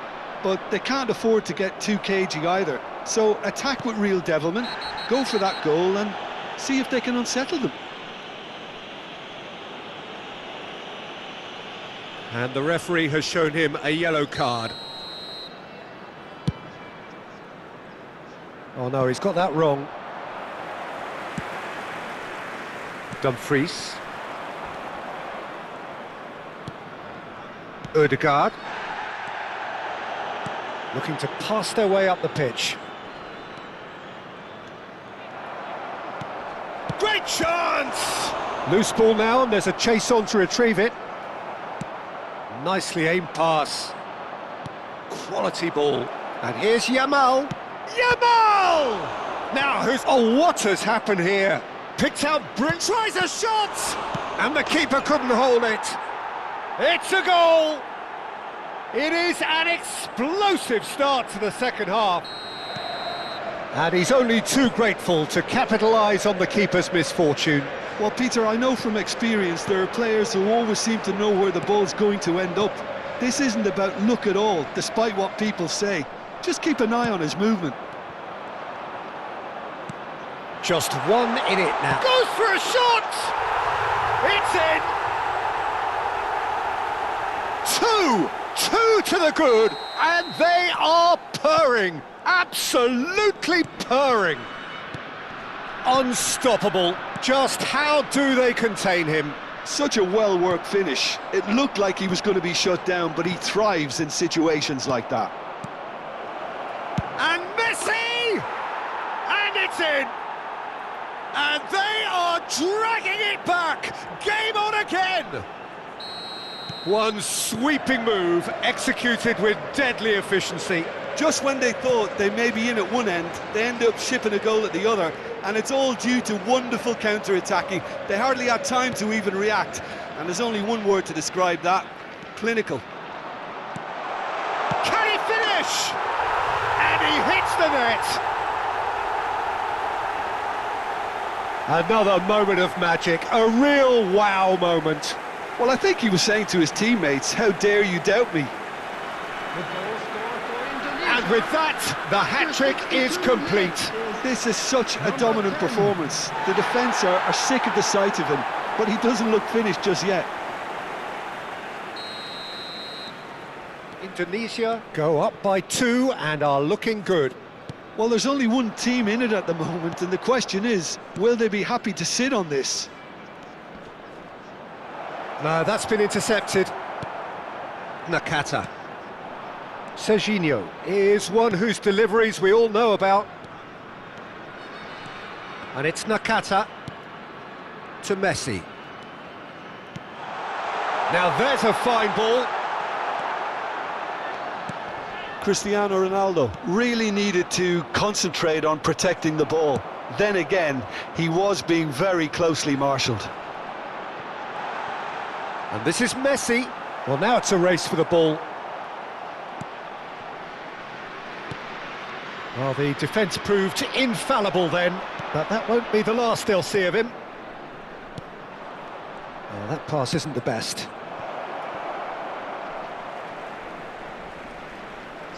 But they can't afford to get too cagey either. So attack with real devilment, go for that goal and see if they can unsettle them. And the referee has shown him a yellow card. Oh no, he's got that wrong. Dumfries. Ødegaard. Looking to pass their way up the pitch. Great chance! Loose ball now, and there's a chase on to retrieve it. Nicely aimed pass. Quality ball. And here's Yamal. Yamal! Now who's... Oh, what has happened here? Picked out Brent, tries a shot! And the keeper couldn't hold it. It's a goal! It is an explosive start to the second half. And he's only too grateful to capitalise on the keeper's misfortune. Well, Peter, I know from experience there are players who always seem to know where the ball's going to end up. This isn't about luck at all, despite what people say. Just keep an eye on his movement. Just one in it now. Goes for a shot! It's in! Two to the good, and they are purring, absolutely purring. Unstoppable. Just how do they contain him? Such a well-worked finish. It looked like he was going to be shut down, but he thrives in situations like that. And Messi! And it's in! And they are dragging it back! Game on again! One sweeping move, executed with deadly efficiency. Just when they thought they may be in at one end, they end up shipping a goal at the other, and it's all due to wonderful counter-attacking. They hardly had time to even react, and there's only one word to describe that: clinical. Can he finish? And he hits the net. Another moment of magic, a real wow moment. Well, I think he was saying to his teammates, how dare you doubt me? And with that, the hat-trick is complete. This is such a dominant performance. The defence are sick of the sight of him, but he doesn't look finished just yet. Indonesia go up by 2 and are looking good. Well, there's only one team in it at the moment, and the question is, will they be happy to sit on this? No, that's been intercepted. Nakata. Serginho is one whose deliveries we all know about. And it's Nakata to Messi. Now there's a fine ball. Cristiano Ronaldo really needed to concentrate on protecting the ball. Then again, he was being very closely marshalled. And this is Messi. Well, now it's a race for the ball. Well, the defence proved infallible then, but that won't be the last they'll see of him. Well, that pass isn't the best.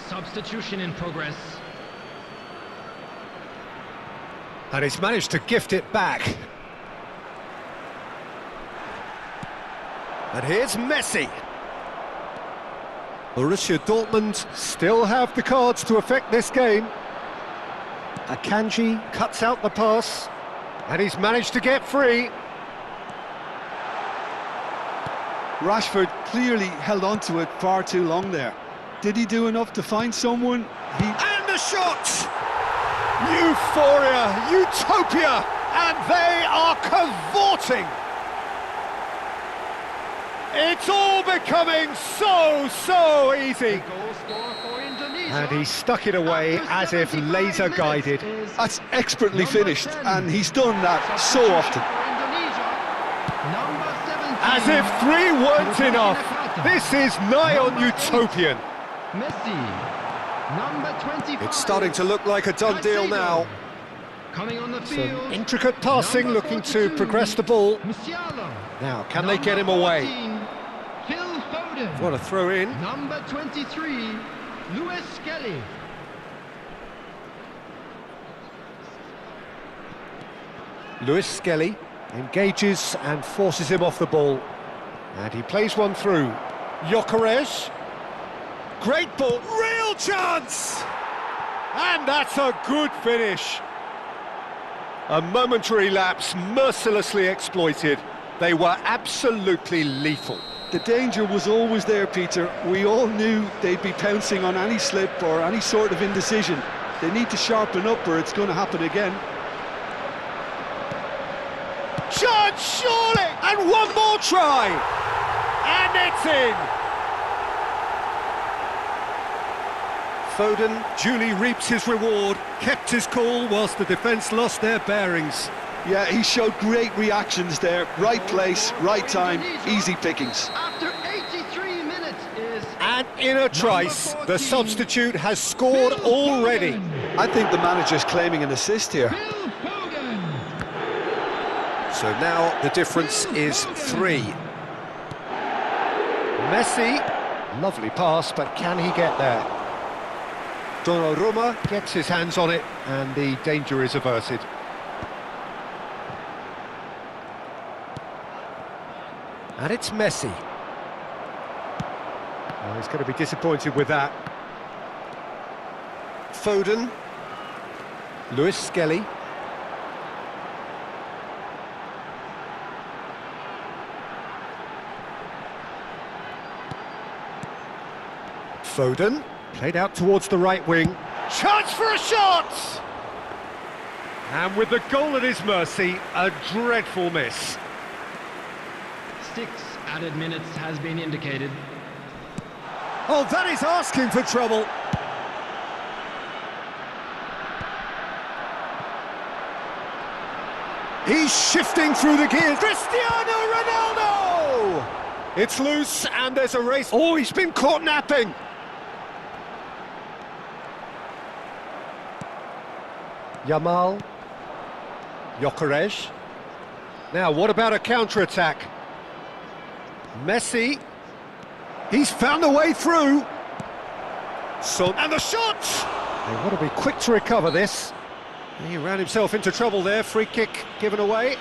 Substitution in progress. And he's managed to gift it back. And here's Messi. Borussia Dortmund still have the cards to affect this game. Akanji cuts out the pass, and he's managed to get free. Rashford clearly held on to it far too long there. Did he do enough to find someone? And the shot! Euphoria, utopia, and they are cavorting. It's all becoming so easy. Goal scorer for Indonesia. And he stuck it away as if laser guided. That's expertly finished, and he's done that so often. As if 3 weren't enough. This is nigh on utopian. Messi, number 25. It's starting to look like a done deal now. Coming on the field. Some intricate passing, number looking 42, to progress the ball. Musiala. Now, can they get him away? 14, Phil Foden. What a throw in. Number 23, Lewis Skelly. Lewis Skelly engages and forces him off the ball. And he plays one through. Gyökeres. Great ball, real chance! And that's a good finish. A momentary lapse mercilessly exploited. They were absolutely lethal. The danger was always there, Peter. We all knew they'd be pouncing on any slip or any sort of indecision. They need to sharpen up or it's going to happen again. Chance, surely! And one more try! And it's in! Foden duly reaps his reward, kept his cool whilst the defence lost their bearings. Yeah, he showed great reactions there. Right place, right time, easy pickings. After 83 minutes is... And in a trice, the substitute has scored already. I think the manager's claiming an assist here. Phil Foden. So now the difference is 3. Messi, lovely pass, but can he get there? Donnarumma gets his hands on it, and the danger is averted. And it's Messi. Oh, he's going to be disappointed with that. Foden. Lewis Skelly. Foden. Played out towards the right wing. Chance for a shot! And with the goal at his mercy, a dreadful miss. 6 added minutes has been indicated. Oh, that is asking for trouble. He's shifting through the gears. Cristiano Ronaldo! It's loose and there's a race. Oh, he's been caught napping. Yamal. Gyökeres. Now, what about a counter-attack? Messi. He's found a way through. So, and the shot! They want to be quick to recover this. He ran himself into trouble there, free kick given away.